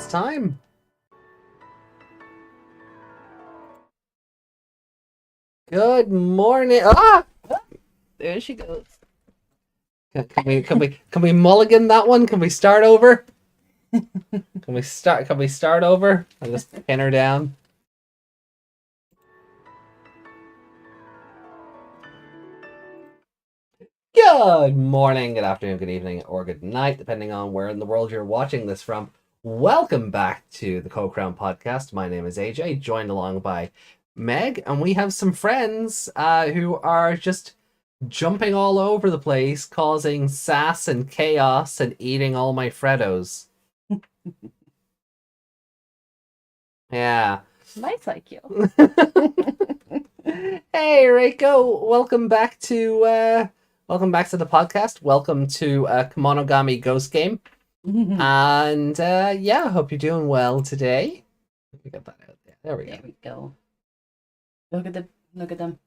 time. Good morning. Ah! There she goes. Can we mulligan that one? Can we start over? Can we start over? I'll just pin her down. Good morning, good afternoon, good evening, or good night, depending on where in the world you're watching this from. Welcome back to the Co-Crown Podcast. My name is AJ, joined along by Meg, and we have some friends who are just jumping all over the place, causing sass and chaos and eating all my Freddos. Yeah. Nice like you. Hey, Reiko, welcome back to the podcast. Welcome to Kemonogami Ghost Game. And yeah, hope you're doing well today. Let me get that out there. There we go. There we go. Look at them.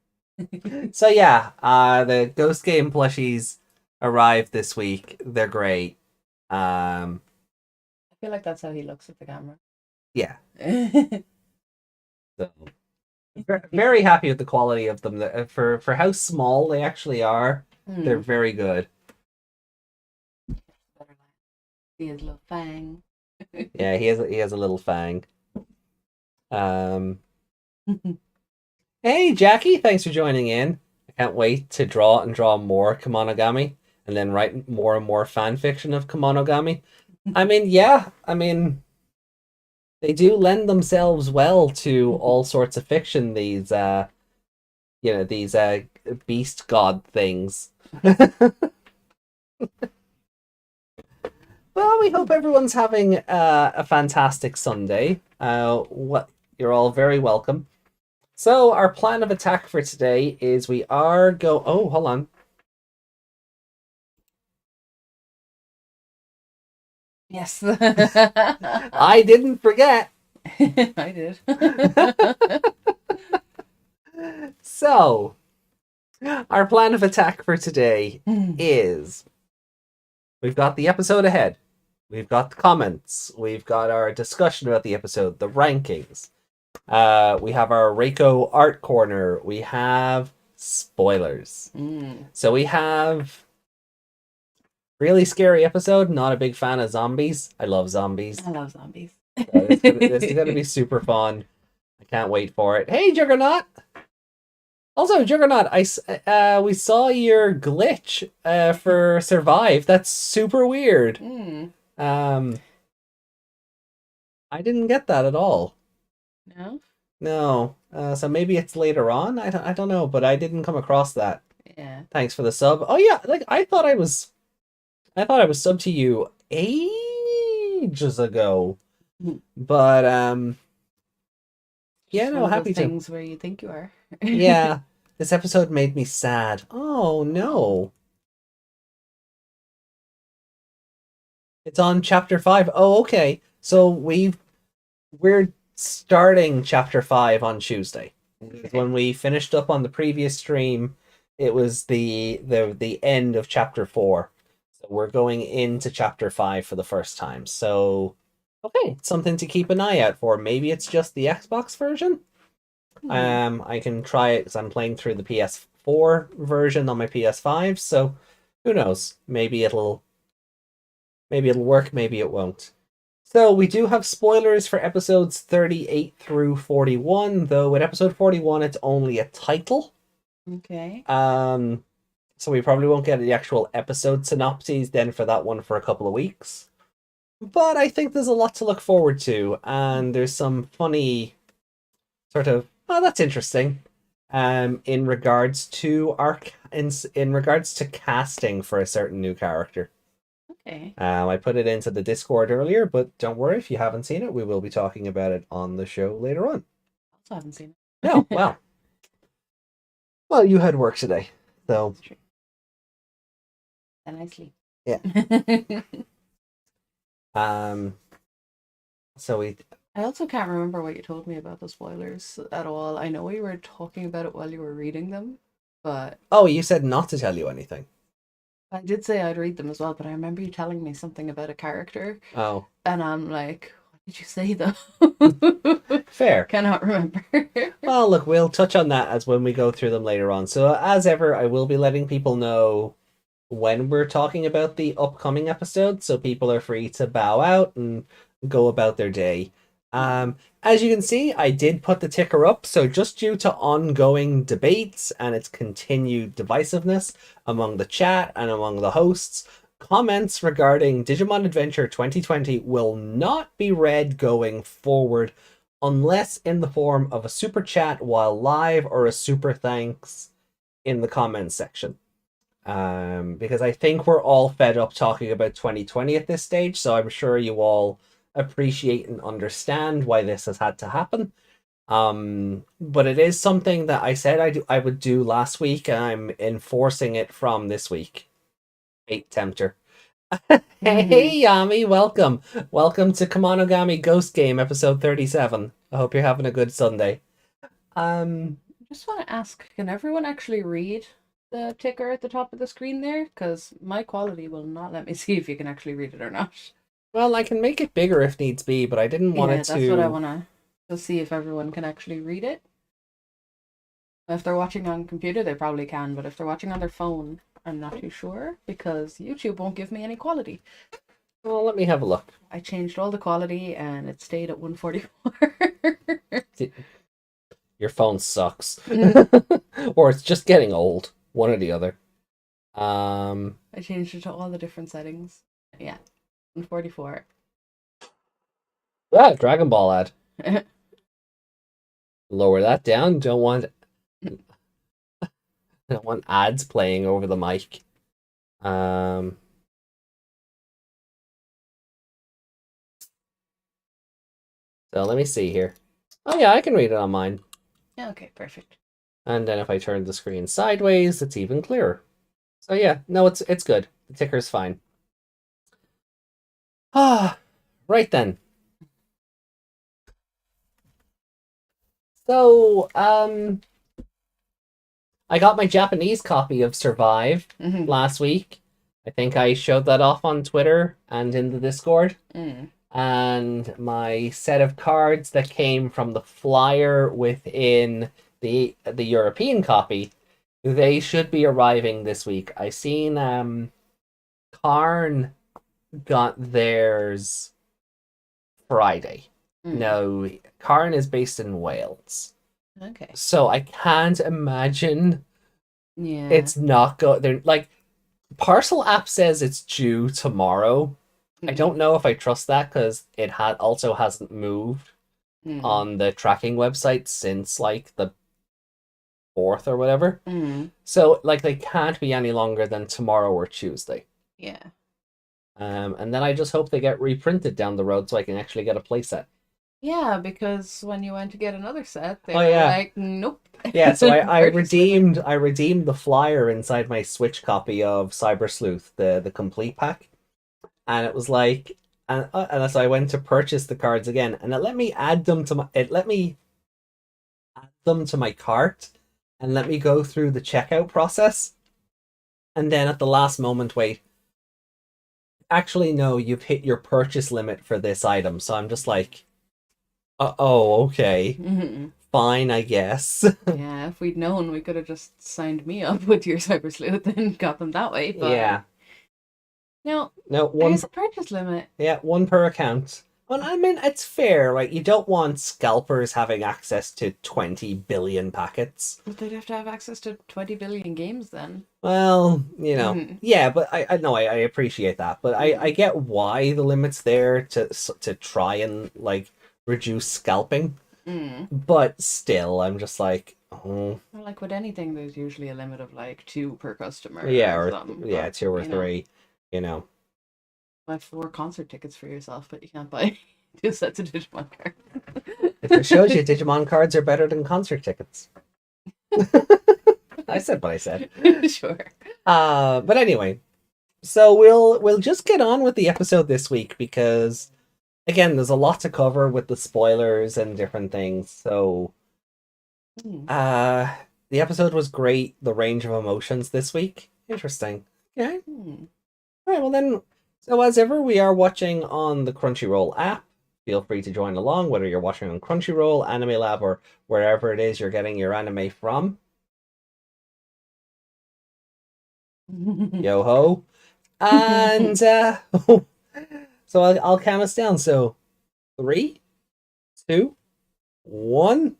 So yeah, the Ghost Game plushies arrived this week. They're great. I feel like that's how he looks at the camera. Yeah. So, very happy with the quality of them. For how small they actually are, they're very good. See his little fang. Yeah, he has a little fang. Hey Jackie, thanks for joining in. I can't wait to draw more Kemonogami and then write more and more fan fiction of Kemonogami. I mean, they do lend themselves well to all sorts of fiction, these beast god things. Well, we hope everyone's having a fantastic Sunday. You're all very welcome. So our plan of attack for today is we are oh, hold on. Yes. I didn't forget. I did. So, our plan of attack for today is we've got the episode ahead. We've got the comments. We've got our discussion about the episode, the rankings. We have our Reiko art corner. We have spoilers. So we have really scary episode. Not a big fan of zombies. I love zombies. I love zombies. So this is gonna be super fun. I can't wait for it. Hey, Juggernaut. Also, Juggernaut, we saw your glitch for Survive. That's super weird. I didn't get that at all. No? No. So maybe it's later on. I don't know, but I didn't come across that. Yeah. Thanks for the sub. Oh yeah, like I thought I was subbed to you ages ago. But yeah, no, happy to. Things where you think you are. Yeah. This episode made me sad. Oh no. It's on chapter 5. Oh, okay. So we're starting chapter 5 on Tuesday. When we finished up on the previous stream, it was the end of chapter 4. So we're going into chapter 5 for the first time. So okay, something to keep an eye out for. Maybe it's just the Xbox version. I can try it because I'm playing through the PS4 version on my PS5. So who knows? Maybe it'll work. Maybe it won't. So we do have spoilers for episodes 38 through 41. Though with episode 41, it's only a title. Okay. So we probably won't get the actual episode synopses then for that one for a couple of weeks. But I think there's a lot to look forward to, and there's some funny sort of, oh, that's interesting. In regards to in regards to casting for a certain new character. Okay. I put it into the Discord earlier, but don't worry if you haven't seen it. We will be talking about it on the show later on. Also haven't seen it. No, well, you had work today, so. That's true. And I sleep. Yeah. So I also can't remember what you told me about the spoilers at all. I know we were talking about it while you were reading them, but oh, you said not to tell you anything. I did say I'd read them as well, but I remember you telling me something about a character. Oh. And I'm like, what did you say though? Fair. Cannot remember. Well, look, we'll touch on that as when we go through them later on. So, as ever, I will be letting people know when we're talking about the upcoming episode, so people are free to bow out and go about their day. As you can see, I did put the ticker up, so just due to ongoing debates and its continued divisiveness among the chat and among the hosts, comments regarding Digimon Adventure 2020 will not be read going forward unless in the form of a super chat while live or a super thanks in the comments section. Because I think we're all fed up talking about 2020 at this stage, so I'm sure you all appreciate and understand why this has had to happen. But it is something that I said I would do last week, and I'm enforcing it from this week. Hate Tempter. Hey Yami, welcome. Welcome to Kemonogami Ghost Game episode 37. I hope you're having a good Sunday. Just want to ask, can everyone actually read the ticker at the top of the screen there? Because my quality will not let me see if you can actually read it or not. Well, I can make it bigger if needs be, but I didn't want it to... that's what I want to see if everyone can actually read it. If they're watching on computer, they probably can, but if they're watching on their phone, I'm not too sure, because YouTube won't give me any quality. Well, let me have a look. I changed all the quality, and it stayed at 144. Your phone sucks. Or it's just getting old. One or the other. I changed it to all the different settings. Yeah. 144. Ah, Dragon Ball ad. Lower that down. Don't want ads playing over the mic. So let me see here. Oh yeah, I can read it on mine. Okay, perfect. And then if I turn the screen sideways, it's even clearer. So yeah, no, it's good. The ticker's fine. Ah, right then. So, I got my Japanese copy of Survive last week. I think I showed that off on Twitter and in the Discord. And my set of cards that came from the flyer within the European copy, they should be arriving this week. I seen Karn got theirs Friday. No, Karn is based in Wales. Okay. So I can't imagine Yeah. it's not they're like Parcel app says it's due tomorrow. I don't know if I trust that because it also hasn't moved on the tracking website since like the 4th or whatever. So like they can't be any longer than tomorrow or Tuesday. Yeah. And then I just hope they get reprinted down the road so I can actually get a playset. Yeah, because when you went to get another set, they Oh, were yeah. like, nope. Yeah, so I redeemed the flyer inside my Switch copy of Cyber Sleuth, the complete pack. And it was like, and so I went to purchase the cards again, and it let me add them to my cart, and let me go through the checkout process, and then at the last moment, wait, actually no, you've hit your purchase limit for this item. So I'm just like, oh, okay, fine, I guess. Yeah, if we'd known, we could have just signed me up with your Cyber Sleuth and got them that way. But yeah. No, one there's a purchase limit. Yeah, one per account. Well, I mean, it's fair, right? You don't want scalpers having access to 20 billion packets. But they'd have to have access to 20 billion games then. Well, yeah, but I know I appreciate that, but I get why the limit's there to try and like reduce scalping. But still, I'm just like, oh. Well, like with anything, there's usually a limit of like 2 per customer. Yeah, or 2 or 3. Buy 4 concert tickets for yourself, but you can't buy 2 sets of Digimon cards. It shows you Digimon cards are better than concert tickets. I said what I said. Sure. But anyway, so we'll just get on with the episode this week because, again, there's a lot to cover with the spoilers and different things. So, the episode was great. The range of emotions this week, interesting. Okay. All right. Well then, so as ever, we are watching on the Crunchyroll app. feel free to join along, whether you're watching on Crunchyroll, Anime Lab, or wherever it is you're getting your anime from. Yo ho. And so I'll count us down. So 3, 2, 1.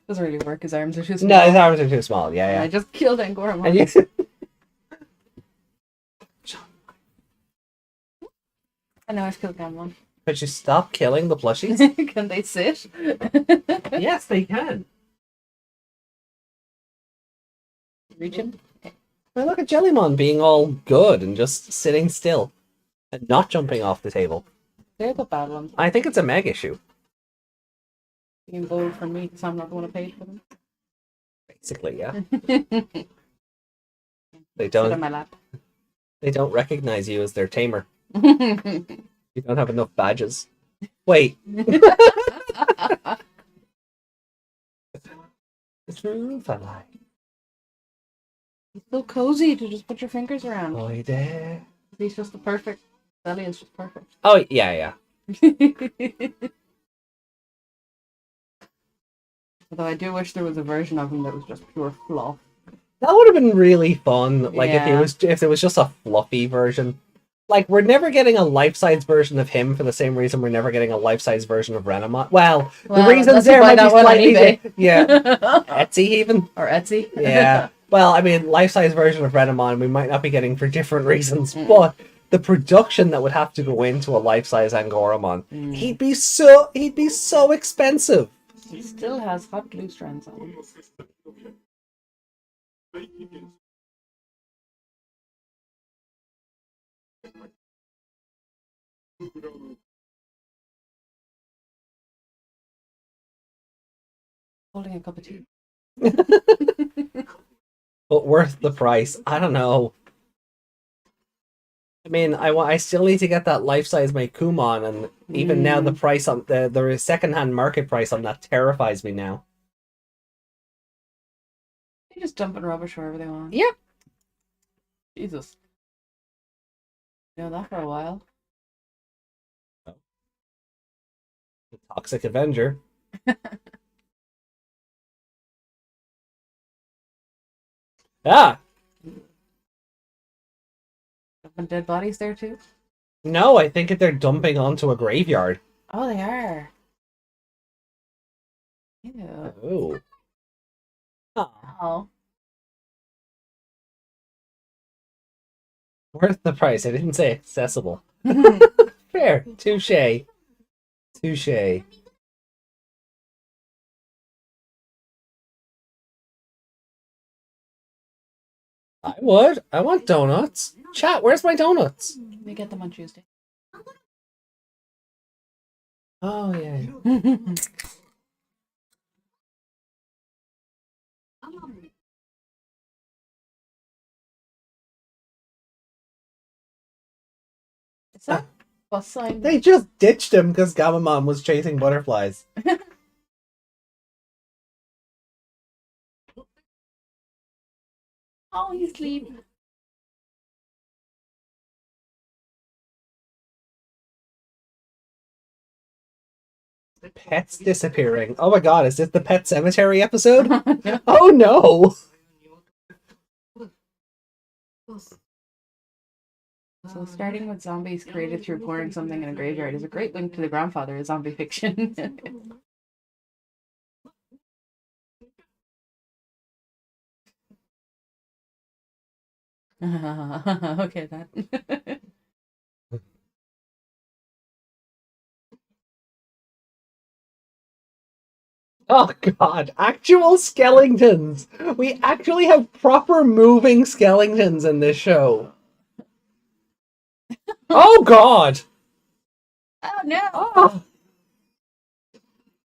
Doesn't really work. His arms are too small. No, his arms are too small. Yeah, yeah. I just killed Angorama. And you... I know I've killed Gamon. Could you stop killing the plushies? Can they sit? Yes, they can. Reach him. Now look at Jellymon being all good and just sitting still and not jumping off the table. They're the bad ones. I think it's a Meg issue. Being bold for me because I'm not the one who paid for them. Basically, yeah. Sit on my lap. They don't recognize you as their tamer. You don't have enough badges. Wait. It's so cozy to just put your fingers around. Oh, there. He's just the perfect. Belly is just perfect. Oh, yeah, yeah. Although I do wish there was a version of him that was just pure fluff. That would have been really fun. Like Yeah. if it was just a fluffy version. Like, we're never getting a life-size version of him for the same reason we're never getting a life-size version of Renamon. Well, the reasons there might be slightly... Yeah. Etsy, even. Or Etsy. Yeah. Well, I mean, life-size version of Renamon we might not be getting for different reasons, but the production that would have to go into a life-size Angoramon, he'd be so expensive. He still has hot glue strands on him. Holding a cup of tea. But worth the price. I don't know. I mean, I still need to get that life-size Meikumon, and even now the price on the second-hand market price on that terrifies me now. They just dumping rubbish wherever they want. Yep. Jesus. You know that for a while. Oh. The Toxic Avenger. Ah! Dumping dead bodies there too? No, I think they're dumping onto a graveyard. Oh, they are. Yeah. Oh. Oh. Worth the price. I didn't say accessible. Fair. Touche. Touche. I would. I want donuts. Chat, where's my donuts? We get them on Tuesday. Oh, yeah. Is that bus sign? They just ditched him because Gamamon was chasing butterflies. Oh, he's leaving. Pets disappearing. Oh my god, is this the Pet Cemetery episode? No. Oh no! So starting with zombies created through pouring something in a graveyard is a great link to the grandfather of zombie fiction. Okay, that. Oh god, actual skeletons! We actually have proper moving skeletons in this show. Oh god! Oh no! Oh.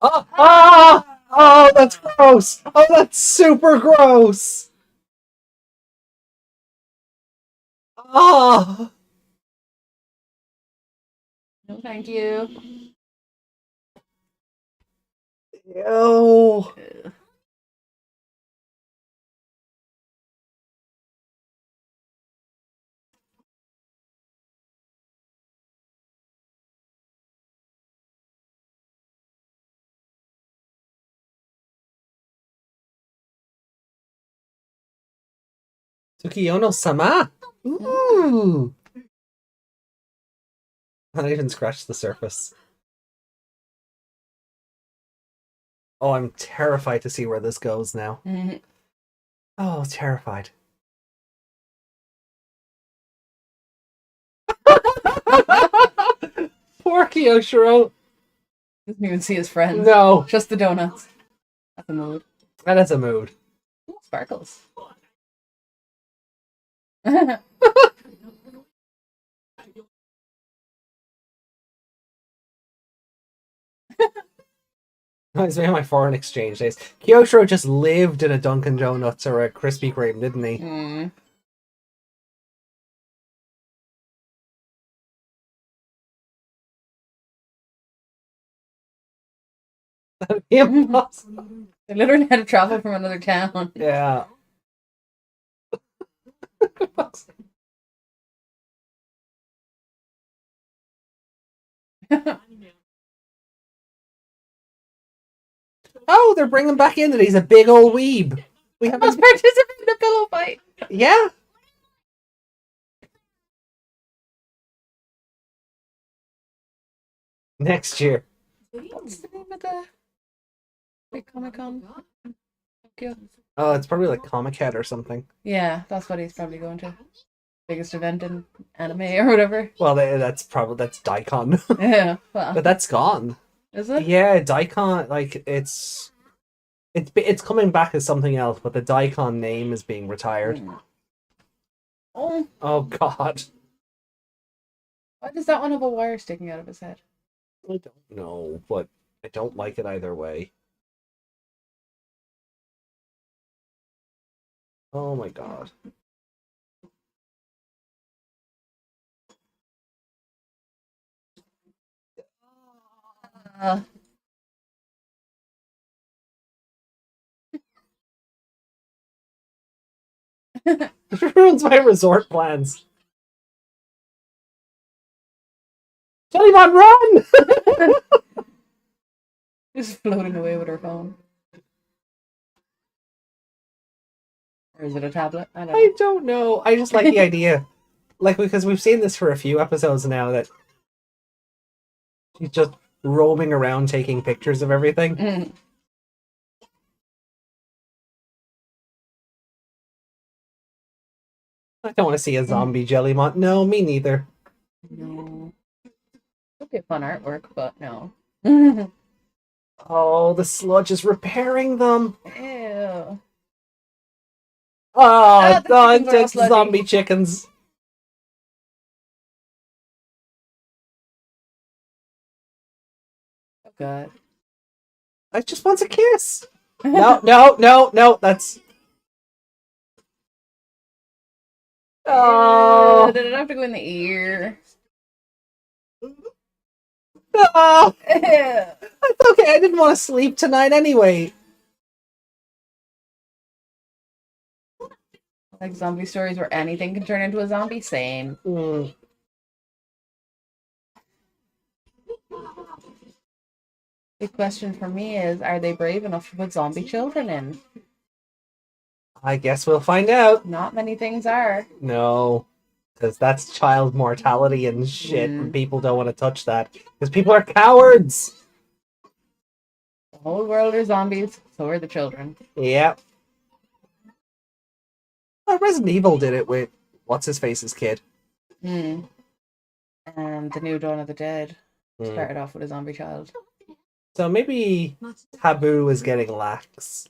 Oh, ah! Oh, that's gross! Oh, that's super gross! Ah! No, thank you. Ew. Tsukiyono-sama! Ooh! I don't even scratch the surface. Oh, I'm terrified to see where this goes now. Oh, terrified. Poor Kyoshiro. Doesn't even see his friends. No. Just the donuts. That's a mood. That is a mood. Ooh, sparkles. Reminds me of my foreign exchange days. Kyoshiro just lived in a Dunkin' Donuts or a Krispy Kreme, didn't he? That'd be impossible. They literally had to travel from another town. Yeah. Oh, they're bringing back in that he's a big old weeb. We have Let's participate in a pillow fight. Yeah. Next year. What's the name of the big Comic-Con? Tokyo? Oh, it's probably like Comic Head or something. Yeah, that's what he's probably going to. Biggest event in anime or whatever. Well, that's Daikon. Yeah, well, But that's gone. is it? Yeah, Daikon, like it's coming back as something else, but the Daikon name is being retired. Oh, Oh God. why does that one have a wire sticking out of his head? I don't know, but I don't like it either way. Oh my God. It ruins my resort plans. Jellymon, run! Just floating away with her phone. Or is it a tablet? I don't know. I don't know. I just like the idea. Like, because we've seen this for a few episodes now that she's just roaming around taking pictures of everything. I don't want to see a zombie Jellymon. No, me neither. No. Would be a fun artwork, but no. Oh, the sludge is repairing them. Ew. Oh, the chickens are all it's sludgy. zombie chickens. Oh god. I just want a kiss. No, that's... Oh. Did it have to go in the ear? Oh. Ew. It's okay, I didn't want to sleep tonight anyway. Like zombie stories where anything can turn into a zombie? Same. The question for me is, are they brave enough to put zombie children in? I guess we'll find out. Not many things are. No, because that's child mortality and shit, and people don't want to touch that. Because people are cowards! The whole world are zombies, so are the children. Yep. Oh, Resident Evil did it with what's-his-face's kid. And the new Dawn of the Dead started off with a zombie child. So maybe Taboo is getting lax.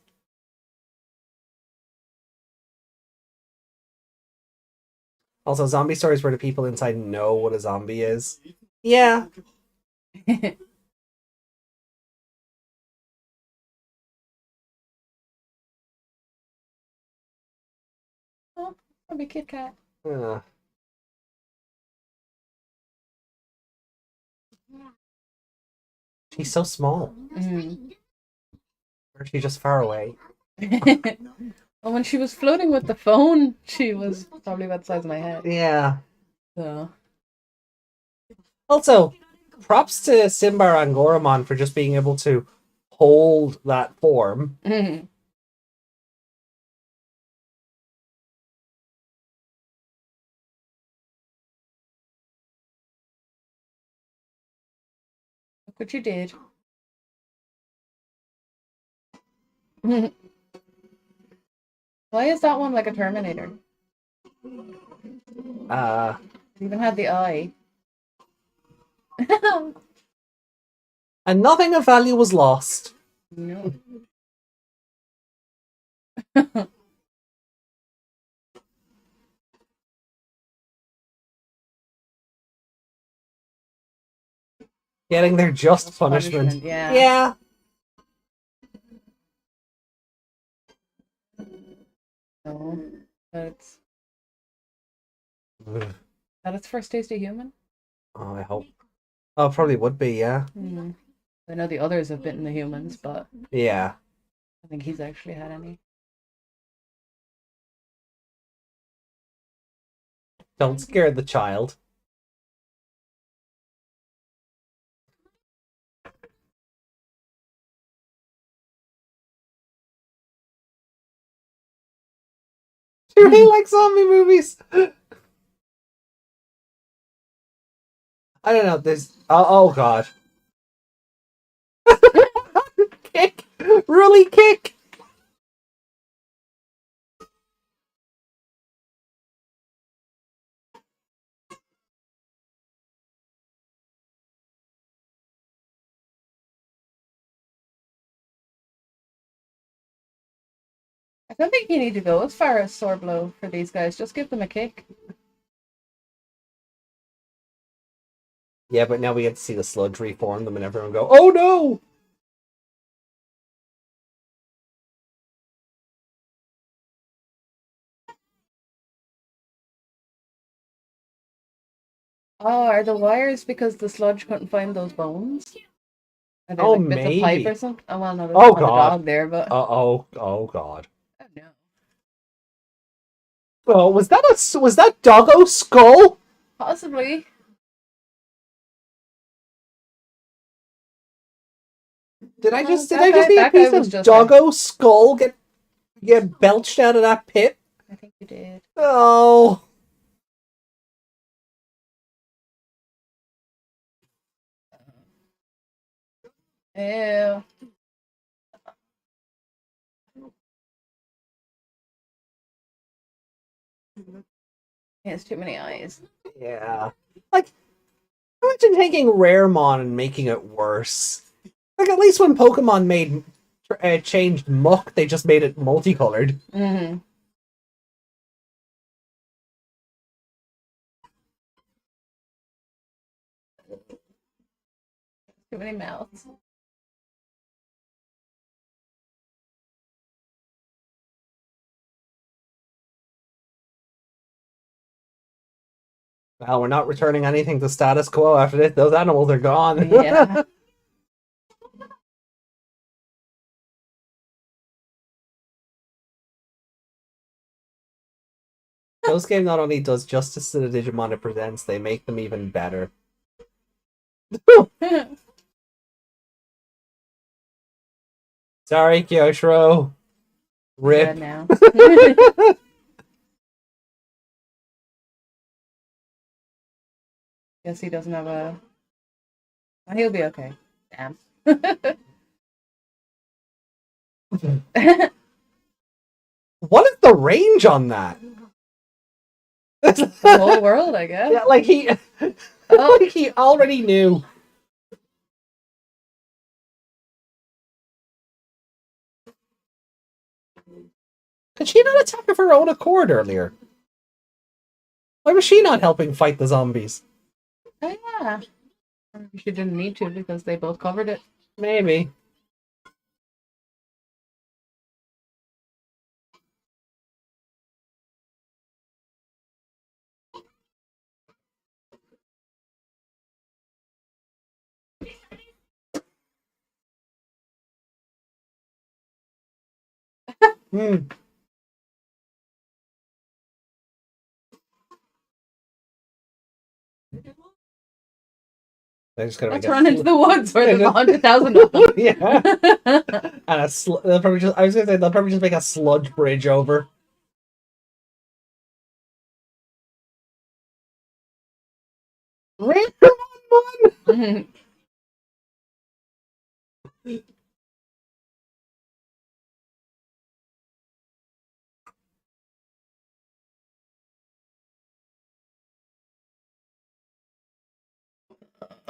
Also, zombie stories where the people inside know what a zombie is. Yeah. Oh, probably Kit Kat. She's so small. Or is she just far away? Well, when she was floating with the phone, she was probably about the size of my head. Yeah. So. Also, props to Simbar and Goramon for just being able to hold that form. what you did. Why is that one like a Terminator? It even had the eye. And nothing of value was lost. No. Getting their just punishment. Yeah. Yeah. No. That's Ugh. that its first taste of human? Oh, I hope. Oh, probably would be, yeah. I know the others have bitten the humans, but Yeah. I think he's actually had any. Don't scare the child. Do he like zombie movies? I don't know. There's. Oh god. Kick! Really kick! I don't think you need to go as far as sword blow for these guys. Just give them a kick. Yeah, but now we get to see the sludge reform them and everyone go, oh no! Oh, are the wires because the sludge couldn't find those bones? Are they Oh, like bits of pipe maybe. or something? Oh, well, no, there's Oh not the god. dog there, but Oh god. oh no. Oh, was that Doggo Skull? Possibly. Did I just that see a guy piece was of just Doggo Skull get belched out of that pit? I think you did. Oh. Ew. He has too many eyes. Yeah. Like, imagine taking Raremon and making it worse. Like, at least when Pokemon changed muck, they just made it multicolored. Mm-hmm. Too many mouths. Well, we're not returning anything to status quo after this. Those animals are gone. Yeah. Ghost Game not only does justice to the Digimon it presents, they make them even better. Sorry, Kyoshiro. Rip. Dead now. Guess he doesn't have a. Oh, he'll be okay. Damn. What is the range on that? The whole world, I guess. Yeah, like he, Oh. like he already knew. Could she not attack of her own accord earlier? Why was she not helping fight the zombies? Oh, yeah. Maybe she didn't need to because they both covered it. Maybe. Hmm. They're just gonna Let's make run a into the woods where there's just- 100,000 of them. Yeah. And they'll probably just. I was gonna say they'll probably just make a sludge bridge over. Random one.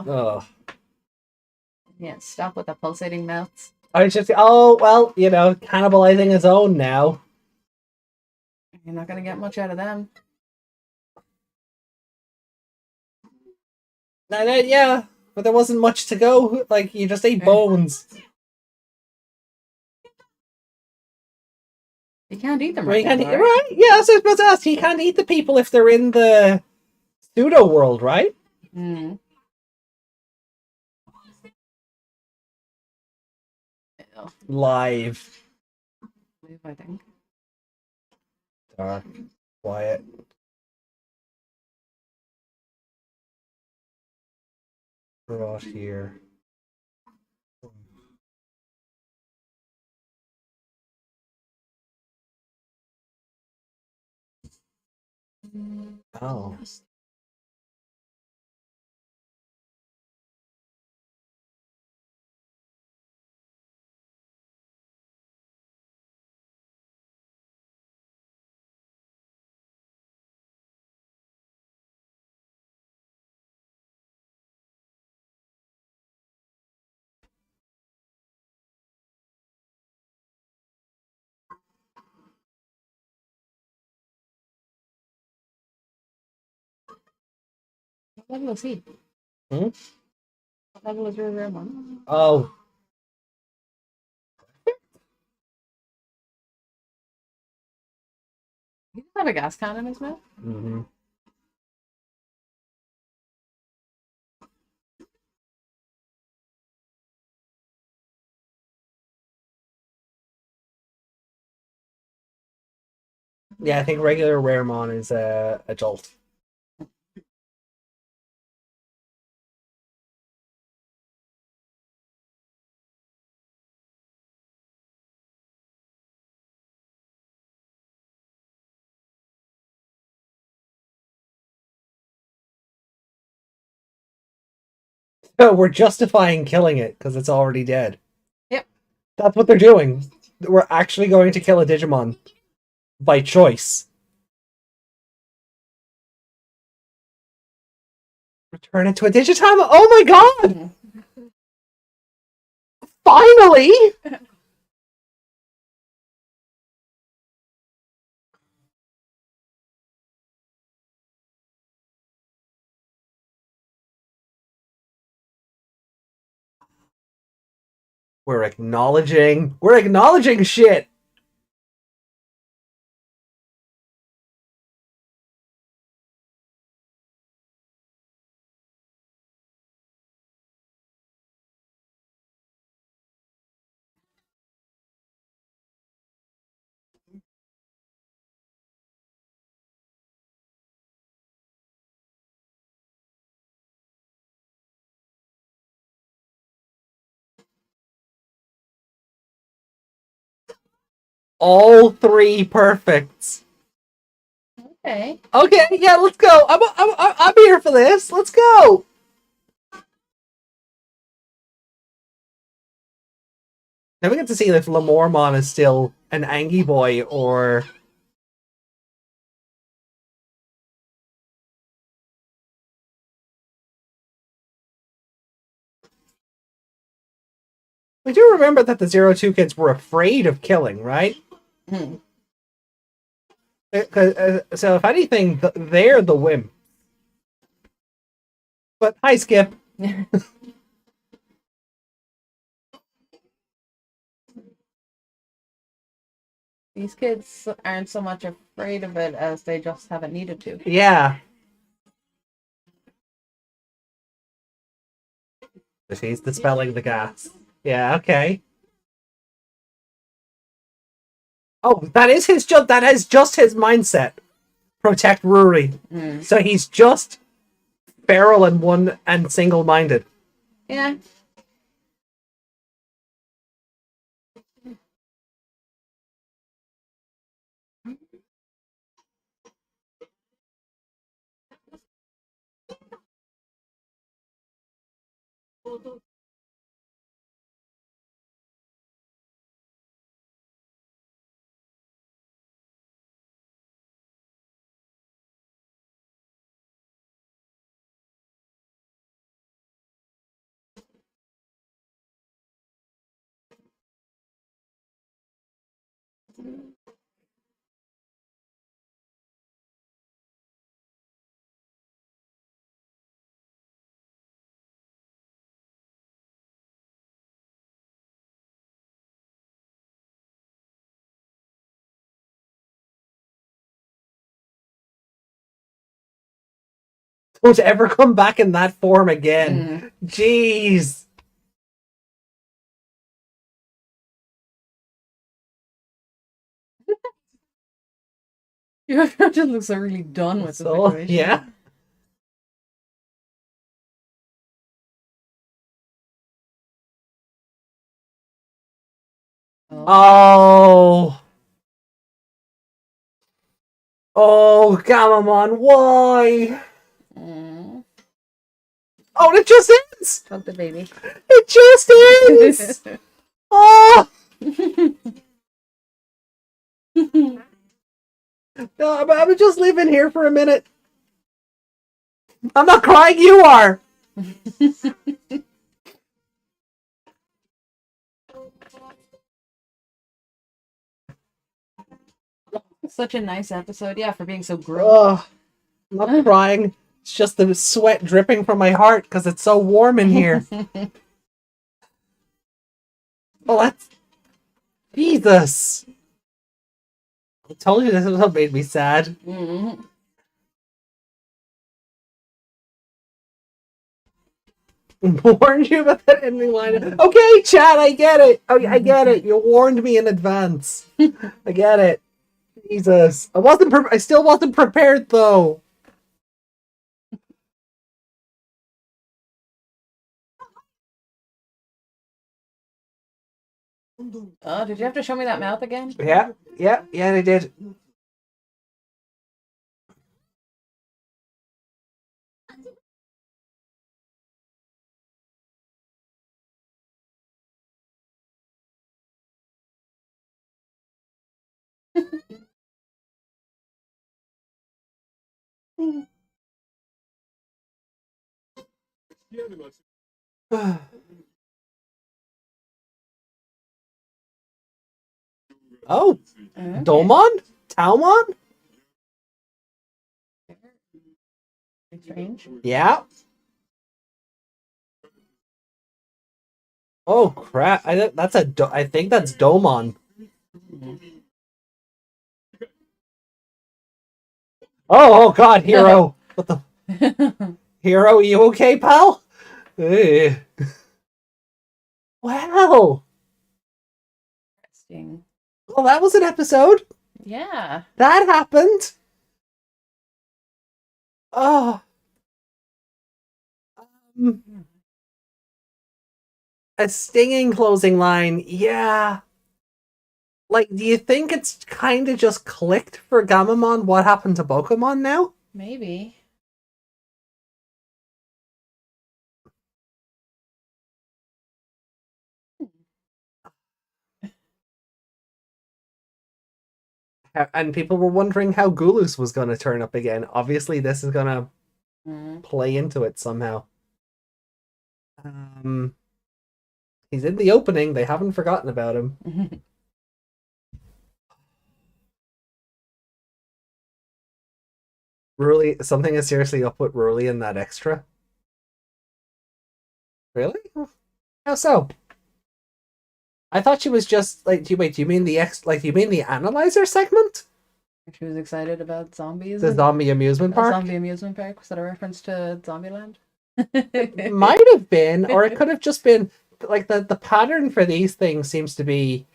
Oh. Yeah, stop with the pulsating mouths. I just, oh, well, you know, cannibalizing his own now. You're not gonna get much out of them. Yeah, but there wasn't much to go. Like, you just ate bones. You can't eat them Right, right now, right? right? Yeah, I was supposed to ask. He can't eat the people if they're in the pseudo world, right? Mm. Live. I think. Dark. Quiet. Brought here. Oh. What level is he? Hmm? What level is your rare one? Oh. He doesn't have a gas can in his mouth. Mm-hmm. Yeah, I think regular Raremon is a jolt. So we're justifying killing it because it's already dead. Yep. That's what they're doing. We're actually going to kill a Digimon by choice. Return it to a Digitama. Oh my god! Finally! We're acknowledging. We're acknowledging shit. All three perfects. Okay. Okay, yeah, let's go. I'm here for this. Let's go. Now we get to see if Lamormon is still an Angie boy or. We do remember that the 02 kids were afraid of killing, right? Hmm. So if anything, they're the wimp. But hi, Skip. These kids aren't so much afraid of it as they just haven't needed to. Yeah. She's dispelling the gas. Yeah, okay. Oh, that is that is just his mindset. Protect Ruri. Mm. So he's just feral and single-minded. Yeah. Don't ever come back in that form again. Jeez. You just look so really done with the situation. Yeah. Oh. Oh, Gamamon, why? Mm. Oh, it just ends! Fuck the baby. It just ends! Oh! No, I'm just living here for a minute. I'm not crying, you are! Such a nice episode, yeah, for being so gross. Oh, I'm not crying. It's just the sweat dripping from my heart because it's so warm in here. Oh, that's... Jesus! I told you this was what made me sad. Mm-hmm. Warned you about that ending line. Okay, chat, I get it. Oh, I get it. You warned me in advance. I get it. Jesus, I still wasn't prepared though. Oh, did you have to show me that mouth again? Yeah, they did. Oh, Okay. Domon? Talmon? Strange. Yeah. Oh crap! I think that's Domon. Oh God, Hero! What the Hero? Are you okay, pal? Hey. Wow. Interesting. Well, that was an episode. Yeah. That happened. Oh. A stinging closing line. Yeah. Like, do you think it's kind of just clicked for Gamamon what happened to Pokemon now? Maybe. And people were wondering how Gulus was going to turn up again. Obviously, this is going to play into it somehow. He's in the opening. They haven't forgotten about him. Ruli, something is seriously up with Ruli in that extra. Really? How so? I thought she was just like. Do you mean the Do you mean the analyzer segment? She was excited about zombies. The zombie amusement park. Zombie amusement park. Was that a reference to Zombieland? It might have been, or it could have just been like the pattern for these things seems to be.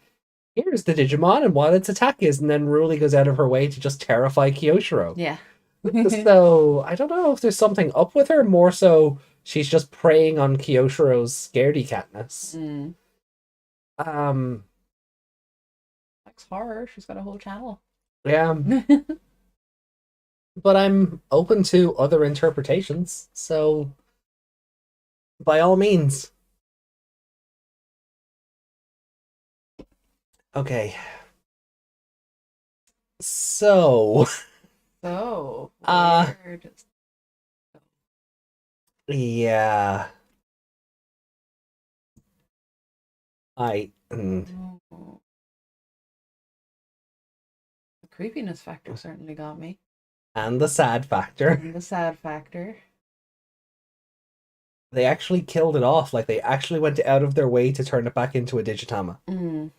Here's the Digimon and what its attack is, and then Ruli goes out of her way to just terrify Kyoshiro. Yeah. So I don't know if there's something up with her. More so, she's just preying on Kyoshiro's scaredy catness. Likes horror. She's got a whole channel. Yeah. But I'm open to other interpretations, so by all means. Okay. So. Yeah. creepiness factor certainly got me. And the sad factor. And the sad factor. They actually killed it off. Like, they actually went out of their way to turn it back into a Digitama. Mm.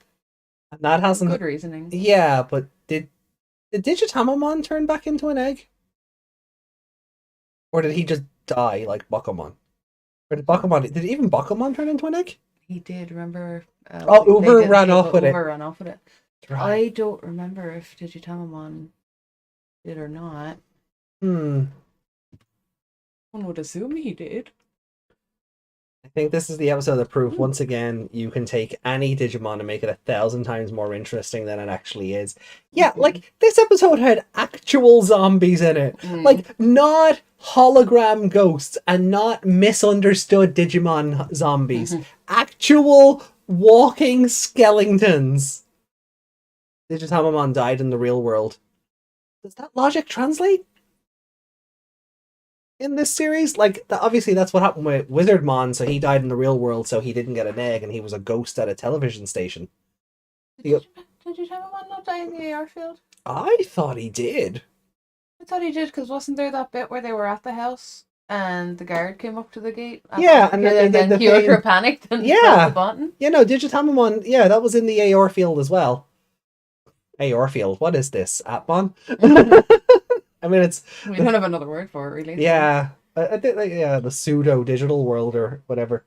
And that hasn't... Good reasoning. Yeah, but did Digitamamon turn back into an egg? Or did he just die like Bakumon? Or did even Bakumon turn into an egg? He did, remember? Uber ran off with it. Uber ran off with it. Right. I don't remember if Digitamamon did or not. One would assume he did. I think this is the episode that proved once again you can take any Digimon and make it 1,000 times more interesting than it actually is. Yeah, like, this episode had actual zombies in it. Like, not hologram ghosts and not misunderstood Digimon zombies. Actual walking skeletons. Digitamamon died in the real world. Does that logic translate in this series? Like, obviously that's what happened with Wizardmon, so he died in the real world, so he didn't get an egg, and he was a ghost at a television station. Did Digitamamon not die in the AR field? I thought he did. I thought he did, because wasn't there that bit where they were at the house and the guard came up to the gate? Yeah, and then Kyosho panicked and pressed the button. Yeah, no, Digitamamon, yeah, that was in the Aor field as well. Aor field, what is this? Atmon? I mean, we don't have another word for it, really. Yeah, I think, like, yeah, the pseudo digital world or whatever.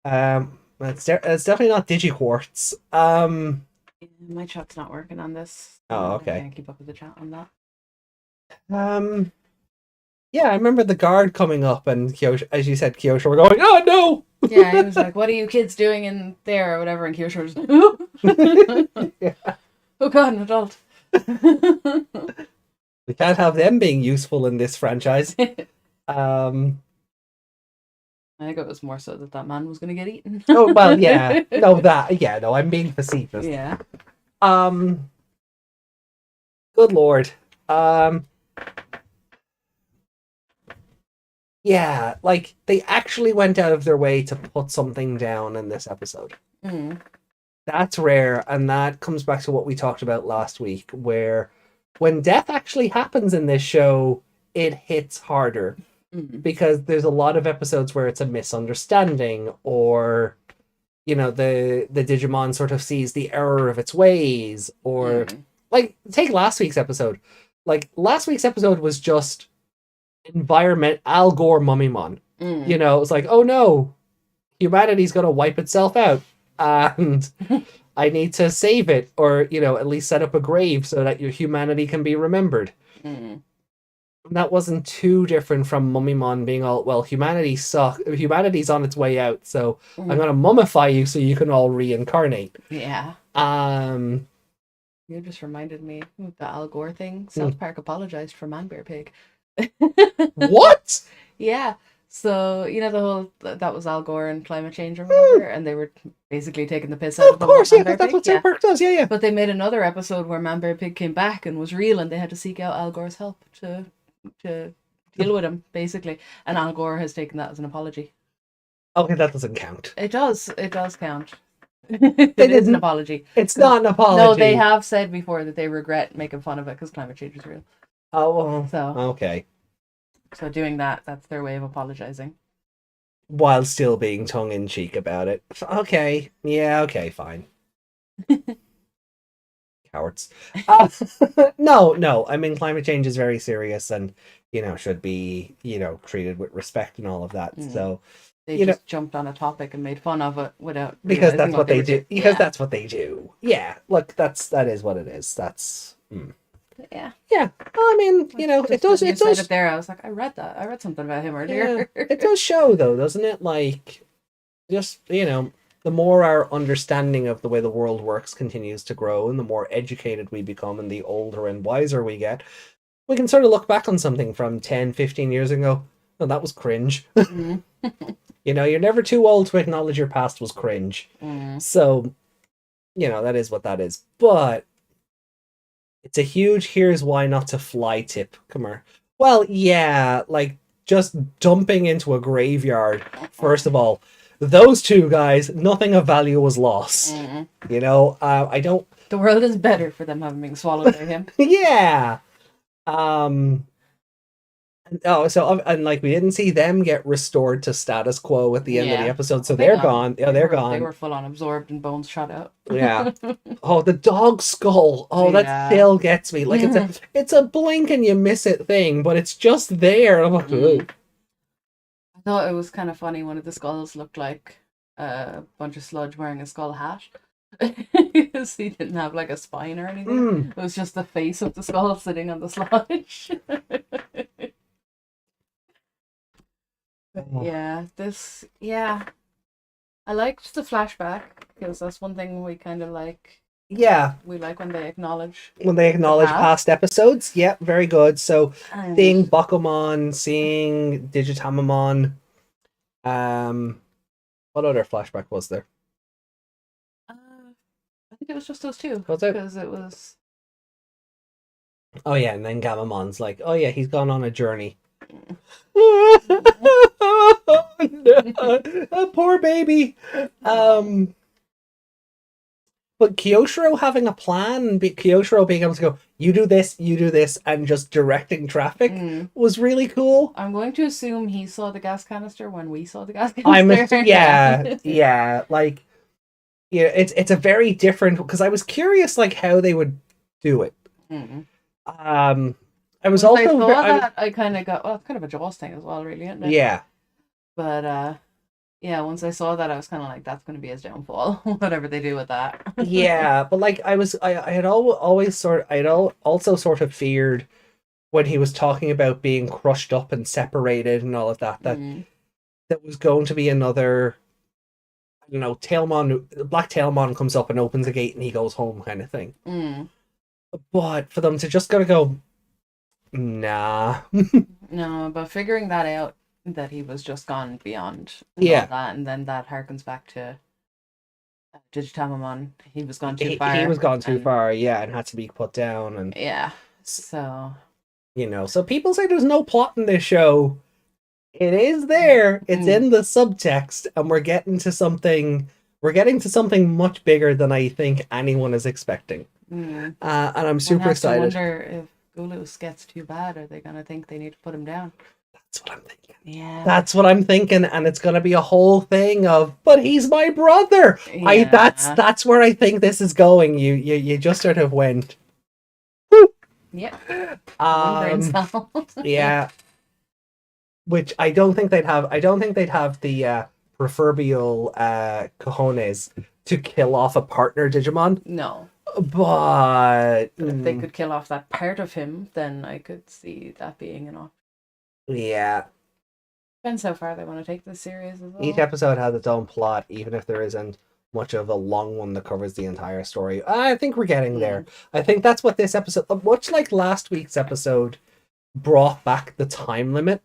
It's definitely not Digiquartz. My chat's not working on this. Oh, okay. I can't keep up with the chat on that. Yeah, I remember the guard coming up and Kyosho, as you said, Kyosho were going, "Oh no!" Yeah, he was like, "What are you kids doing in there?" or whatever, and Kyosho was like, Yeah. "Oh god, an adult." We can't have them being useful in this franchise. I think it was more so that man was going to get eaten. Oh, well, yeah. No, I'm being facetious. Yeah. Good lord. Yeah, like, they actually went out of their way to put something down in this episode. That's rare, and that comes back to what we talked about last week, where when death actually happens in this show, it hits harder. Because there's a lot of episodes where it's a misunderstanding, or, you know, the Digimon sort of sees the error of its ways, or like, take last week's episode. Like, last week's episode was just environment Al Gore Mummymon. You know, it's like, oh no, humanity's gonna wipe itself out, and I need to save it, or, you know, at least set up a grave so that your humanity can be remembered. That wasn't too different from Mummymon being all, well, humanity's on its way out, so I'm gonna mummify you so you can all reincarnate. Yeah. You just reminded me of the Al Gore thing. South Park apologized for Man Bear Pig. What? Yeah. So, you know, the whole, that was Al Gore and climate change or whatever, and they were basically taking the piss out of Of course, Man yeah, Bear that's Pig. what South Park does, yeah. But they made another episode where Man Bear Pig came back and was real, and they had to seek out Al Gore's help to deal with him, basically. And Al Gore has taken that as an apology. Okay, that doesn't count. It does count. It is an apology. It's not an apology. No, they have said before that they regret making fun of it because climate change is real. Oh, well, so okay. So doing that's their way of apologizing. While still being tongue-in-cheek about it. Okay. Yeah, okay, fine. Cowards. No, I mean, climate change is very serious and, you know, should be, you know, treated with respect and all of that. So they just jumped on a topic and made fun of it without because that's what they do. Because that's what they do. Yeah, look, that is what it is. That's yeah. I mean, you know, it does. It does. Said it there. I was like, I read that. I read something about him earlier. Yeah, it does show, though, doesn't it? Like, just, you know, the more our understanding of the way the world works continues to grow, and the more educated we become, and the older and wiser we get, we can sort of look back on something from 10, 15 years ago. Oh, that was cringe. You know, you're never too old to acknowledge your past was cringe. So, you know, that is what that is. But it's a huge here's why not to fly tip. Come here. Well, yeah, like, just dumping into a graveyard, first of all. those two guys, nothing of value was lost. You know, I don't. The world is better for them having been swallowed by him. Yeah. Oh, so and like we didn't see them get restored to status quo at the end of the episode, so they're gone. Yeah, they're gone. They were full on absorbed and bones shot out. Yeah. Oh, the dog skull. Oh, that still gets me. Like it's a blink and you miss it thing, but it's just there. I'm like, I thought it was kind of funny. One of the skulls looked like a bunch of sludge wearing a skull hat. Because he didn't have like a spine or anything. It was just the face of the skull sitting on the sludge. I liked the flashback because that's one thing we kind of like. Yeah, we like when they acknowledge past episodes. Yeah, very good. So seeing Bakumon, seeing Digitamamon. What other flashback was there? I think it was just those two. Was it? Because it was. Oh yeah, and then Gamamon's like, oh yeah, he's gone on a journey. No. Poor baby. But Kyoshiro having a plan and Kyoshiro being able to go, you do this, and just directing traffic was really cool. I'm going to assume he saw the gas canister when we saw the gas canister. Yeah. Like, yeah, it's a very different, because I was curious like how they would do it. I was Once also. I saw that I kind of got. Well, it's kind of a Jaws thing as well, really, isn't it? Yeah. But yeah. Once I saw that, I was kind of like, that's going to be his downfall, whatever they do with that. Yeah, but like I had always also sort of feared when he was talking about being crushed up and separated and all of that that was going to be another. You know, Black Tailmon comes up and opens a gate and he goes home kind of thing. But for them to just go. Nah. No, but figuring that out, that he was just gone beyond all that, and then that harkens back to Digitamamon. He was gone too far. He was gone too far, and had to be put down. And so... You know, so people say there's no plot in this show. It is there. It's in the subtext, and we're getting to something much bigger than I think anyone is expecting. And I'm super excited. I wonder if Gulus gets too bad, are they going to think they need to put him down? That's what I'm thinking. Yeah. That's what I'm thinking, and it's going to be a whole thing of, but he's my brother. Yeah. That's where I think this is going. You just sort of went. Whoo! Yeah. Yeah. Which I don't think they'd have. I don't think they'd have the proverbial cojones to kill off a partner Digimon. No. But if they could kill off that part of him, then I could see that being an option. Yeah. Depends how far they want to take this series as well. Each episode has its own plot, even if there isn't much of a long one that covers the entire story. I think we're getting there. I think that's what this episode, much like last week's episode, brought back the time limit.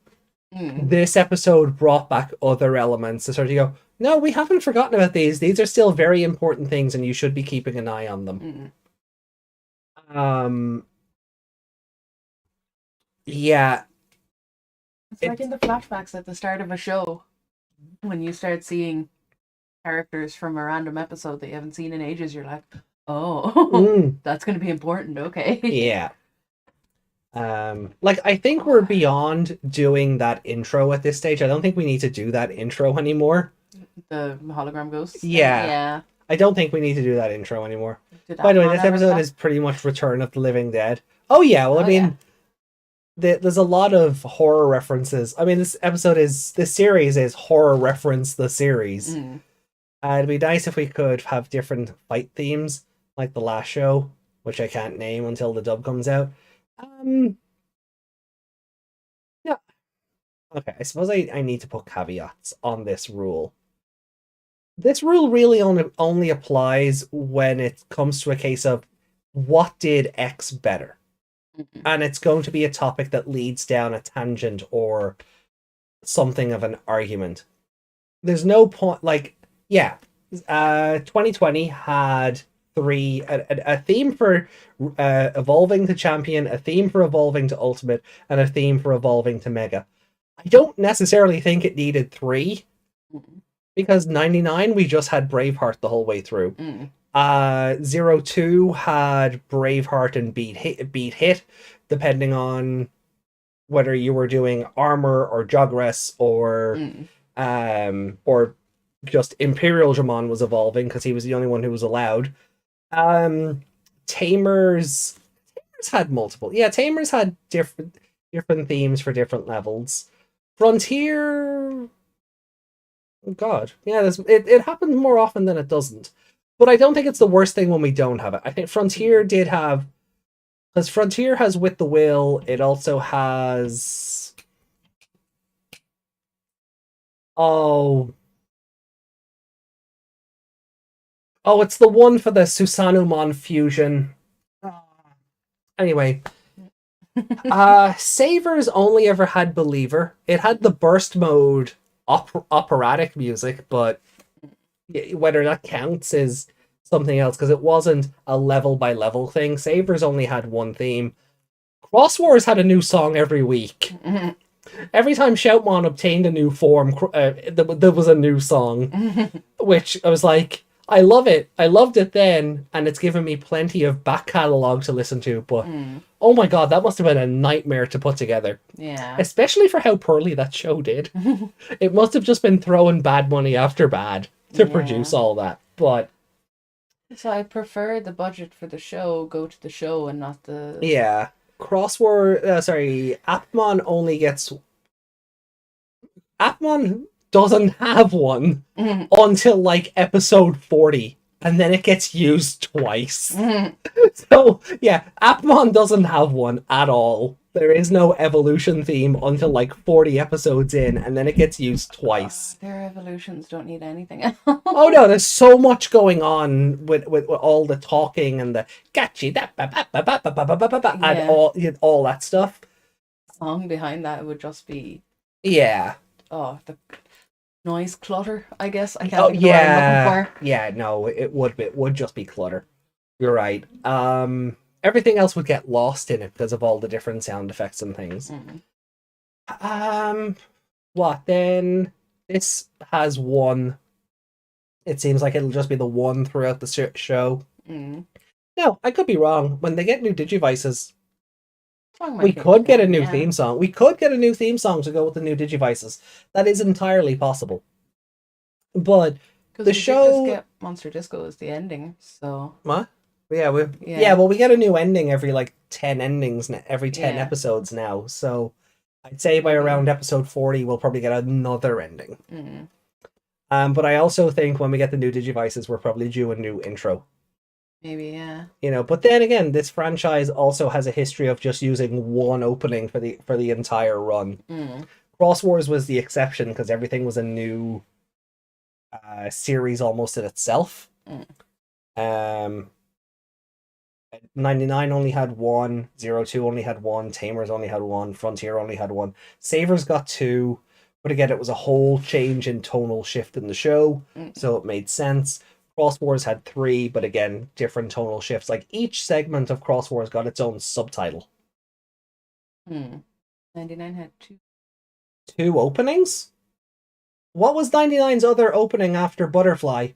This episode brought back other elements to sort of go, no, we haven't forgotten about these. These are still very important things, and you should be keeping an eye on them. Yeah. It's like in the flashbacks at the start of a show, when you start seeing characters from a random episode that you haven't seen in ages, you're like, oh, that's going to be important, okay. Yeah. Like, I think we're beyond doing that intro at this stage. I don't think we need to do that intro anymore. The hologram ghosts? Yeah. I don't think we need to do that intro anymore. By the way, this episode is pretty much Return of the Living Dead. Oh, yeah. Well, I mean, there's a lot of horror references. I mean, this series is horror reference the series. It'd be nice if we could have different fight themes, like the last show, which I can't name until the dub comes out. Yeah. Okay, I suppose I need to put caveats on this rule. This rule really only applies when it comes to a case of what did X better. And it's going to be a topic that leads down a tangent or something of an argument. There's no point, like, 2020 had a theme for evolving to champion, a theme for evolving to ultimate, and a theme for evolving to mega. I don't necessarily think it needed 3, Because 99 we just had Braveheart the whole way through. 02 had Braveheart and Beat Hit, depending on whether you were doing armor or Jogress or just Imperial Dramon was evolving because he was the only one who was allowed. Tamers had multiple. Yeah, Tamers had different themes for different levels. Frontier, oh God, yeah, it happens more often than it doesn't. But I don't think it's the worst thing when we don't have it. I think Frontier did have, because Frontier has With the Will. It also has, it's the one for the Susanumon fusion. Anyway, Savers only ever had Believer. It had the burst mode operatic music, but whether that counts is something else because it wasn't a level by level thing. Savers only had one theme. Cross Wars had a new song every week. Every time Shoutmon obtained a new form, there was a new song, which I was like, I love it. I loved it then, and it's given me plenty of back catalogue to listen to, but oh my God, that must have been a nightmare to put together. Yeah. Especially for how poorly that show did. It must have just been throwing bad money after bad to produce all that, but... So I prefer the budget for the show go to the show and not the... Yeah. Appmon only gets... Appmon doesn't have one until like episode 40, and then it gets used twice. So yeah, Appmon doesn't have one at all. There is no evolution theme until like 40 episodes in, and then it gets used twice. Their evolutions don't need anything else. Oh no, there's so much going on with all the talking and the gotcha and all that stuff. The song behind that would just be the noise clutter, I guess. I can't think of what I'm looking for. Yeah, no, it would just be clutter. You're right. Everything else would get lost in it because of all the different sound effects and things. What then? This has one. It seems like it'll just be the one throughout the show. No, I could be wrong. When they get new Digivices, we could get a new theme song. We could get a new theme song to go with the new Digivices. That is entirely possible. But the show... just get Monster Disco as the ending, so... What? Yeah, well, we get a new ending every, 10 endings, every 10 episodes now. So I'd say by around episode 40, we'll probably get another ending. But I also think when we get the new Digivices, we're probably due a new intro. Maybe, yeah. But then again, this franchise also has a history of just using one opening for the entire run. Cross Wars was the exception because everything was a new series almost in itself. 99 only had one, 02 only had one, Tamers only had one, Frontier only had one, Savers got two, but again, it was a whole change in tonal shift in the show, so it made sense. Cross Wars had three, but again, different tonal shifts. Like, each segment of Cross Wars got its own subtitle. 99 had two. Two openings? What was 99's other opening after Butterfly?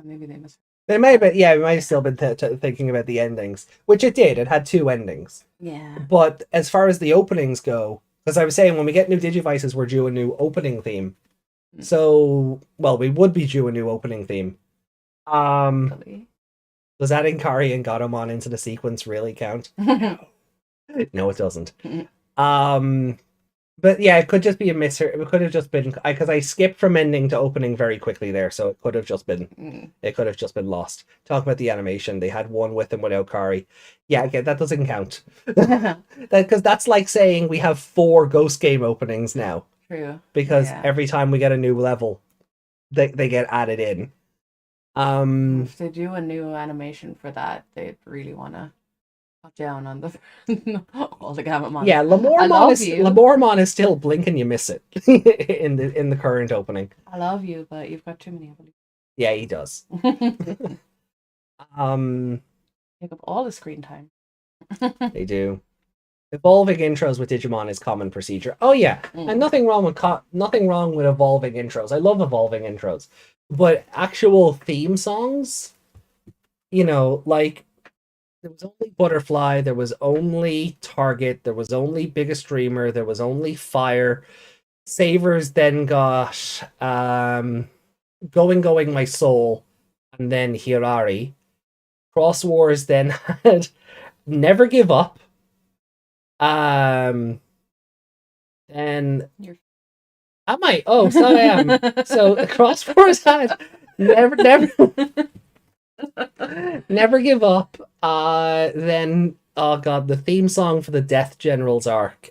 Maybe they must... They may have been, we might have still been thinking about the endings, which it did. It had two endings. Yeah. But as far as the openings go, because I was saying when we get new Digivices, we're due a new opening theme. So, well, we would be due a new opening theme. Really? Does adding Kari and Gatomon into the sequence really count? No, it doesn't. But yeah, it could just be a misser. It could have just been because I skipped from ending to opening very quickly there, so it could have just been lost. Talk about the animation. They had one with and without Kari. Yeah, again, that doesn't count. Because that's like saying we have 4 Ghost Game openings now. True. Because every time we get a new level, they get added in. If they do a new animation for that, they'd really want to cut down on the all the Gamma. Yeah, Lamormon is still blink and you miss it in the current opening. I love you, but you've got too many. Yeah, he does. Take up all the screen time. They do. Evolving intros with Digimon is common procedure. Oh yeah, and nothing wrong with evolving intros. I love evolving intros, but actual theme songs, like there was only Butterfly, there was only Target, there was only Biggest Dreamer, there was only Fire. Savers then got Going My Soul, and then Hirari. Cross Wars then had Never Give Up. Then am I? Oh, so I am. So Cross Wars had never Give Up. Then oh god, the theme song for the Death Generals arc.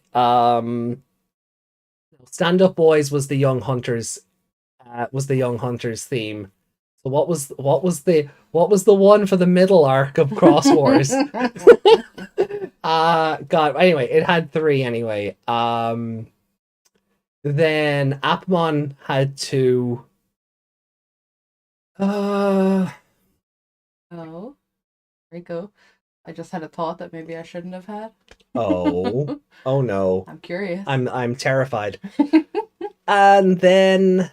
Stand Up Boys was the Young Hunters. Was the Young Hunters theme. So what was the one for the middle arc of Cross Wars? God. Anyway, it had 3 anyway. Then Appmon had 2. Oh, Rico. I just had a thought that maybe I shouldn't have had. Oh no. I'm curious. I'm terrified. And then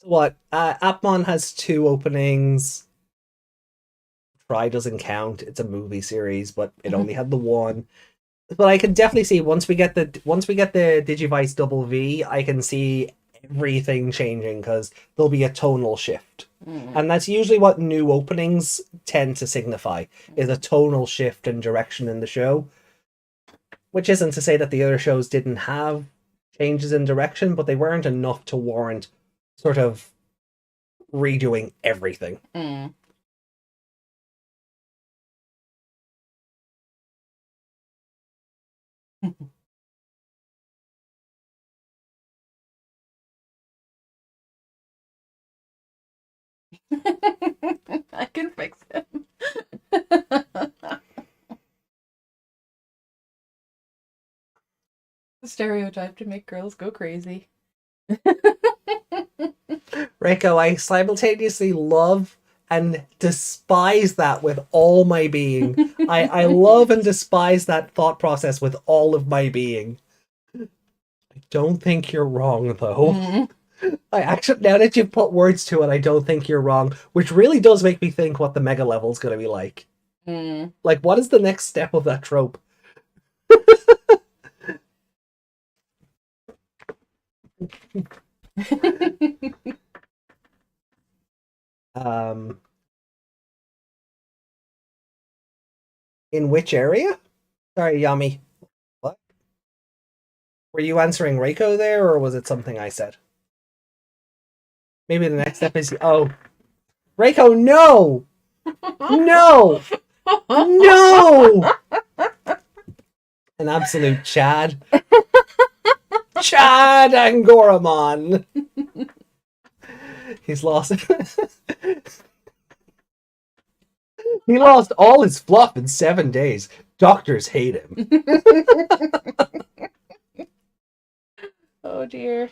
what? Appmon has 2 openings. Try doesn't count. It's a movie series, but it only had the 1. But I can definitely see once we get the Digivice Double V, I can see everything changing because there'll be a tonal shift. And that's usually what new openings tend to signify, is a tonal shift in direction in the show. Which isn't to say that the other shows didn't have changes in direction, but they weren't enough to warrant sort of redoing everything. I can fix him. The stereotype to make girls go crazy. Reiko, I simultaneously love and despise that with all my being. I love and despise that thought process with all of my being. I don't think you're wrong, though. I actually, now that you've put words to it, I don't think you're wrong, which really does make me think what the mega level is going to be like. Like, what is the next step of that trope? In which area? Sorry, Yami. What? Were you answering Reiko there, or was it something I said? Maybe the next step is... Oh. Reiko, no! No! No! An absolute Chad. Chad Angoramon! He's lost... He lost all his fluff in 7 days. Doctors hate him. Oh dear.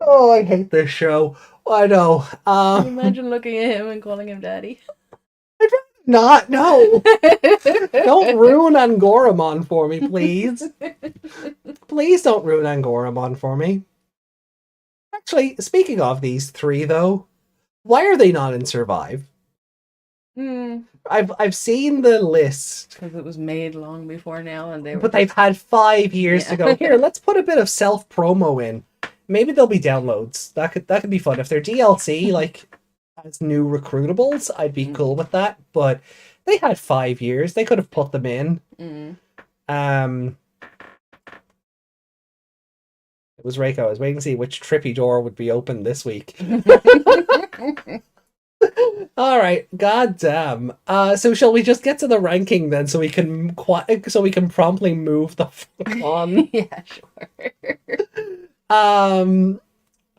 Oh, I hate this show. I know. Can you imagine looking at him and calling him daddy? I'd rather not. No. Don't ruin Angoramon for me, please. Please don't ruin Angoramon for me. Actually, speaking of these 3, though, why are they not in Survive? I've seen the list because it was made long before now, and they've had 5 years to go. Here, let's put a bit of self promo in. Maybe there'll be downloads. That could be fun if they're DLC, like as new recruitables. I'd be cool with that. But they had 5 years. They could have put them in. It was Reiko. I was waiting to see which trippy door would be open this week. All right, goddamn. So shall we just get to the ranking then, so we can promptly move the fuck on? Yeah, sure.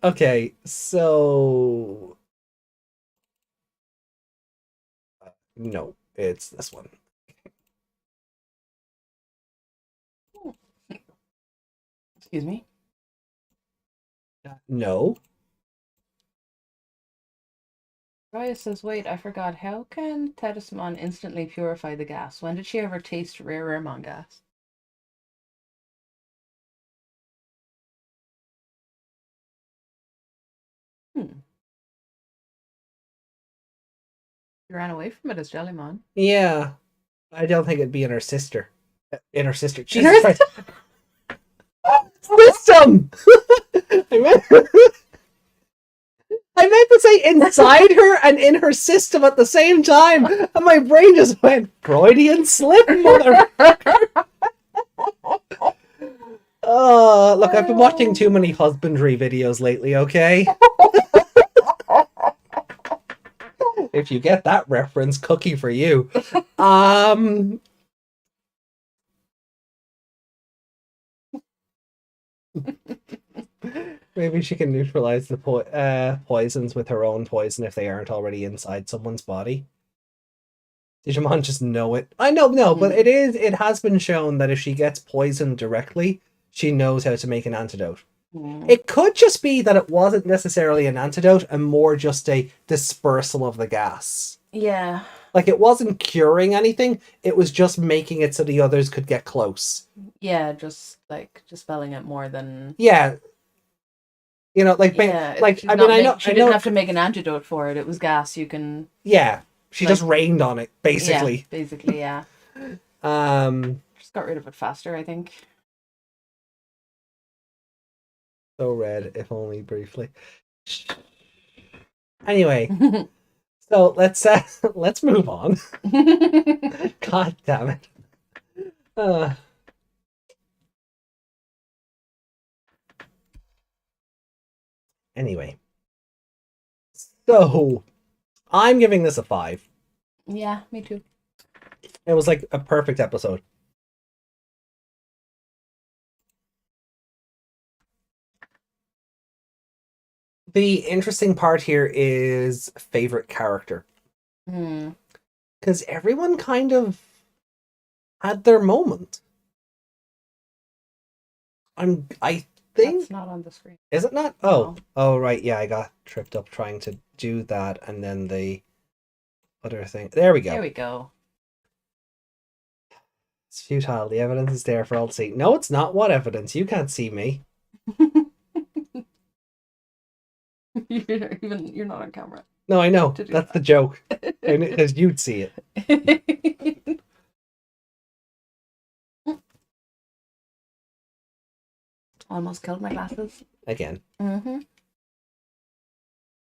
Okay, so no, it's this one. Excuse me. No. Raya says, wait, I forgot. How can Tedismon instantly purify the gas? When did she ever taste rare Airmon gas? Hmm. She ran away from it as Jellymon. Yeah. I don't think it'd be in her sister. In her sister. In Jesus her- Christ. System! I meant, I meant to say inside her and in her system at the same time. And my brain just went, Freudian slip, mother. Oh, look, I've been watching too many husbandry videos lately, okay? If you get that reference, cookie for you. Maybe she can neutralize the poisons with her own poison if they aren't already inside someone's body. Digimon just know it. I know, no, but it has been shown that if she gets poisoned directly, she knows how to make an antidote. It could just be that it wasn't necessarily an antidote and more just a dispersal of the gas. Yeah. Like, it wasn't curing anything, it was just making it so the others could get close. Yeah, just like dispelling it more than. Yeah. You know, like, Yeah, like she's I mean, not I know make- she I didn't know, have to make an antidote for it. It was gas. You can. yeah, she like- just rained on it, basically. Yeah, basically, yeah. Just got rid of it faster, I think. So red, if only briefly. Anyway, so let's move on. God damn it. Anyway. So, I'm giving this a 5. Yeah, me too. It was like a perfect episode. The interesting part here is favorite character. Because everyone kind of had their moment. I think That's not on the screen. is it not? No. Oh right, yeah, I got tripped up trying to do that, and then the other thing. There we go. There we go. It's futile. The evidence is there for all to see. No, it's not. What evidence? You can't see me. You're not on camera. No, I know. To do That's that. the joke. Because you'd see it. Almost killed my glasses. Again. Mm-hmm.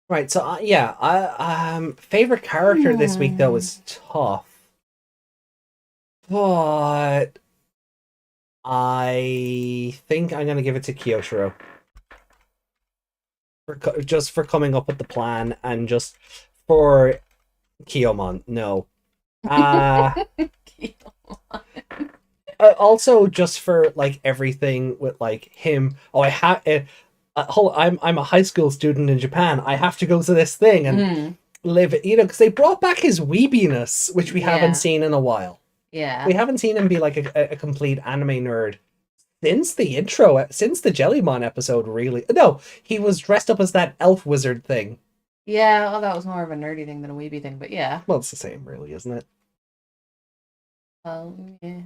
Right, so yeah, favorite character this week though is tough, but I think I'm gonna give it to Kyoshiro just for coming up with the plan and just for Kiyomon. No, also just for like everything with like him. Oh, I have it. I'm a high school student in Japan. I have to go to this thing and live it, you know, because they brought back his weebiness, which we haven't seen in a while. Yeah. We haven't seen him be like a complete anime nerd since the intro, since the Jellymon episode, really. No, he was dressed up as that elf wizard thing. Yeah, well, that was more of a nerdy thing than a weeby thing, but yeah. Well, it's the same, really, isn't it? Yeah.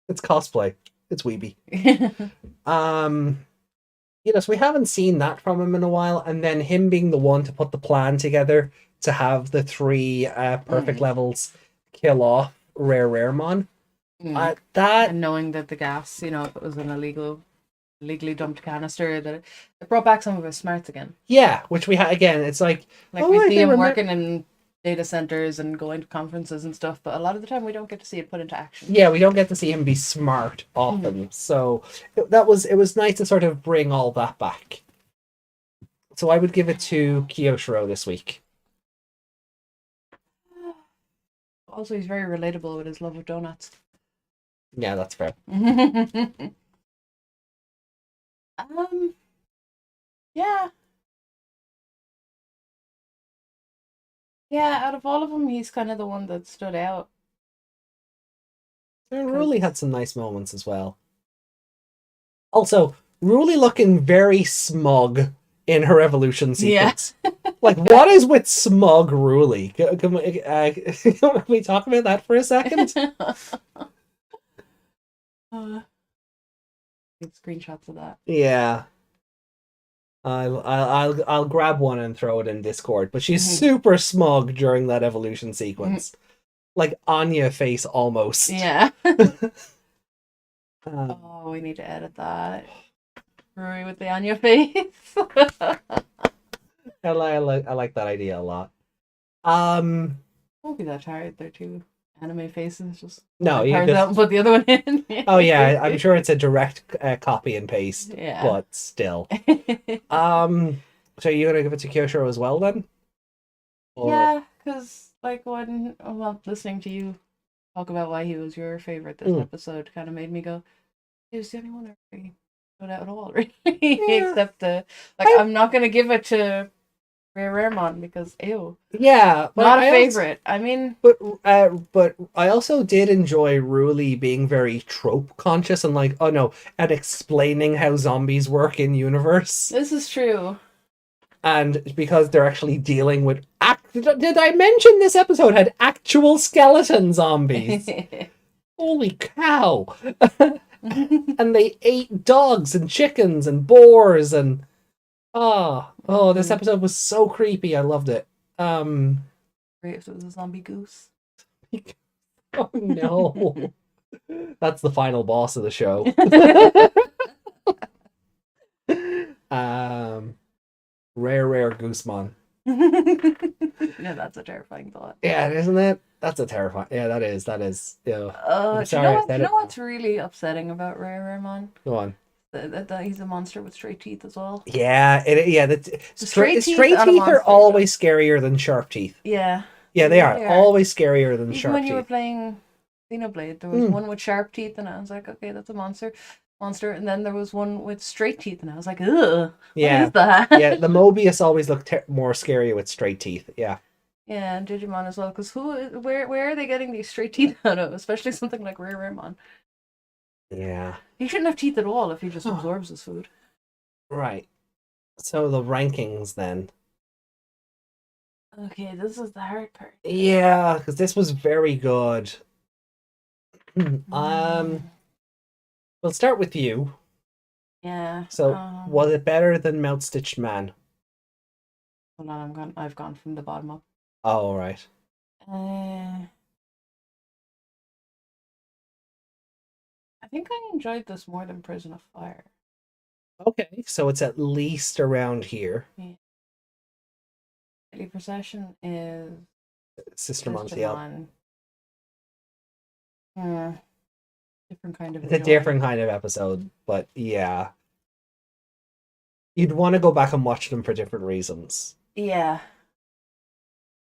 It's cosplay. It's weeby. You know, so we haven't seen that from him in a while, and then him being the one to put the plan together to have the 3 perfect levels kill off Raremon. That And knowing that the gas, you know, if it was an illegally dumped canister, that it brought back some of his smarts again. Yeah, which we had again. It's like we see him working in data centers and going to conferences and stuff, but a lot of the time we don't get to see it put into action. Yeah, we don't get to see him be smart often. So it was nice to sort of bring all that back. So I would give it to Kyoshiro this week. Also, he's very relatable with his love of donuts. Yeah, that's fair. Yeah. Yeah, out of all of them, he's kind of the one that stood out. And Ruli had some nice moments as well. Also, Ruli looking very smug in her evolution sequence. Yeah. Like, what is with smug Ruli? Can we talk about that for a second? Screenshots of that. Yeah. I'll grab one and throw it in Discord. But she's super smug during that evolution sequence. Like Anya face almost. Yeah. Oh, we need to edit that. Rory with the Anya face. I like that idea a lot. Won't be that tired. They're two anime faces. Just no, you out just and put the other one in. Oh yeah, I'm sure it's a direct copy and paste. Yeah. But still. So you're gonna give it to Kyoshiro as well then? Or... Yeah, because like listening to you talk about why he was your favorite this episode kind of made me go, he was the only one I really put out at all, really. Yeah. Except I'm not gonna give it to Raremon because ew. Yeah, but not a favorite. I mean, but I also did enjoy Ruli being very trope conscious and like, oh no, and explaining how zombies work in universe. This is true. And because they're actually dealing with did I mention this episode had actual skeleton zombies? Holy cow. And they ate dogs and chickens and boars and this episode was so creepy. I loved it. Great if it was a zombie goose. Oh no. That's the final boss of the show. Rare Goosemon. Yeah, that's a terrifying thought. Yeah, isn't it? That's a terrifying. Yeah, that is. I'm sorry, you know what's really upsetting about Raremon? Go on. That he's a monster with straight teeth as well. Yeah, straight teeth are always scarier than sharp teeth. Yeah. Yeah, they are always scarier than Even sharp teeth. when you were playing Xenoblade, there was one with sharp teeth, and I was like, okay, that's a monster. And then there was one with straight teeth, and I was like, ugh, yeah. What is that? Yeah, the Mobius always looked more scary with straight teeth. Yeah. Yeah, and Digimon as well, because where are they getting these straight teeth out of? Especially something like Raremon. Yeah. He shouldn't have teeth at all if he just absorbs his food. Right. So the rankings then. Okay, this is the hard part. Yeah, because this was very good. We'll start with you. Yeah. So was it better than Mount Stitched Man? Hold on, I've gone from the bottom up. Oh, all right. I think I enjoyed this more than Prison of Fire. Okay, so it's at least around here. Yeah. Daily Procession is Sister Montiel. Different kind of. It's a different kind of episode, but yeah. You'd want to go back and watch them for different reasons. Yeah.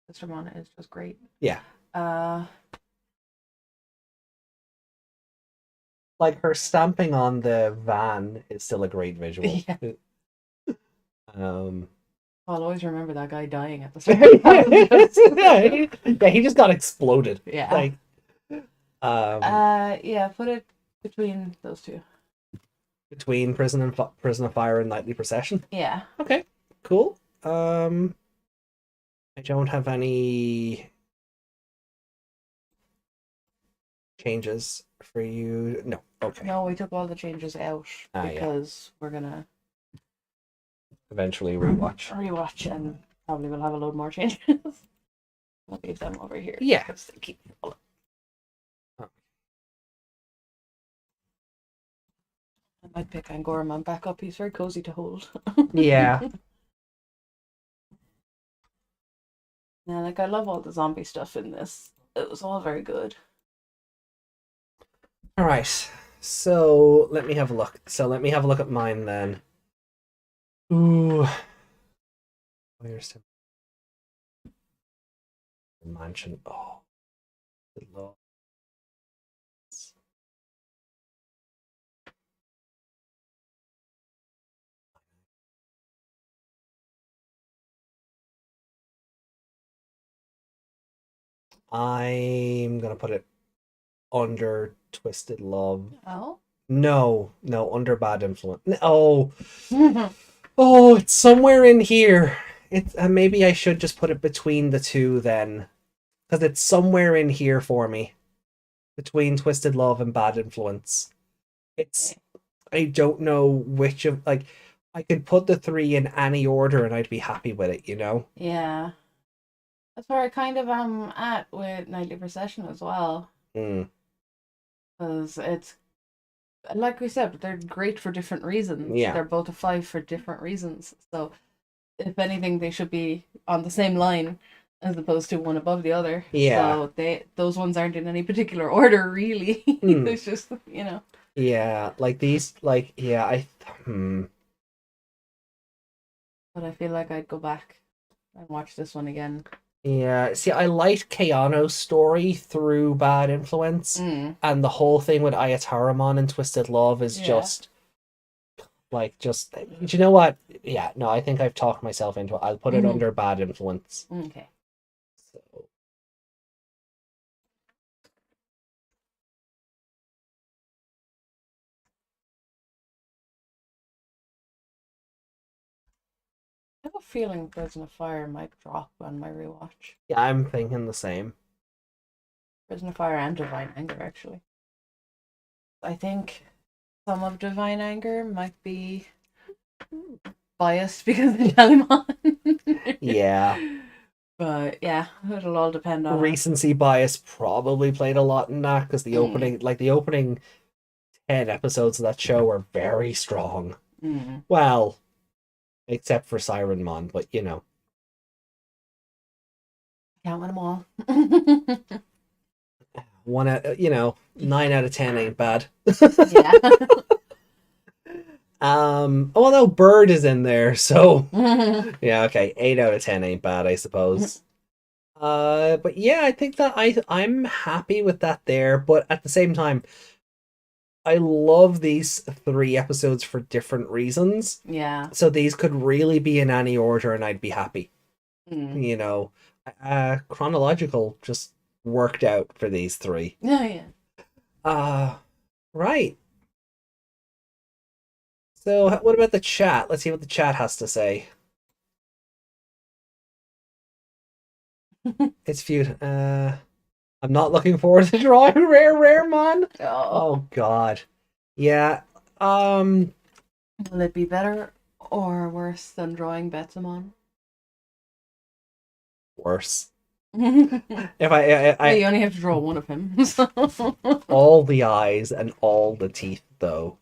Sister Mon is just great. Yeah. Like her stamping on the van is still a great visual. Yeah. I'll always remember that guy dying at the start. Yeah, he just got exploded. Yeah. Like, yeah, put it between those two. Between Prison of Fire and Nightly Procession. Yeah. Okay. Cool. I don't have any changes for you. No. Okay. No, we took all the changes out because we're gonna eventually rewatch and probably we'll have a load more changes. I'll leave them over here. Yeah. They keep falling. I might pick Angoraman back up. He's very cozy to hold. Yeah. Yeah, like I love all the zombie stuff in this. It was all very good. All right. So let me have a look. Let me have a look at mine then. Ooh. Where's the mansion? Oh. Good Lord. I'm gonna put it under Twisted Love. Oh? No, under Bad Influence. Oh, oh, it's somewhere in here. it's maybe I should just put it between the two then, because it's somewhere in here for me, between Twisted Love and Bad Influence. It's I don't know which of like I could put the three in any order and I'd be happy with it, you know? Yeah. That's where I kind of am at with Nightly Procession as well. Mm. Because it's, like we said, they're great for different reasons. Yeah. They're both a 5 for different reasons. So, if anything, they should be on the same line as opposed to one above the other. Yeah. So, those ones aren't in any particular order, really. Mm. It's just, you know. Yeah, like these, like, yeah, But I feel like I'd go back and watch this one again. Yeah, see, I liked Keanu's story through Bad Influence, Mm. and the whole thing with Ayataramon and Twisted Love is Yeah. just, like, just, do you know what? Yeah, no, I think I've talked myself into it. I'll put it under Bad Influence. Okay. So, I have a feeling Prison of Fire might drop on my rewatch. yeah, I'm thinking the same. Prison of Fire and Divine Anger, actually. I think some of Divine Anger might be biased because of Digimon. Yeah. But yeah, it'll all depend on Recency bias probably played a lot in that, because the opening 10 episodes of that show are very strong. Mm. Well, except for Sirenmon, but you know. Can't win them all. One out, 9 out of 10 ain't bad. Yeah. Oh no, Bird is in there, so yeah, okay, 8 out of 10 ain't bad, I suppose. But yeah, I think that I'm happy with that there, but at the same time, I love these 3 episodes for different reasons. Yeah. So these could really be in any order and I'd be happy. Mm. You know, chronological just worked out for these 3. Yeah. Right. So what about the chat? Let's see what the chat has to say. It's feud. I'm not looking forward to drawing Rare Mon. Oh God. Yeah. Will it be better or worse than drawing Betsumon? Worse. If I you only have to draw one of him. So. All the eyes and all the teeth, though.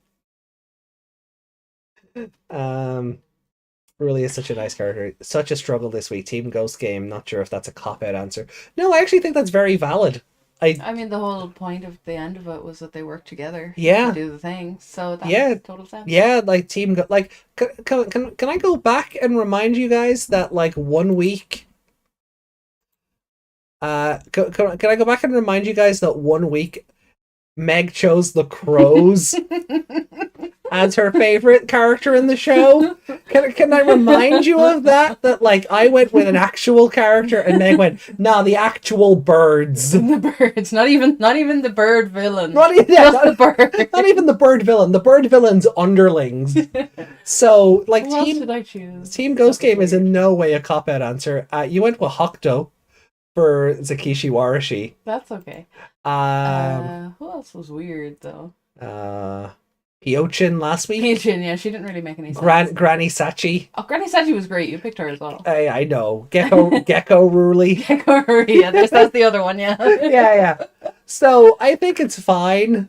Really is such a nice character. Such a struggle this week. Team Ghost Game. Not sure if that's a cop-out answer. No, I actually think that's very valid. I mean, the whole point of the end of it was that they worked together to do the thing. So that makes total sense. Yeah, like can I go back and remind you guys that like 1 week can I go back and remind you guys that 1 week Meg chose the crows as her favorite character in the show? Can I remind you of that? That like I went with an actual character and Meg went, nah, the actual birds. The birds, not even the bird villain. Not even the bird. Not even the bird villain. The bird villain's underlings. So like Who else did I choose? Team Ghost Game is in no way a cop-out answer. You went with Hokuto for Zakishi Warashi. That's okay. Who else was weird though? Hyochin last week. Hyochin, yeah, she didn't really make any sense. Granny Sachi. Oh, Granny Sachi was great. You picked her as well. I know. Gecko Ruli. Gecko Ruli, yeah, that's the other one, yeah. Yeah. So I think it's fine.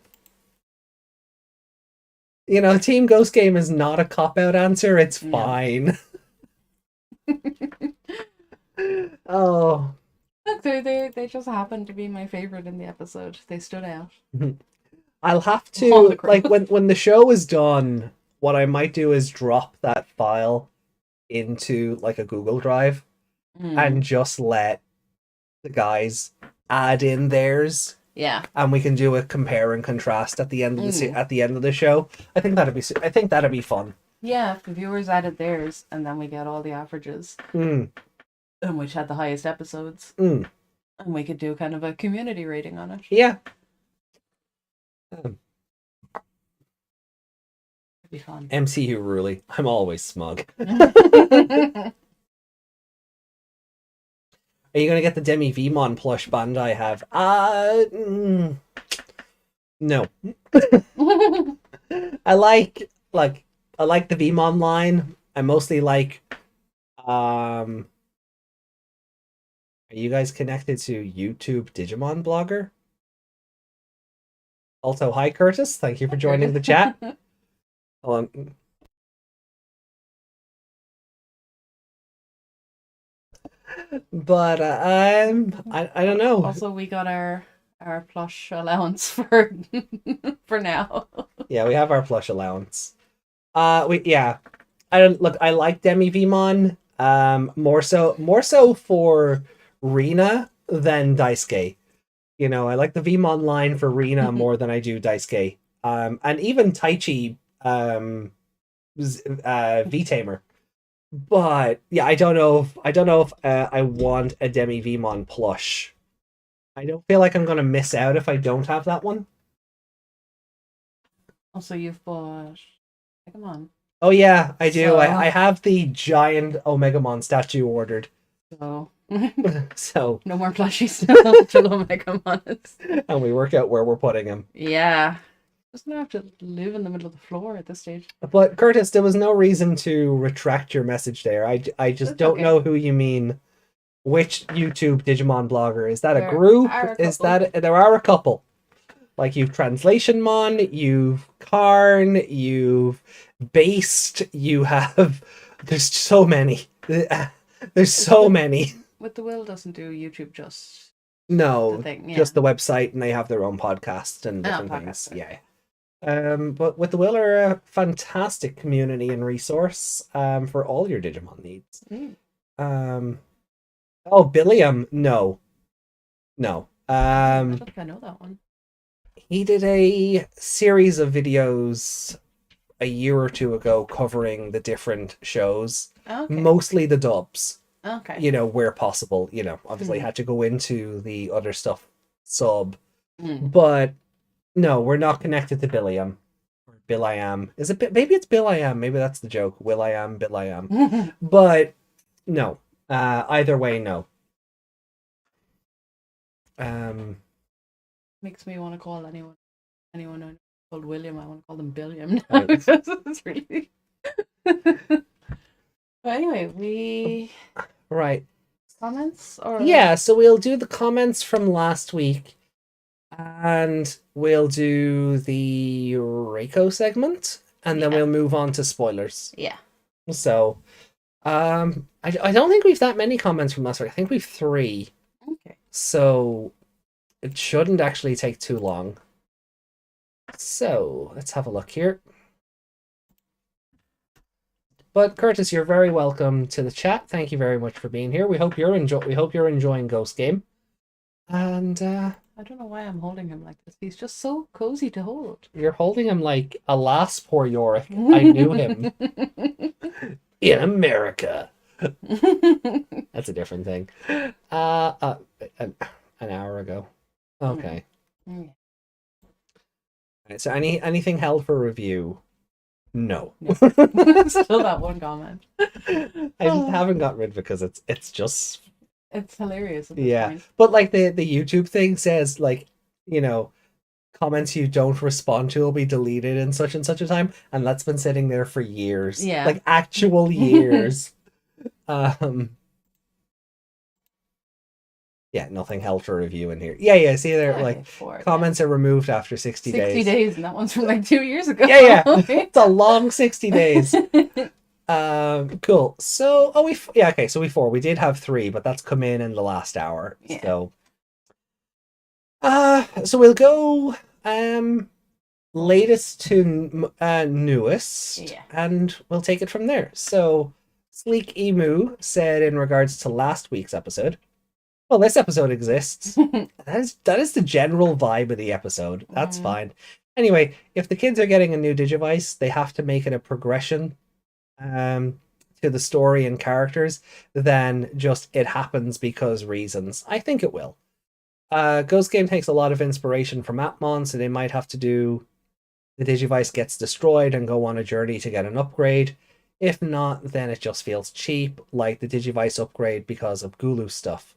You know, Team Ghost Game is not a cop-out answer. It's fine. Oh. Look, they just happened to be my favorite in the episode. They stood out. I'll have to like when the show is done, what I might do is drop that file into like a Google Drive and just let the guys add in theirs. Yeah. And we can do a compare and contrast at the end of the show. I think that'd be fun. Yeah, if the viewers added theirs and then we get all the averages. And which had the highest episodes. And we could do kind of a community rating on it. Yeah. It'd be fun. MCU Ruli. I'm always smug. Are you gonna get the Demi Vmon plush Bandai have? No. I like the Vmon line. I mostly like are you guys connected to YouTube Digimon blogger? Also, hi Curtis. Thank you for joining the chat. Hold on. But I don't know. Also, we got our plush allowance for for now. Yeah, we have our plush allowance. I don't look. I like Demi Vmon. More so for Rina than Daisuke. You know, I like the Vmon line for Rina more than I do Daisuke. And even Taichi, V-Tamer. But yeah, I don't know if I want a Demi Vmon plush. I don't feel like I'm gonna miss out if I don't have that one. Also, you've bought Digimon. Oh yeah, I do. So- I have the giant Omegamon statue ordered. So So no more plushies till Omegamon. and we work out where we're putting him. Yeah. Doesn't have to live in the middle of the floor at this stage. But Curtis, there was no reason to retract your message there. I just That's don't okay. know who you mean. Which YouTube Digimon blogger? Is that a There group? are a Is couple. that there are a couple? Like you've Translationmon, you've Karn, you've Based, you have. There's so many. There's so many. With the Will doesn't do YouTube just No, the thing. Yeah. just the website, and they have their own podcast and different things. podcast, Yeah. But with the Will are a fantastic community and resource for all your Digimon needs. Oh, Billiam, no. I don't think I know that one. He did a series of videos a year or two ago covering the different shows, Okay. mostly the dubs. Okay. You know, where possible. You know, obviously had to go into the other stuff sub, but no, we're not connected to Billiam or Bill I Am. Is it? Maybe it's Bill I Am. Maybe that's the joke. Will I Am, Bill I Am. But no. Either way, no. Makes me want to call anyone called William. I want to call them Billiam. Right. It's really. But anyway, we Right. comments or Yeah, so we'll do the comments from last week, and we'll do the Reiko segment, and then Yeah. we'll move on to spoilers. Yeah. So, I don't think we've that many comments from last week. I think we've 3. Okay. So it shouldn't actually take too long. So let's have a look here. But Curtis, you're very welcome to the chat. Thank you very much for being here. We hope you're enjoying Ghost Game. And I don't know why I'm holding him like this. He's just so cozy to hold. you're holding him like, alas, poor Yorick. I knew him in America. That's a different thing. An hour ago. Okay. Mm. Right, so anything held for review? No. Still that one comment. I just haven't got rid of it because it's just It's hilarious at this yeah. point. But like the YouTube thing says, like, you know, comments you don't respond to will be deleted in such and such a time, and that's been sitting there for years. Yeah. Like actual years. Yeah, nothing held for review in here. Yeah, see there Okay, like 4, comments are removed after 60 days. 60 days, and that one's from like 2 years ago. Yeah. It's a long 60 days. Cool. So, okay, so we 4. We did have 3, but that's come in the last hour. Yeah. So we'll go latest to newest, Yeah. and we'll take it from there. So, Sleek Emu said in regards to last week's episode, well, this episode exists. That is the general vibe of the episode. That's fine. Anyway, if the kids are getting a new Digivice, they have to make it a progression to the story and characters than just it happens because reasons. I think it will. Ghost Game takes a lot of inspiration from Atmon, so they might have to do the Digivice gets destroyed and go on a journey to get an upgrade. If not, then it just feels cheap, like the Digivice upgrade because of Gulu stuff.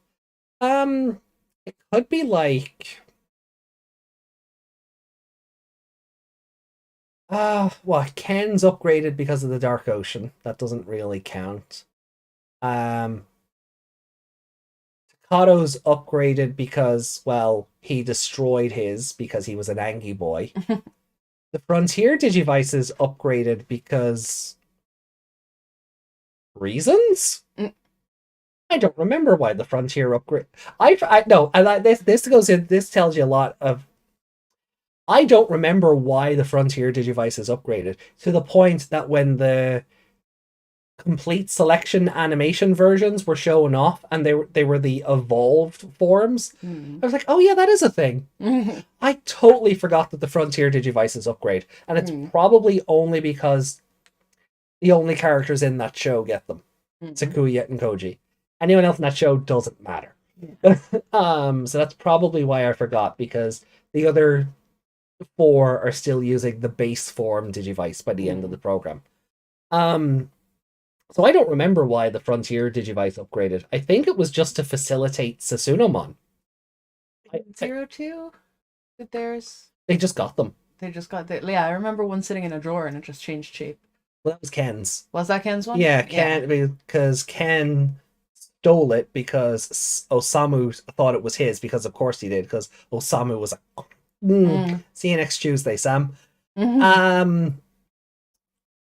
It could be like well, Ken's upgraded because of the Dark Ocean. That doesn't really count. Um Takato's upgraded because, well, he destroyed his because he was an Angie boy. The Frontier Digivice is upgraded because reasons? Mm. I don't remember why the Frontier upgrade. I no, this goes in. This tells you a lot of. I don't remember why the Frontier Digivice is upgraded to the point that when the complete selection animation versions were showing off and they were the evolved forms, I was like, oh yeah, that is a thing. I totally forgot that the Frontier Digivice is upgrade, and it's probably only because the only characters in that show get them. Sakuya and Koji. Anyone else in that show doesn't matter. Yeah. So that's probably why I forgot, because the other 4 are still using the base form Digivice by the end of the program. So I don't remember why the Frontier Digivice upgraded. I think it was just to facilitate Susunomon. 02? That there's... They just got them. They just got the... Yeah, I remember one sitting in a drawer and it just changed shape. Well, that was Ken's. Was that Ken's one? Yeah, Ken, because Ken stole it because Osamu thought it was his, because of course he did, because Osamu was like, see you next Tuesday, Sam.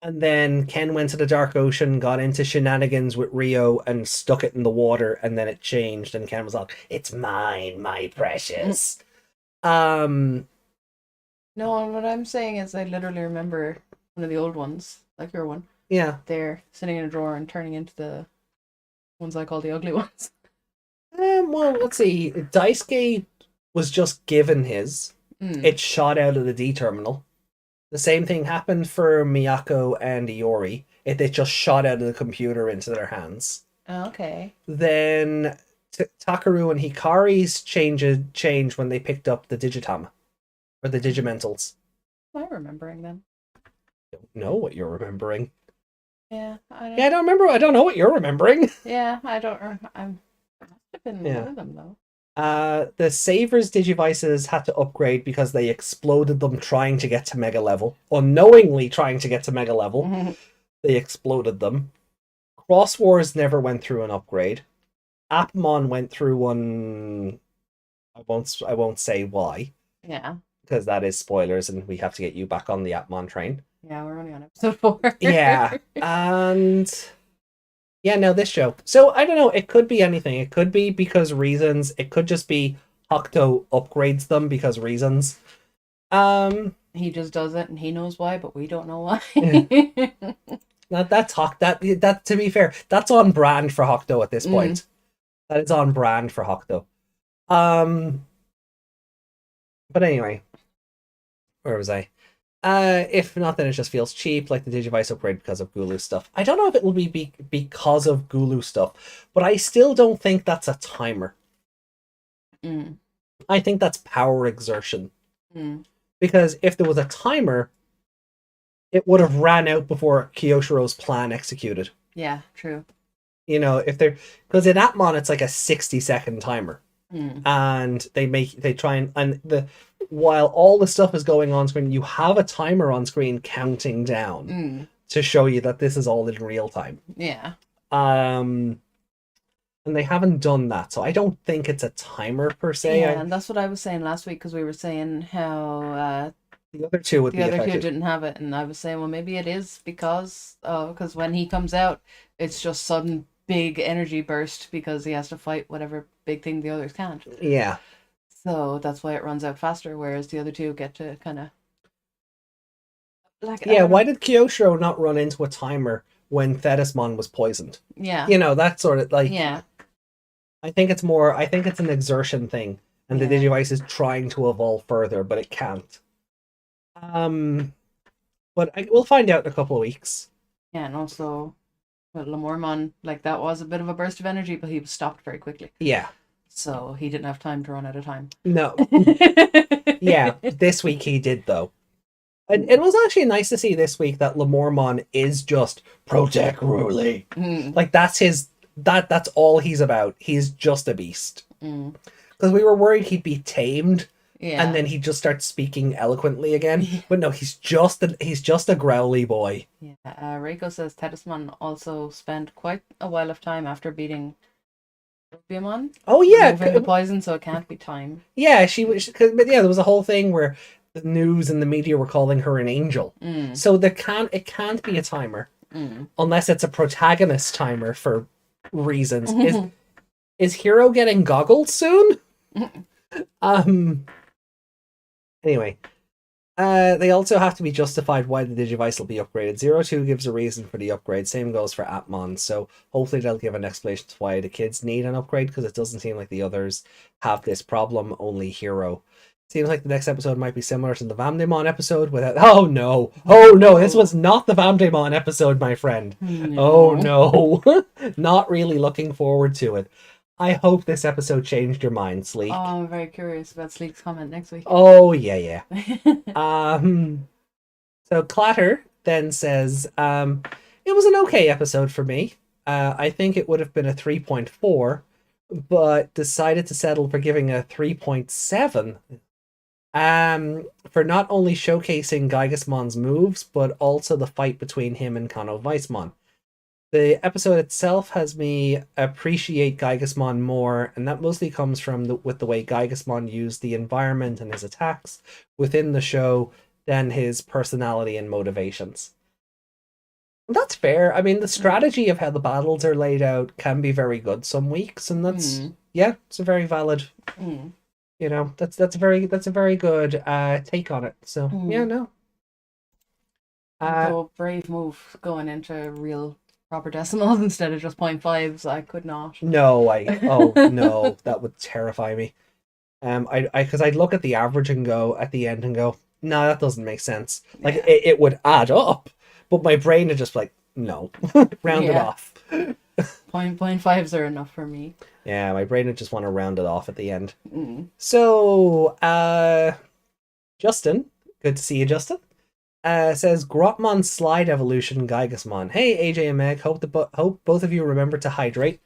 And then Ken went to the Dark Ocean, got into shenanigans with Rio, and stuck it in the water, and then it changed, and Ken was like, it's mine, my precious. No, what I'm saying is I literally remember one of the old ones, like your one. Yeah. They're sitting in a drawer and turning into the ones I call the ugly ones. Well, let's see. Daisuke was just given his. It shot out of the D terminal. The same thing happened for Miyako and Iori. It just shot out of the computer into their hands. Okay. Then Takaru and Hikari's change when they picked up the Digitama. Or the Digimentals. Am I remembering them? I don't know what you're remembering. Yeah, I don't remember. I don't know what you're remembering. Yeah, I don't. I must have been one of them though. The Savers Digivices had to upgrade because they exploded them trying to get to Mega Level. Unknowingly trying to get to Mega Level. They exploded them. Cross Wars never went through an upgrade. Appmon went through one. I won't say why. Yeah. Because that is spoilers and we have to get you back on the Appmon train. Yeah, we're only on episode 4. Yeah. And yeah, no, this show. So I don't know, it could be anything. It could be because reasons. It could just be Hokuto upgrades them because reasons. He just does it and he knows why, but we don't know why. That's that to be fair, that's on brand for Hokuto at this point. That is on brand for Hokuto. But anyway, where was I? If not, then it just feels cheap, like the Digivice upgrade because of Gulu stuff. I don't know if it will be because of Gulu stuff, but I still don't think that's a timer. I think that's power exertion. Because if there was a timer, it would have ran out before Kyoshiro's plan executed. Yeah, true. You know, if they're... Because in Atmon, it's like a 60-second timer. And they try and while all the stuff is going on screen, you have a timer on screen counting down to show you that this is all in real time. Yeah. And they haven't done that, so I don't think it's a timer per se. Yeah, and that's what I was saying last week, because we were saying how the other two would be affected. The other two didn't have it, and I was saying, well, maybe it is because when he comes out, it's just sudden big energy burst because he has to fight whatever big thing the others can't. Yeah. So that's why it runs out faster, whereas the other two get to kind of... Yeah, why did Kyoshiro not run into a timer when Thetismon was poisoned? Yeah. You know, that sort of, like... Yeah. I think it's an exertion thing, and the Digivice is trying to evolve further, but it can't. But we'll find out in a couple of weeks. Yeah, and also... But Lamormon, like, that was a bit of a burst of energy, but he was stopped very quickly. Yeah. So he didn't have time to run out of time. No. Yeah, this week he did, though. And it was actually nice to see this week that Lamormon is just protect Ruli. Like, that's all he's about. He's just a beast. Because we were worried he'd be tamed. Yeah. And then he just starts speaking eloquently again. But no, he's just a growly boy. Yeah. Reiko says Tedisman also spent quite a while of time after beating Digimon. Oh yeah, Removing the poison, so it can't be time. Yeah, but yeah, there was a whole thing where the news and the media were calling her an angel. So it can't be a timer unless it's a protagonist timer for reasons. Is Hero getting goggles soon? Anyway, they also have to be justified why the Digivice will be upgraded. 02 gives a reason for the upgrade. Same goes for Atmon. So hopefully they'll give an explanation to why the kids need an upgrade, because it doesn't seem like the others have this problem. Only Hero. Seems like the next episode might be similar to the Vamdemon episode without... Oh no! This was not the Vamdemon episode, my friend. Oh no! Not really looking forward to it. I hope this episode changed your mind, Sleek. Oh, I'm very curious about Sleek's comment next week. Oh, yeah. So Clatter then says, it was an okay episode for me. I think it would have been a 3.4, but decided to settle for giving a 3.7. For not only showcasing Gygasmon's moves, but also the fight between him and Kano Weissmon. The episode itself has me appreciate Gygasmon more, and that mostly comes from with the way Gygasmon used the environment and his attacks within the show than his personality and motivations. That's fair. I mean, the strategy of how the battles are laid out can be very good some weeks, and that's yeah, it's a very valid. You know, that's a very good take on it. So yeah, no. So brave move going into real proper decimals instead of just 0.5s. I could not. No, no, that would terrify me. Because I'd look at the average and go at the end and go, no, that doesn't make sense. Like it would add up, but my brain would just like, no, round it off. 0.5s are enough for me. Yeah, my brain would just want to round it off at the end. So, Justin, good to see you, Justin. Says Grotmon Slide Evolution Gygasmon. Hey AJ and Meg, hope both of you remember to hydrate.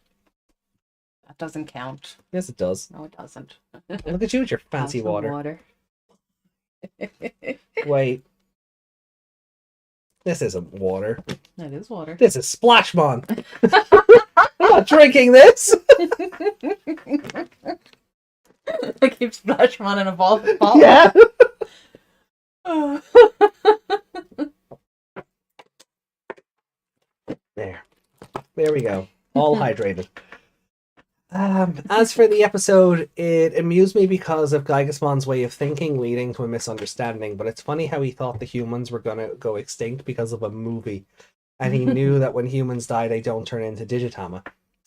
That doesn't count. Yes, it does. No, it doesn't. Look at you with your fancy water. Wait. This isn't water. It is water. This is Splashmon. I'm not drinking this. I keep Splashmon in a bottle. Yeah. There we go. All hydrated. As for the episode, it amused me because of Gygasmon's way of thinking leading to a misunderstanding, but it's funny how he thought the humans were going to go extinct because of a movie, and he knew that when humans die, they don't turn into Digitama.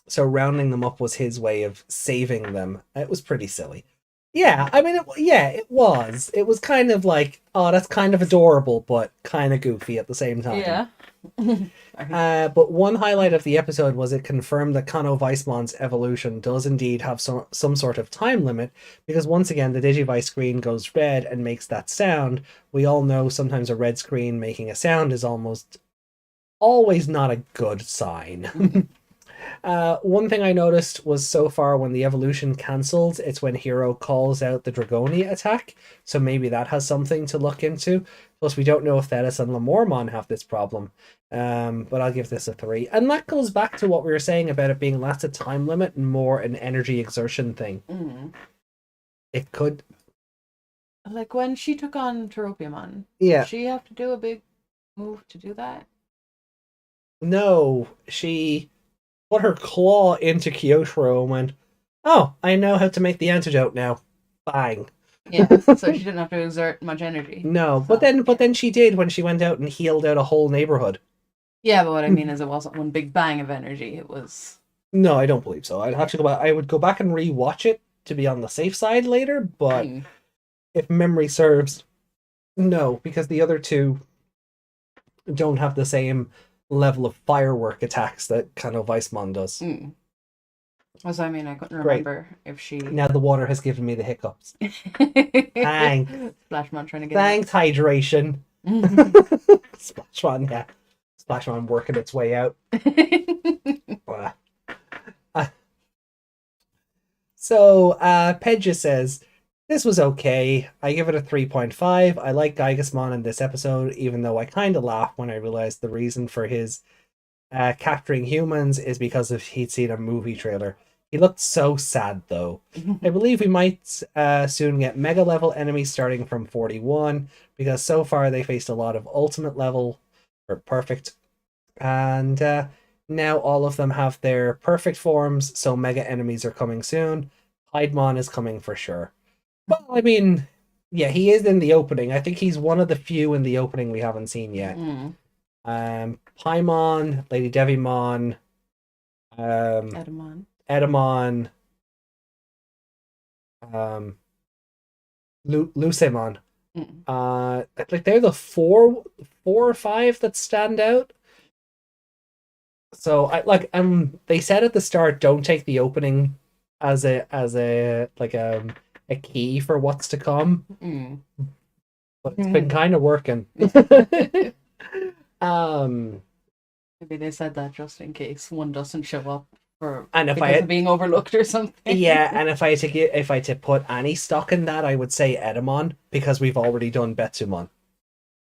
So rounding them up was his way of saving them. It was pretty silly. Yeah, I mean, it was. It was kind of like, oh, that's kind of adorable, but kind of goofy at the same time. Yeah. But one highlight of the episode was it confirmed that Kano Weissmon's evolution does indeed have some sort of time limit, because once again the Digivice screen goes red and makes that sound. We all know sometimes a red screen making a sound is almost always not a good sign. One thing I noticed was so far when the evolution cancels, it's when Hero calls out the Dragonia attack, so maybe that has something to look into. Plus, we don't know if Thetis and Lamormon have this problem, but I'll give this a 3. And that goes back to what we were saying about it being less a time limit and more an energy exertion thing. It could... Like when she took on Teropiamon, yeah. Did she have to do a big move to do that? No, she put her claw into Kyotaro and went, oh, I know how to make the antidote now. Bang. Yeah, so she didn't have to exert much energy. No, but then she did when she went out and healed out a whole neighborhood. Yeah, but what I mean is it wasn't one big bang of energy. It was... No, I don't believe so. I'd have to go back. I would go back and re-watch it to be on the safe side later, but if memory serves, no, because the other two don't have the same level of firework attacks that Kano Weissmon does. So, I mean, I couldn't remember if she... Now the water has given me the hiccups. Thanks. Splashmon trying to get... Thanks, hydration. Splashmon, yeah. Splashmon working its way out. So, Pedja says, this was okay. I give it a 3.5. I like Gigasmon in this episode, even though I kind of laughed when I realized the reason for his capturing humans is because he'd seen a movie trailer. He looked so sad, though. I believe we might soon get mega level enemies starting from 41, because so far they faced a lot of ultimate level, or perfect, and now all of them have their perfect forms, so mega enemies are coming soon. Hydemon is coming for sure. Well, I mean, yeah, he is in the opening. I think he's one of the few in the opening we haven't seen yet. Paimon, Lady Devimon, Edamon, Lucemon. Like they're the four or five that stand out. So I like they said at the start, don't take the opening as a key for what's to come. But it's been kind of working. Maybe they said that just in case one doesn't show up because of being overlooked or something. Yeah, and if I had to put any stock in that, I would say Edamon, because we've already done Betsumon.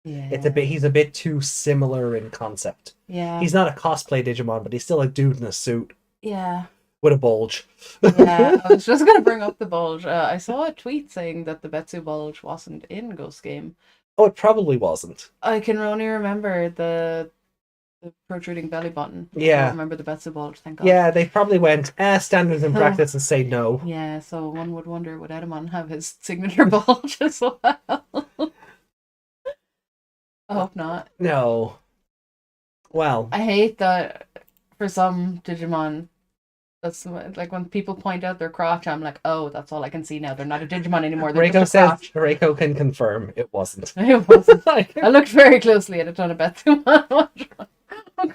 Yeah. He's a bit too similar in concept. Yeah. He's not a cosplay Digimon, but he's still a dude in a suit. Yeah. With a bulge. Yeah, I was just gonna bring up the bulge. I saw a tweet saying that the Betsu bulge wasn't in Ghost Game. Oh, it probably wasn't. I can only remember the protruding belly button. Yeah. I don't remember the Betsu bulge, thank God. Yeah, they probably went, standards in practice and say no. Yeah, so one would wonder, would Edamon have his signature bulge as well? I hope not. No. Well. I hate that for some Digimon, that's like when people point out their crotch, I'm like, oh, that's all I can see now. They're not a Digimon anymore. Reiko says, Reiko can confirm it wasn't. It wasn't. I looked very closely at a ton of Betsumon.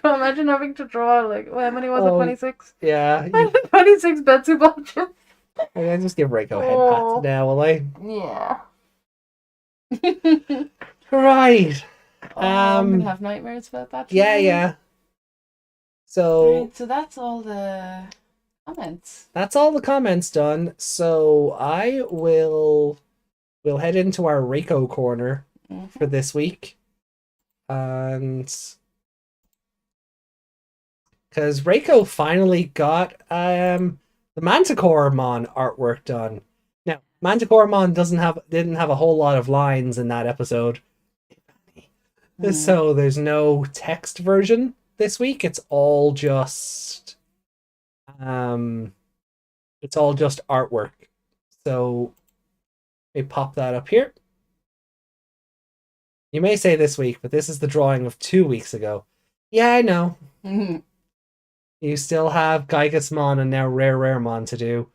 Imagine having to draw, like, how many was it? 26? Yeah. 26 Betsu bulges. I just give Reiko head pats now, will I? Yeah. Right. I'm gonna have nightmares about that. Yeah. So that's all the comments. That's all the comments done. So we'll head into our Reiko corner for this week. And because Reiko finally got the Manticoremon artwork done. Now, Manticoremon didn't have a whole lot of lines in that episode. So there's no text version this week. It's all just artwork. So we pop that up here. You may say this week, but this is the drawing of 2 weeks ago. Yeah, I know. You still have Gigasmon and now Raremon to do.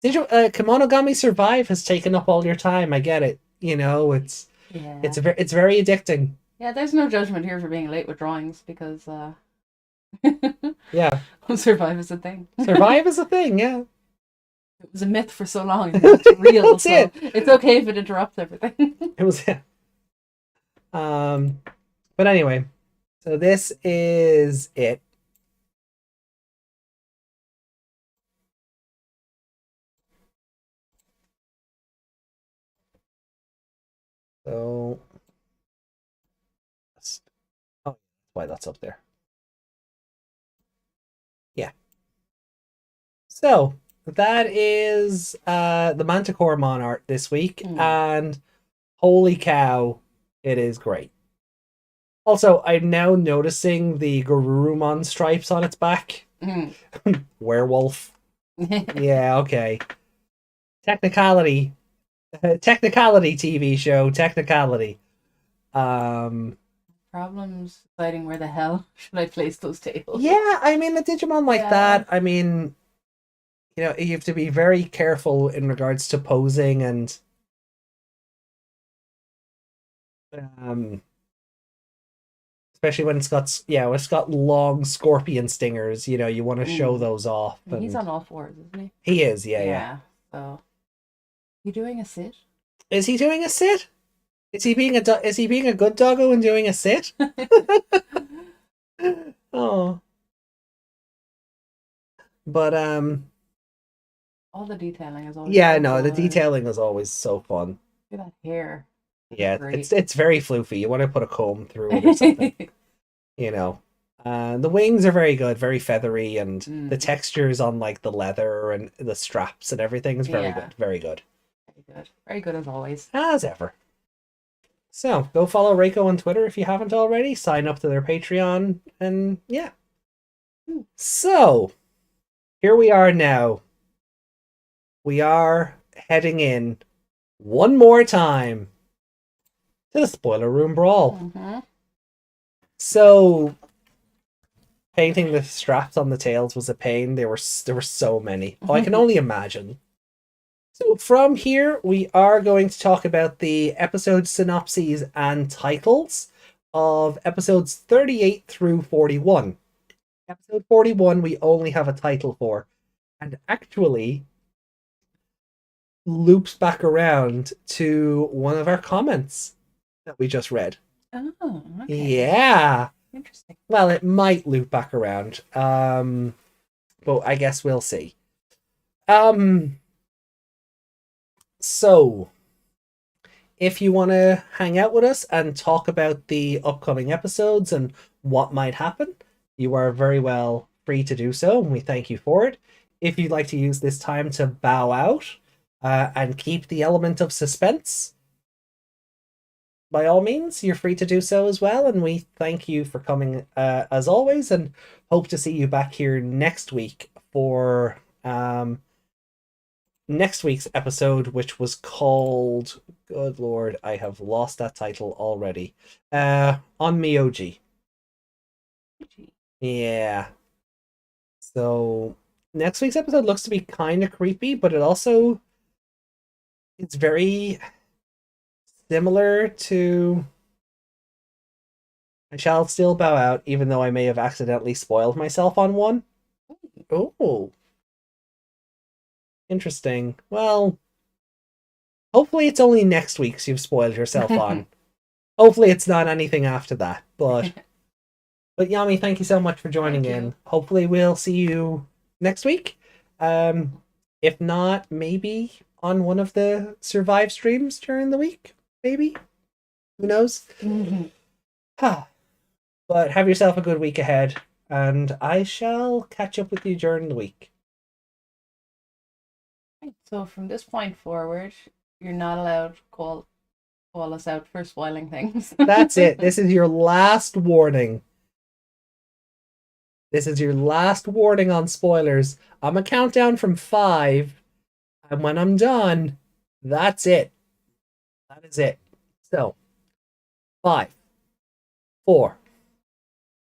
Kemonogami Survive has taken up all your time. I get it. You know, it's very addicting. Yeah, there's no judgment here for being late with drawings because yeah, Survive is a thing. Survive is a thing. Yeah, it was a myth for so long. It's real. That's so it. It's okay if it interrupts everything. It was. Yeah. But anyway, so this is it. So, oh, why that's up there. Yeah. So that is the Manticoremon art this week, and holy cow, it is great. Also, I'm now noticing the Garurumon stripes on its back. Werewolf. Yeah, okay. Technicality TV show, technicality. Problems deciding where the hell should I place those tables. Yeah, I mean, a Digimon like that, I mean, you know, you have to be very careful in regards to posing and especially when it's got long scorpion stingers, you know, you want to show those off. And he's on all fours, isn't he? He is, yeah. So you doing a sit? Is he doing a sit? Is he being a good doggo and doing a sit? Oh. But All the detailing is always Yeah, so no, the good. detailing is always so fun. Look at that hair. That's Yeah, great. it's very floofy. You want to put a comb through it or something, you know. The wings are very good, very feathery, and the Mm, textures on like the leather and the straps and everything is very yeah, good, very good. very good. Very good as always. As ever. So go follow Reiko on Twitter if you haven't already. Sign up to their Patreon, and yeah. So here we are now. We are heading in one more time to the spoiler room brawl. Mm-hmm. So painting the straps on the tails was a pain. There were so many. Oh, I can only imagine. So from here, we are going to talk about the episode synopses and titles of episodes 38 through 41. Episode 41, we only have a title for, and actually loops back around to one of our comments that we just read. Oh, okay. Yeah. Interesting. Well, it might loop back around. But I guess we'll see. So if you want to hang out with us and talk about the upcoming episodes and what might happen, you are very well free to do so, and we thank you for it. If you'd like to use this time to bow out and keep the element of suspense, by all means, you're free to do so as well, and we thank you for coming as always, and hope to see you back here next week for next week's episode, which was called, good lord, I have lost that title already. On Miyoji. Yeah. So next week's episode looks to be kind of creepy, but it's very similar to I Shall Still Bow Out, even though I may have accidentally spoiled myself on one. Oh, interesting. Well, hopefully it's only next week's you've spoiled yourself on. Hopefully it's not anything after that. But Yami, thank you so much for joining in. Hopefully we'll see you next week. If not, maybe on one of the Survive streams during the week. Maybe. Who knows? But have yourself a good week ahead, and I shall catch up with you during the week. So from this point forward, you're not allowed to call us out for spoiling things. That's it. This is your last warning. This is your last warning on spoilers. I'm a countdown from 5, and when I'm done, that's it. That is it. So, 5, 4,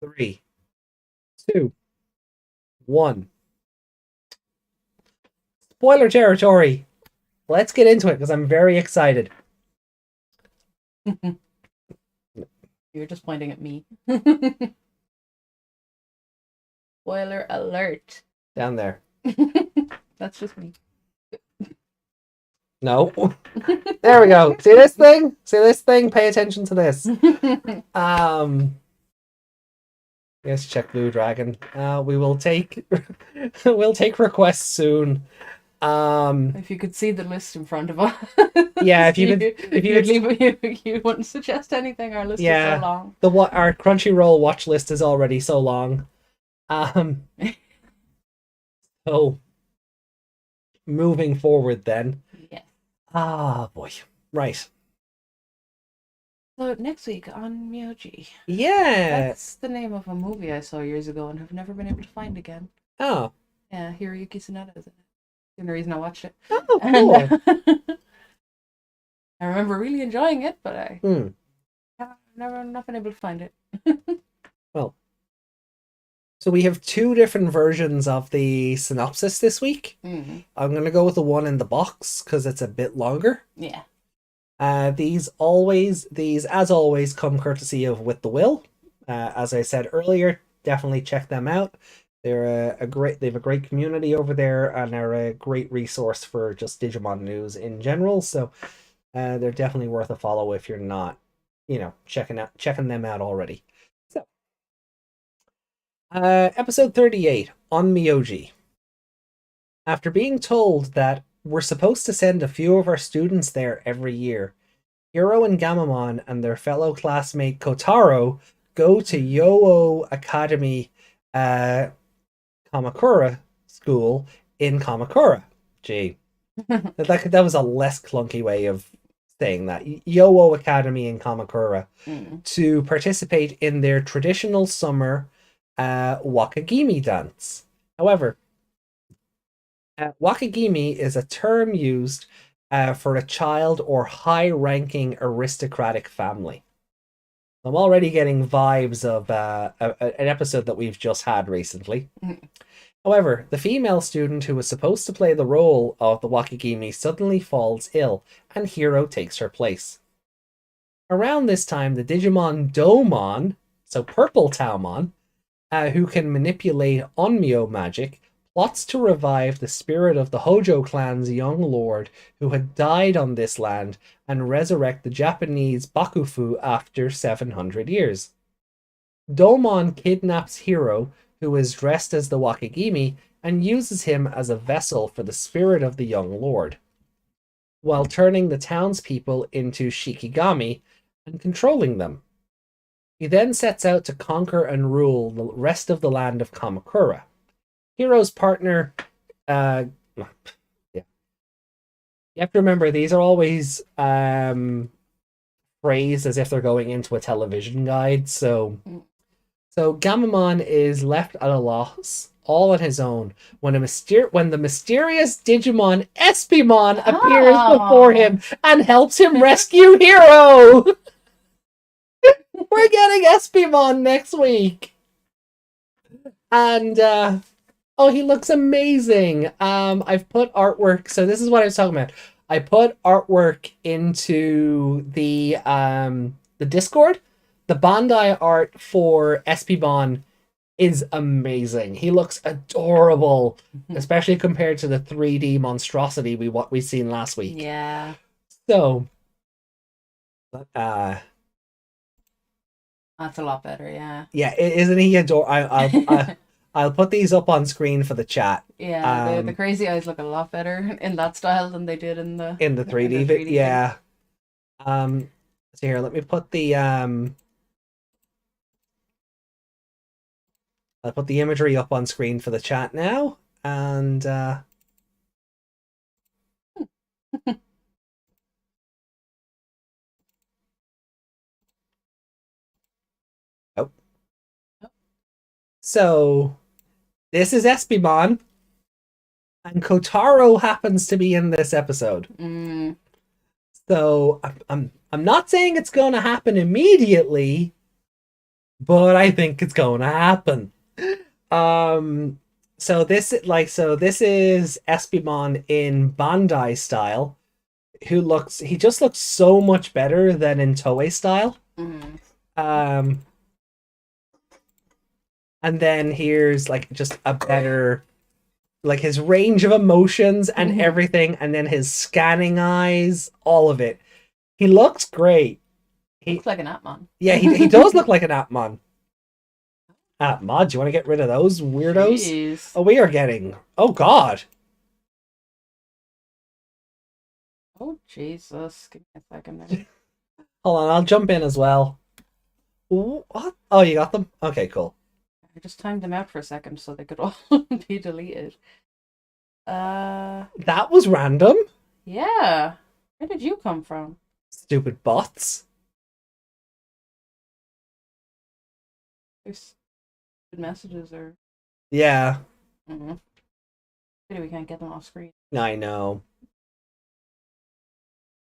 3, 2, 1. Spoiler territory. Let's get into it because I'm very excited. You're just pointing at me. Spoiler alert. Down there. That's just me. No. There we go. See this thing? See this thing? Pay attention to this. Let's check Blue Dragon. We will take we'll take requests soon. If you could see the list in front of us. Yeah, if you you wouldn't suggest anything. Our list is so long. Our Crunchyroll watch list is already so long. So moving forward then. Yeah. Ah boy. Right. So next week on Miyoji. Yeah. That's the name of a movie I saw years ago and have never been able to find again. Oh. Yeah, Hiroyuki Sanada is in it. The only reason I watched it. Oh, cool. And, I remember really enjoying it, but I have not been able to find it. Well, so we have 2 different versions of the synopsis this week. Mm-hmm. I'm going to go with the one in the box because it's a bit longer. Yeah. These as always come courtesy of With the Will. As I said earlier, definitely check them out. They're they have a great community over there and are a great resource for just Digimon news in general. So they're definitely worth a follow if you're not, checking them out already. So episode 38 on Miyoji. After being told that we're supposed to send a few of our students there every year, Hiro and Gamamon and their fellow classmate Kotaro go to Yo Academy Kamakura School in Kamakura. Gee, that was a less clunky way of saying that. Yo Academy in Kamakura to participate in their traditional summer wakagimi dance. However, wakagimi is a term used for a child or high-ranking aristocratic family. I'm already getting vibes of an episode that we've just had recently. However, the female student who was supposed to play the role of the wakagimi suddenly falls ill, and Hiro takes her place. Around this time, the Digimon Domon, so Purple Taumon, who can manipulate Onmyo magic, plots to revive the spirit of the Hojo clan's young lord who had died on this land and resurrect the Japanese Bakufu after 700 years. Domon kidnaps Hiro, who is dressed as the wakagimi, and uses him as a vessel for the spirit of the young lord, while turning the townspeople into shikigami and controlling them. He then sets out to conquer and rule the rest of the land of Kamakura. Hiro's partner, yeah. You have to remember, these are always phrased as if they're going into a television guide, so Gamamon is left at a loss, all on his own, when the mysterious Digimon Espimon appears before him and helps him rescue Hiro! We're getting Espimon next week! And, he looks amazing! I've put artwork, so this is what I was talking about. I put artwork into the Discord. The Bandai art for Espimon is amazing. He looks adorable, especially compared to the 3D monstrosity we seen last week. Yeah. So, that's a lot better. Yeah. Yeah, isn't he adorable? I'll put these up on screen for the chat. Yeah, the crazy eyes look a lot better in that style than they did in the 3D. 3D yeah. So here, let me put the I'll put the imagery up on screen for the chat now, and oh. So this is Espimon, and Kotaro happens to be in this episode. So I'm not saying it's going to happen immediately, but I think it's going to happen. So this is Espimon in Bandai style, he just looks so much better than in Toei style. And then here's like just a better, like his range of emotions and everything, and then his scanning eyes, all of it. He looks great. He looks like an Atmon. Yeah, he does look like an Atmon. Mod, do you want to get rid of those weirdos? Jeez. Oh, we are getting... Oh, God. Oh, Jesus. Give me a second there. Hold on, I'll jump in as well. What? Oh, you got them? Okay, cool. I just timed them out for a second so they could all be deleted. That was random. Yeah. Where did you come from? Stupid bots. There's good messages or... Yeah. Maybe we can't get them off screen. I know.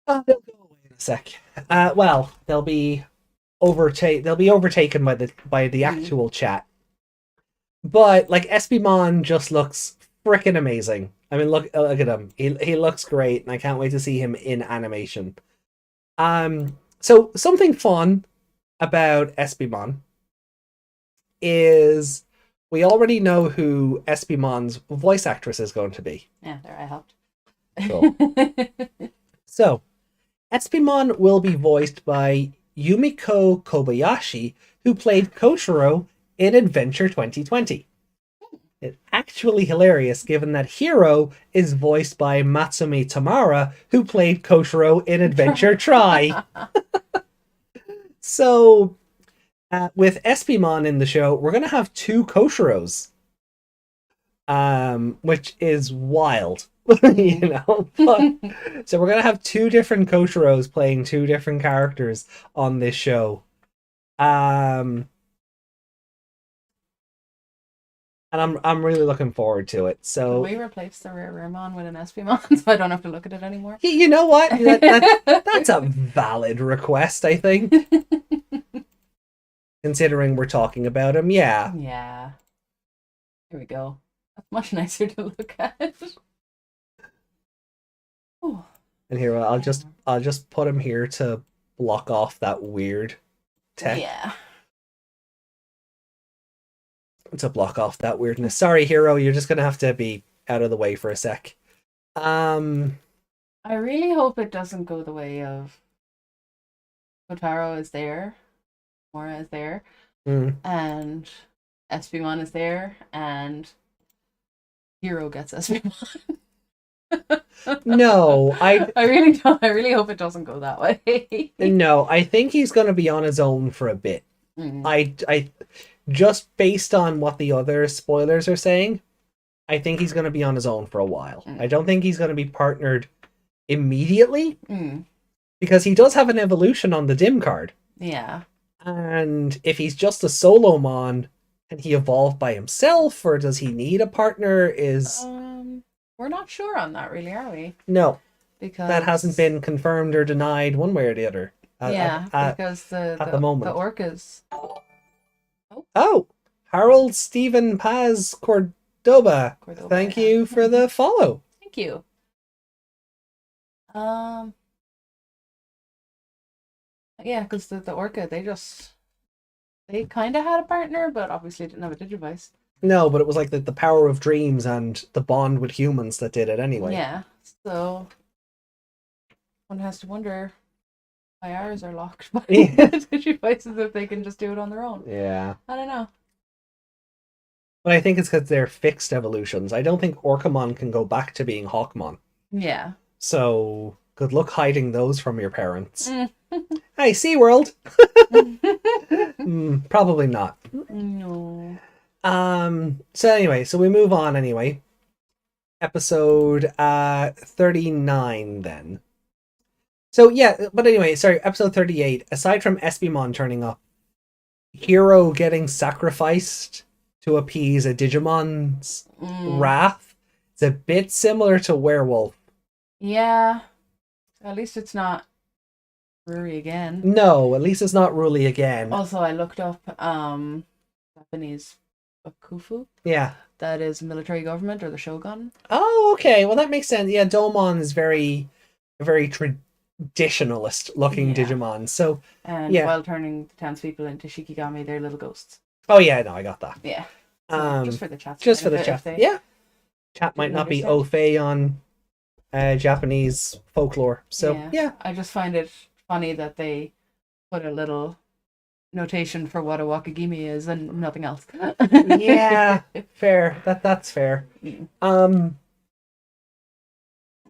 They'll go away in a sec. Well, they'll be overtaken by the actual chat. But like Espimon just looks freaking amazing. I mean, look at him. He looks great, and I can't wait to see him in animation. So something fun about Espimon is we already know who Espimon's voice actress is going to be. Yeah, there, I helped. Cool. So, Espimon will be voiced by Yumiko Kobayashi, who played Koshiro in Adventure 2020. It's actually hilarious given that Hiro is voiced by Matsumi Tamara, who played Koshiro in Adventure Try. So, with Espimon in the show, we're going to have 2 Koshiros, which is wild, you know. But, so we're going to have 2 different Koshiros playing 2 different characters on this show. And I'm really looking forward to it. So we replace the Raremon with an Espimon, so I don't have to look at it anymore. You know what? That's a valid request, I think. Considering we're talking about him, yeah. Yeah. Here we go. That's much nicer to look at. Oh. And here I'll just put him here to block off that weird tech. Yeah. To block off that weirdness. Sorry, Hero, you're just gonna have to be out of the way for a sec. I really hope it doesn't go the way of Kotaro is there, Mora is there, and Espimon is there, and Hero gets Espimon. No, I really don't. I really hope it doesn't go that way. No, I think he's gonna be on his own for a bit. I just based on what the other spoilers are saying, I think he's going to be on his own for a while. I don't think he's going to be partnered immediately, because he does have an evolution on the Dim card. Yeah. And if he's just a solo mon, can he evolve by himself, or does he need a partner? We're not sure on that, really, are we? No, because that hasn't been confirmed or denied one way or the other. Because at the moment, the orcas. Oh, Harold Stephen Paz Cordoba. Thank you for the follow. Thank you. Yeah, because the orca, they kind of had a partner, but obviously didn't have a Digivice. No, but it was like the power of dreams and the bond with humans that did it anyway. Yeah, so one has to wonder why ours are locked by Digivices if they can just do it on their own. Yeah. I don't know. But I think it's because they're fixed evolutions. I don't think Orcamon can go back to being Hawkmon. Yeah. So, good luck hiding those from your parents. Hey, SeaWorld! Probably not. No. So anyway, so we move on anyway. Episode 39 then. So yeah, but anyway, sorry, episode 38. Aside from Espimon turning up, Hero getting sacrificed to appease a Digimon's wrath, it's a bit similar to Werewolf. Yeah. At least it's not Ruri again. No, at least it's not Ruli again. Also, I looked up Japanese Bakufu. Yeah. That is military government or the shogun. Oh, okay. Well, that makes sense. Yeah, Domon is very traditionalist looking Digimon. So, and while turning the townspeople into Shikigami, they're little ghosts. Oh yeah, no, I got that. Yeah. So just for the chat. Just for the chat. Yeah. Chat might not be au fait on Japanese folklore. So yeah. I just find it funny that they put a little notation for what a wakagimi is and nothing else. Yeah, fair. That's fair. So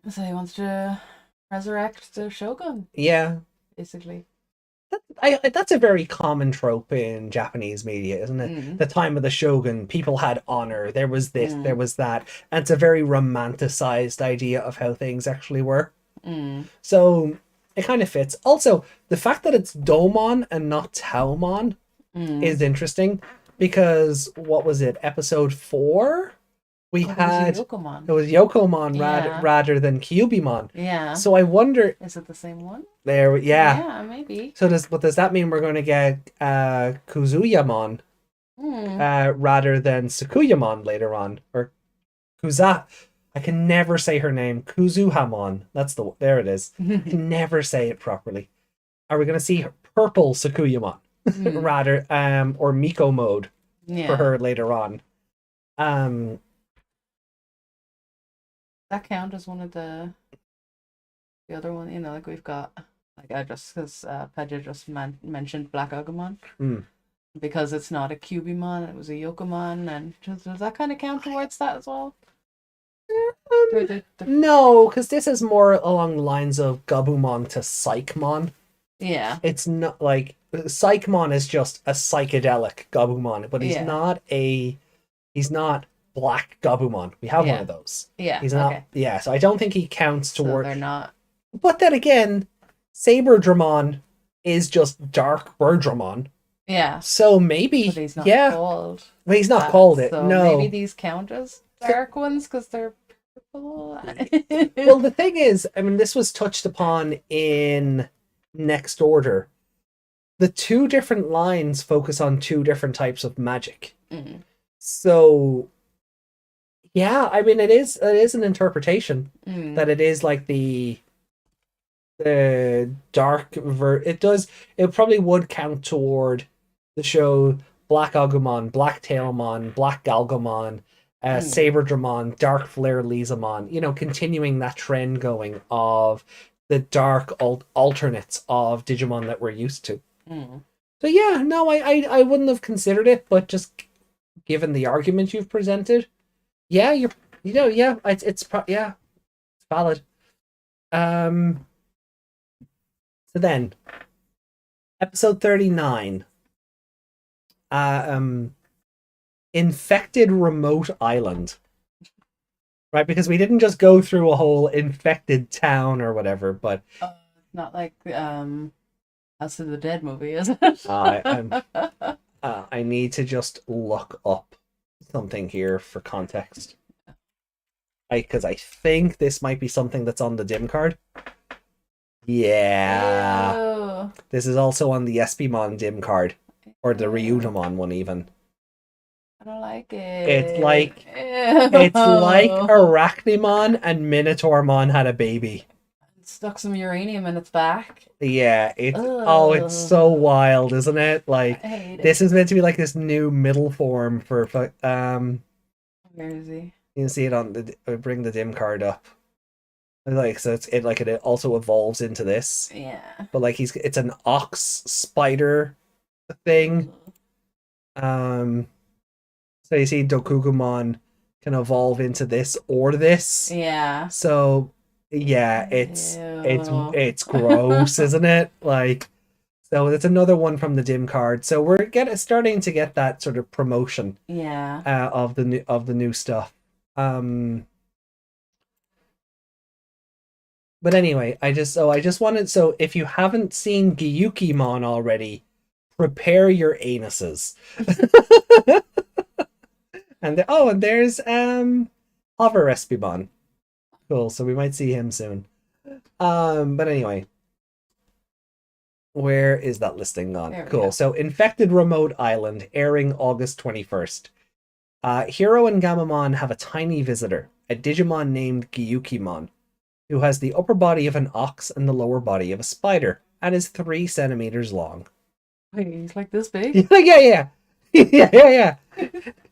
he wants to resurrect the shogun. Yeah, basically. That's a very common trope in Japanese media, isn't it? The time of the shogun, people had honor. There was this, there was that, and it's a very romanticized idea of how things actually were. So it kind of fits. Also, the fact that it's Domon and not Taomon is interesting, because what was it, episode 4? It was Yokomon rather than Kyubimon. Yeah. So I wonder, is it the same one? Yeah, maybe. So does that mean we're going to get Kuzuyamon rather than Tsukuyamon later on, or Kuza? I can never say her name. Kuzuhamon. There it is. I can never say it properly. Are we going to see purple Tsukuyamon rather or Miko mode for her later on? That count as one of the other one, like we've got, like I just, because Pedja just mentioned Black Agumon. because it's not a Cubimon, it was a Yokomon, and does that kind of count towards that as well? No, because this is more along the lines of Gabumon to Psychmon. Yeah. It's not like Psychmon is just a psychedelic Gabumon, but he's not Black Gabumon. We have one of those. Yeah. He's not. Okay. Yeah, so I don't think he counts toward. So they're not. But then again, Saberdramon is just Dark Birdramon. Yeah. So maybe. But he's not called. But he's not called it. So no. Maybe these count as dark ones because they're purple. Well, the thing is, I mean, this was touched upon in Next Order. The two different lines focus on two different types of magic. Mm. So, yeah, I mean, it is an interpretation that it is like the dark it probably would count toward the show Black Agumon, Black Tailmon, Black Galgomon, Saberdramon, Dark Flare Lizamon, you know, continuing that trend going of the dark alternates of Digimon that we're used to. So yeah, no, I wouldn't have considered it, but just given the argument you've presented, yeah, it's valid. So then, episode 39. Infected Remote Island. Right, because we didn't just go through a whole infected town or whatever, but not like House of the Dead movie, is it? I need to just look up something here for context. Because I think this might be something that's on the dim card. Yeah. Ew. This is also on the Espimon dim card. Or the Ryudomon one even. I don't like it. It's like Arachnimon and Minotaurmon had a baby. It stuck some uranium in its back. Yeah, it's so wild, isn't it? Like this is meant to be like this new middle form for Where is he? You can see it on the bring the dim card up. Like so it also evolves into this. Yeah. But like it's an ox spider thing. So you see Dokugumon can evolve into this or this. Yeah. So yeah, it's gross, isn't it? Like so that's another one from the dim card. So we're starting to get that sort of promotion. Yeah. Of the new stuff. But anyway, I just wanted if you haven't seen Gyukimon already, prepare your anuses. and there's Hover Espimon. Cool, so we might see him soon. But anyway, where is that listing gone? Cool. So Infected Remote Island, airing August 21st. Hiro and Gamamon have a tiny visitor, a Digimon named Gyukimon, who has the upper body of an ox and the lower body of a spider, and is 3 centimeters long. Wait, he's like this big? yeah.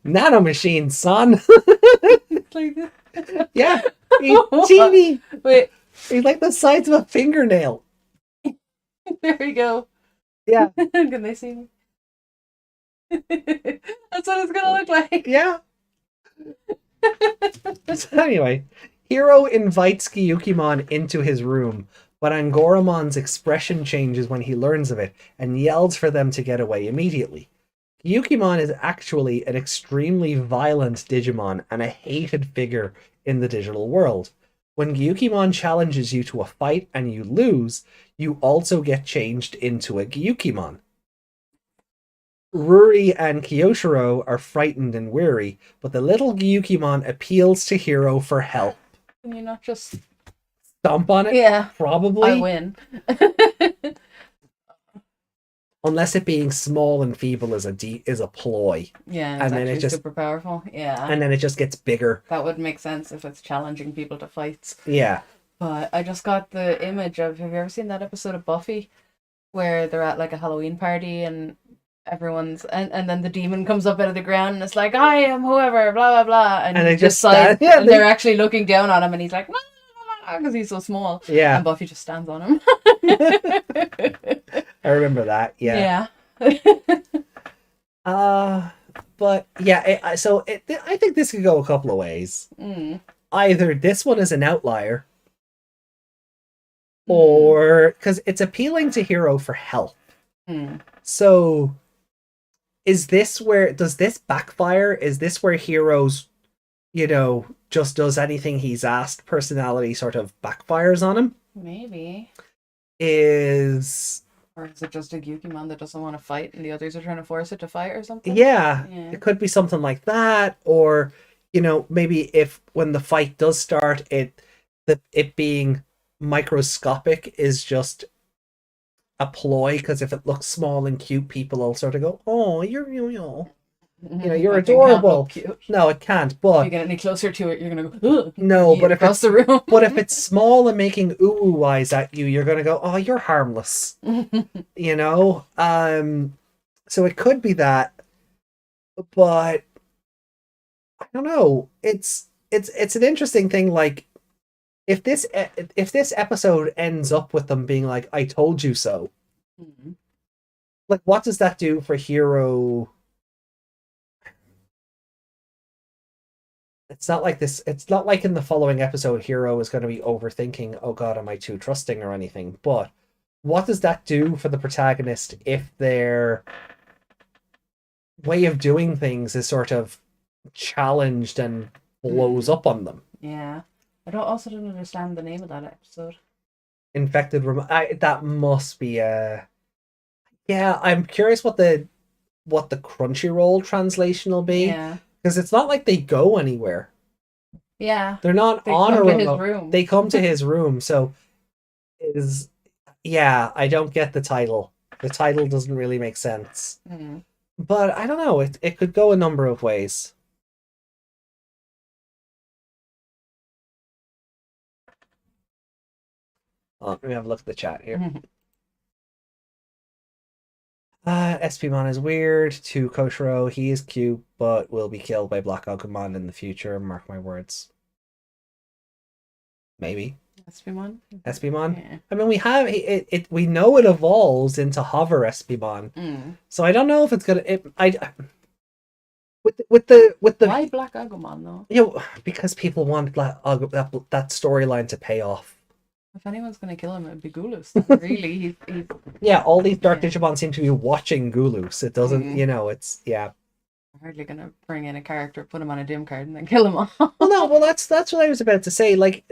Nanomachine, son. Like this? Yeah. He's teeny. Wait. He's like the size of a fingernail. There we go. Yeah. Can they see me? That's what it's gonna look like. Yeah. So anyway, Hiro invites Gyukimon into his room, but Angoramon's expression changes when he learns of it and yells for them to get away immediately. Gyukimon is actually an extremely violent Digimon and a hated figure in the digital world. When Gyukimon challenges you to a fight and you lose, you also get changed into a Gyukimon. Ruri and Kyoshiro are frightened and weary, but the little Gyukimon appeals to Hiro for help. Can you not just stomp on it? Yeah. Probably. I win. Unless it being small and feeble is a ploy. Yeah, and then it just super powerful. Yeah. And then it just gets bigger. That would make sense if it's challenging people to fights. Yeah. But I just got the image of, have you ever seen that episode of Buffy where they're at like a Halloween party and everyone's and then the demon comes up out of the ground and it's like, I am whoever, blah blah blah, and they just stand, and they're actually looking down on him and he's like, because he's so small. Yeah. And Buffy just stands on him. I remember that. Yeah. Yeah. Uh, but yeah, I think this could go a couple of ways. Mm. Either this one is an outlier, Mm. or because it's appealing to Hero for help. Mm. So is this where does this backfire? Is this where Heroes, just does anything he's asked, personality sort of backfires on him? Maybe. Is Or is it just a Gyukimon that doesn't want to fight and the others are trying to force it to fight or something? Yeah, Yeah. it could be something like that, or maybe if when the fight does start, it being microscopic is just a ploy, because if it looks small and cute, people will sort of go, "Oh, you're But it can't look adorable." cute. No, it can't. If you But get any closer to it, you're gonna go, ugh, no, yeet across the room. but if it's small and making ooh eyes at you, you're gonna go, "Oh, you're harmless." You know. So it could be that, but I don't know. It's an interesting thing. Like if this episode ends up with them being like, "I told you so," Mhm. like what does that do for Hero? It's not like this. It's not like in the following episode, Hero is going to be overthinking, "Oh God, am I too trusting?" or anything. But what does that do for the protagonist if their way of doing things is sort of challenged and blows up on them? Yeah. I also don't understand the name of that episode. Infected. That must be a. Yeah, I'm curious what the Crunchyroll translation will be, Yeah. because it's not like they go anywhere. Yeah. They're not They on a come to his remote. room. They come to his room, so is yeah. I don't get the title. The title doesn't really make sense. Mm. But I don't know. It could go a number of ways. Oh, let me have a look at the chat here. SPMon is weird. To Koshiro, he is cute, but will be killed by Black Agumon in the future. Mark my words. Maybe. SPMon? SPMon. Yeah. I mean, we know it evolves into Hover SPMon, Mm. so I don't know if it's gonna. With the Why Black Agumon though? because people want that storyline to pay off. If anyone's gonna kill him, it'd be Gulus. Then. Really, he's Yeah, all these Dark yeah. Digimon seem to be watching Gulus. It doesn't, it's yeah. hardly gonna bring in a character, put him on a dim card, and then kill him off. Well, no, well that's what I was about to say. Like,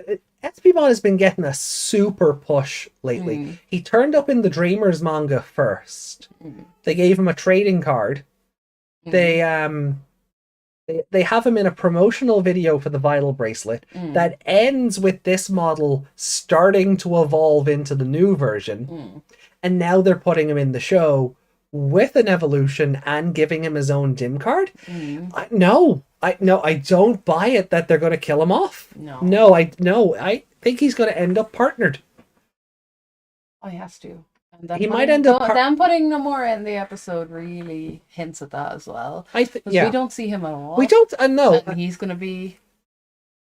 SPMon has been getting a super push lately. Mm. He turned up in the Dreamers manga first. Mm. They gave him a trading card. Mm. They have him in a promotional video for the Vital Bracelet that ends with this model starting to evolve into the new version, and now they're putting him in the show with an evolution and giving him his own dim card. I don't buy it that they're going to kill him off. No. I think he's going to end up partnered. Oh, he has to. And He might end up them putting Nomura in the episode really hints at that as well. Because we don't see him at all. We don't. No. And he's gonna be.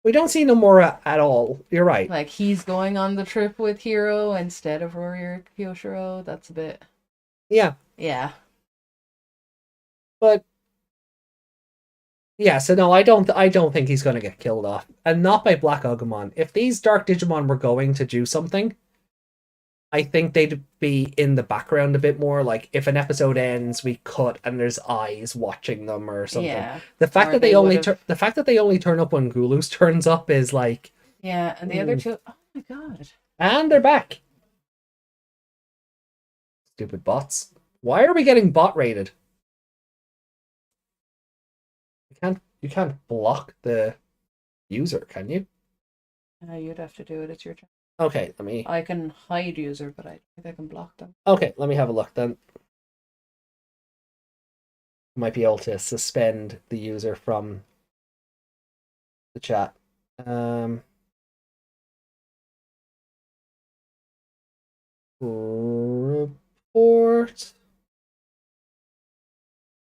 We don't see Nomura at all. You're right. Like he's going on the trip with Hiro instead of Rory or Kyoshiro. That's a bit. Yeah. Yeah. But yeah, so no, I don't think he's going to get killed off, and not by Black Agumon. If these Dark Digimon were going to do something, I think they'd be in the background a bit more. Like if an episode ends, we cut and there's eyes watching them or something. Yeah. The fact that they only turn up when Gulus turns up is like. Yeah, and the other two. Oh my god. And they're back. Stupid bots. Why are we getting bot rated? You can't block the user, can you? You'd have to do it. It's your turn. Okay, let me. I can hide user, but I think I can block them. Okay, let me have a look then. Might be able to suspend the user from the chat. Report.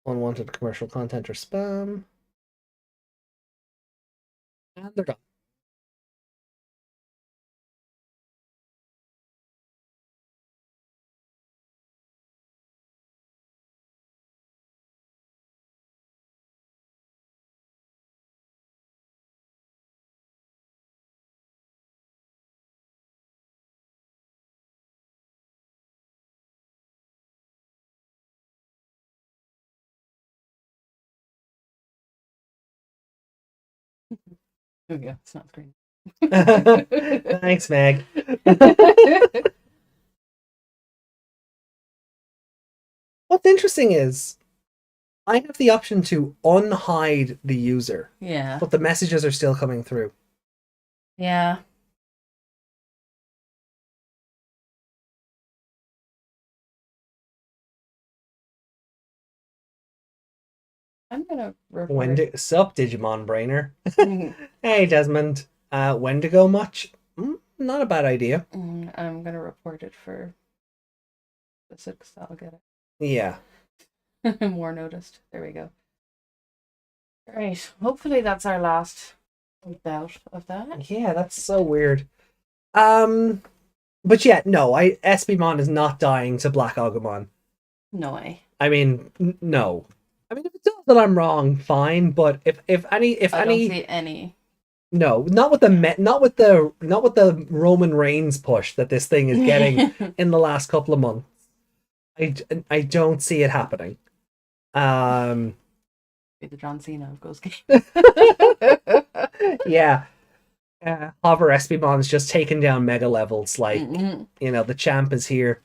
Unwanted commercial content or spam. And they're gone. Oh yeah, it's not green. Thanks, Meg. What's interesting is I have the option to unhide the user, Yeah. but the messages are still coming through. Yeah. I'm gonna report. Sup, Digimon Brainer? Mm, Hey, Desmond. Wendigo much? Not a bad idea. I'm gonna report it for the 6th. I'll get Yeah. it. More noticed. There we go. Right. Hopefully that's our last bout of that. Yeah, that's so weird. But yeah, no, Espimon is not dying to Black Agumon. No way. I mean, no. I mean, if it does that, I'm wrong. Fine, but if I don't see any. No, not with the Roman Reigns push that this thing is getting in the last couple of months. I don't see it happening. Be the John Cena of Ghost Game. Yeah. Hover Espimon's just taken down mega levels. Like, the champ is here.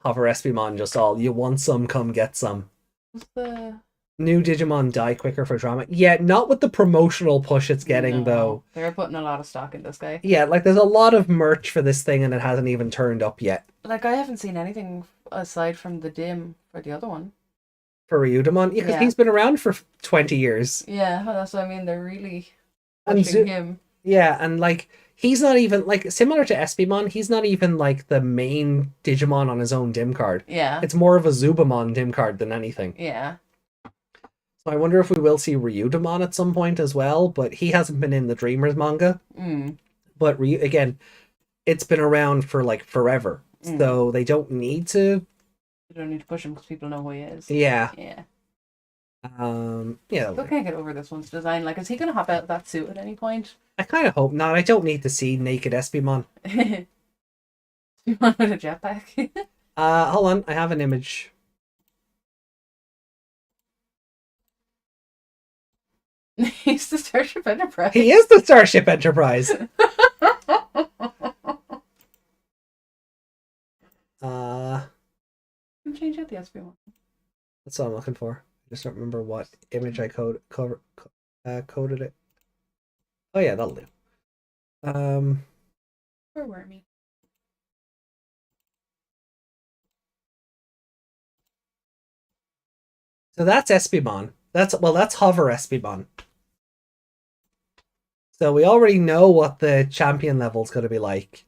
Hover Espimon just all, you want some, come get some. What's the new Digimon die quicker for drama? Yeah, not with the promotional push it's getting, though. They're putting a lot of stock in this guy. Yeah, like there's a lot of merch for this thing and it hasn't even turned up yet. Like, I haven't seen anything aside from the dim for the other one. For Ryudamon? Yeah, because he's been around for 20 years. Yeah, that's what I mean. They're really pushing him. Yeah, and like, he's not even, like, similar to Espimon, he's not even like the main Digimon on his own dim card. Yeah. It's more of a Zubamon dim card than anything. Yeah. So I wonder if we will see Ryudamon at some point as well, but he hasn't been in the Dreamers manga. But again, it's been around for like forever. So they don't need to. You don't need to push him because people know who he is. Yeah. Yeah. Yeah. Still can't get over this one's design. Like, is he gonna hop out of that suit at any point? I kind of hope not. I don't need to see naked Espimon. You want with a jetpack? Hold on. I have an image. He's the Starship Enterprise. He is the Starship Enterprise. Change out the SP1. That's what I'm looking for. I just don't remember what image I coded it. Oh yeah, that'll do. Poor Wormy. So that's Espimon. That's Hover Espimon. So we already know what the champion level's going to be like.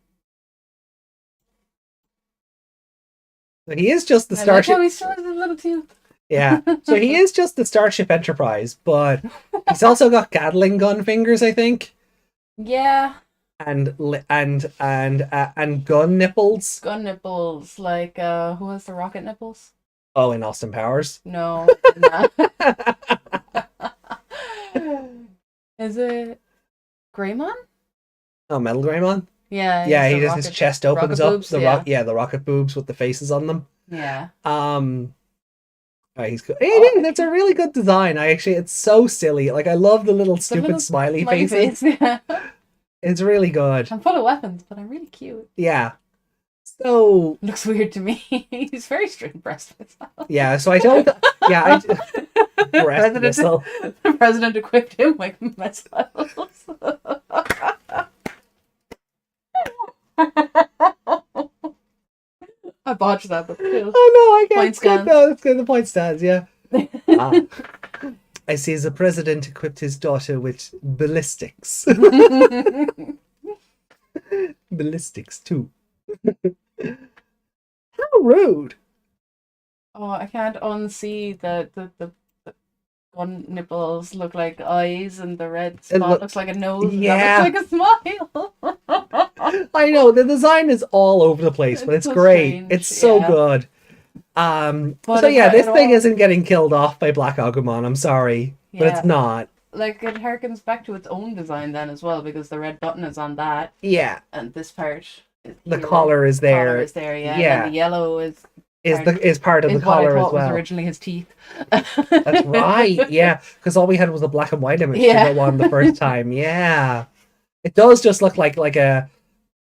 So he is just the Starship. Like how he still has his little tooth. Yeah. So he is just the Starship Enterprise, but he's also got Gatling gun fingers, I think. Yeah. And gun nipples. Gun nipples, like who has the rocket nipples? Oh, in Austin Powers? No. Is it Greymon? Oh, Metal Greymon? Yeah. Yeah, he just his chest opens up. Boobs, the rocket boobs with the faces on them. Yeah. Oh, he's good. Hey, that's a really good design. It's so silly. Like, I love the little stupid smiley faces. Yeah. It's really good. I'm full of weapons, but I'm really cute. Yeah. So looks weird to me. He's very string breast missile. Yeah, so I don't. Yeah, the president equipped him with missiles. I botched that, but still. Oh no, I can't. Point stands. No, it's good. The point stands. Yeah. I see the president equipped his daughter with ballistics. Ballistics too. How rude! Oh, I can't unsee the gun nipples look like eyes, and the red spot looks like a nose. Yeah, that looks like a smile. I know the design is all over the place, but it's so great. strange. It's so good. So yeah, this thing isn't getting killed off by Black Agumon. I'm sorry, but it's not. Like, it harkens back to its own design then as well, because the red button is on that. Yeah. And this part. The collar is there. Collar is there, yeah. And the yellow is is part of the Is what I collar as thought was well. originally his teeth. That's right. Yeah, because all we had was a black and white image to Yeah. go on the first time. Yeah, it does just look like a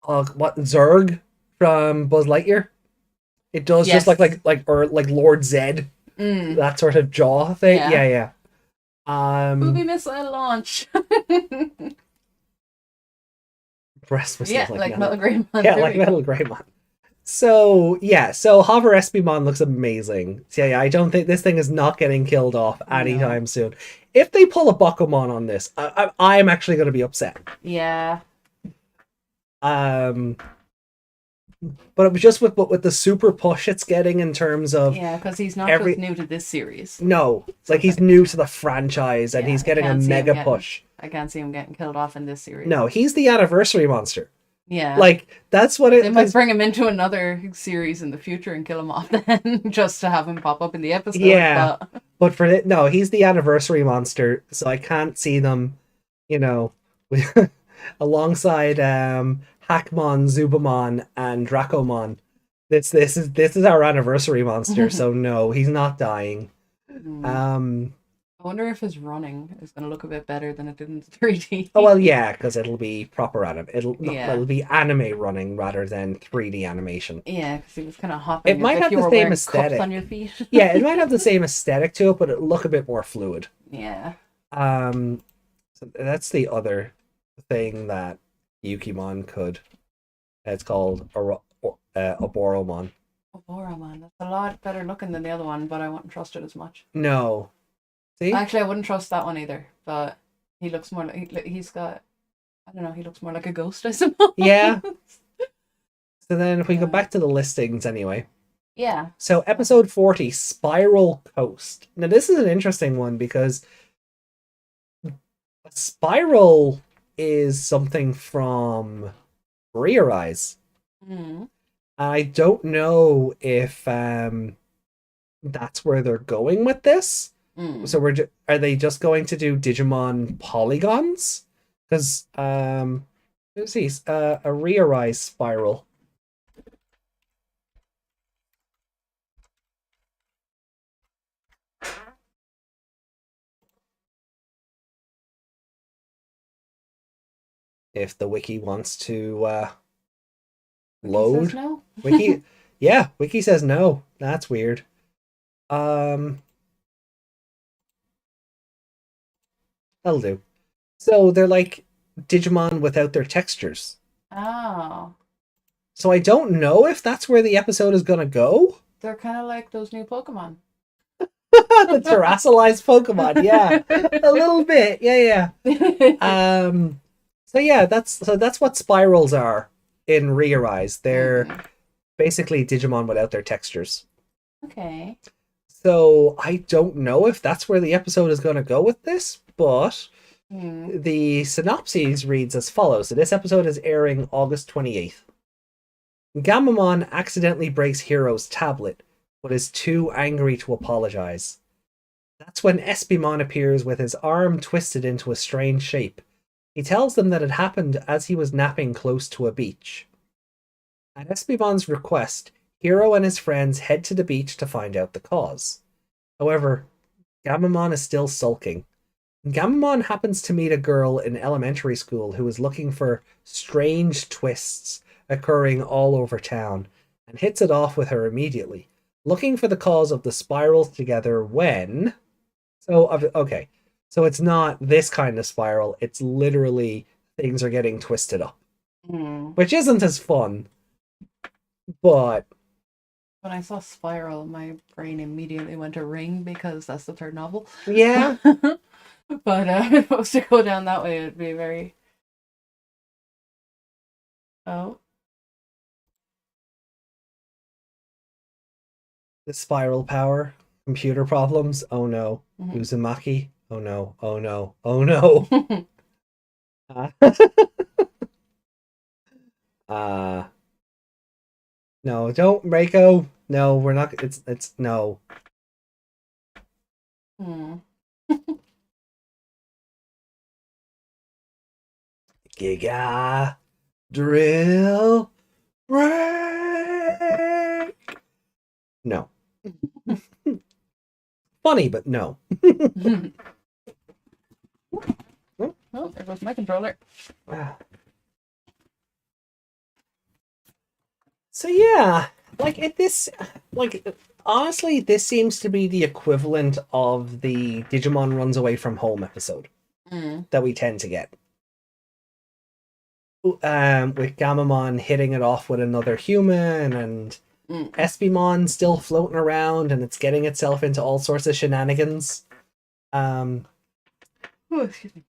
what Zurg from Buzz Lightyear. It does just Yes. look like Lord Zed, that sort of jaw thing. Yeah. Yeah. Booby missile launch. Breast missile Yeah, like Metal Greymon. Yeah, like Metal Greymon. So yeah, so Hover Espimon looks amazing. So yeah, I don't think this thing is not getting killed off anytime soon. If they pull a Bakumon on this, I'm actually going to be upset. Yeah. But it was just with the super push it's getting in terms of because he's not just new to this series. No, like he's new to the franchise and he's getting a mega push. I can't see him getting killed off in this series. No, he's the anniversary monster. Yeah, like that's what it. They might bring him into another series in the future and kill him off then, just to have him pop up in the episode. Yeah, but for it, no, he's the anniversary monster, so I can't see them, alongside Hackmon, Zubamon, and Dracomon. This is our anniversary monster, so no, he's not dying. I wonder if his running is going to look a bit better than it did in 3D. Oh well, yeah, because it'll be proper anime. It'll be anime running rather than 3D animation. Yeah, because he was kind of hopping. It might have the same aesthetic on your feet. Yeah, it might have the same aesthetic to it, but it'll look a bit more fluid. Yeah. So that's the other thing that Yukimon could. It's called Oboromon. Oboromon. That's a lot better looking than the other one, but I wouldn't trust it as much. No. See? Actually, I wouldn't trust that one either, but he looks more like he's got. I don't know. He looks more like a ghost, I suppose. Yeah. So then, if we go back to the listings, anyway. Yeah. So episode 40, Spiral Coast. Now this is an interesting one because Spiral is something from Rear Eyes. I don't know if that's where they're going with this. So are they just going to do Digimon polygons? Because let's see, a Rear Eyes Spiral. If the wiki wants to load. Says no? Wiki yeah, wiki says no. That's weird. That'll do. So they're like Digimon without their textures. Oh. So I don't know if that's where the episode is gonna go. They're kind of like those new Pokemon. The terrassalized Pokemon, yeah. A little bit. Yeah. So yeah, that's what spirals are in Rear Eyes. They're basically Digimon without their textures. Okay. So I don't know if that's where the episode is going to go with this, but the synopsis reads as follows. So this episode is airing August 28th. Gamamon accidentally breaks Hero's tablet, but is too angry to apologize. That's when Espimon appears with his arm twisted into a strange shape. He tells them that it happened as he was napping close to a beach. At Espimon's request, Hero and his friends head to the beach to find out the cause. However, Gamamon is still sulking. Gamamon happens to meet a girl in elementary school who is looking for strange twists occurring all over town, and hits it off with her immediately, looking for the cause of the spirals together when... okay. So it's not this kind of spiral, it's literally things are getting twisted up. Which isn't as fun. But... when I saw Spiral, my brain immediately went to Ring because that's the third novel. Yeah. But if it was to go down that way, it'd be very... Oh. The spiral power. Computer problems. Oh no. Uzumaki. Oh no. Oh no. Oh no. No, don't, Reiko. No, we're not. It's no. Giga drill break. No. Funny, but no. Oh, there goes my controller. So yeah, honestly, this seems to be the equivalent of the Digimon runs away from home episode that we tend to get. With Gamamon hitting it off with another human, and Espimon still floating around, and it's getting itself into all sorts of shenanigans. Oh, excuse me.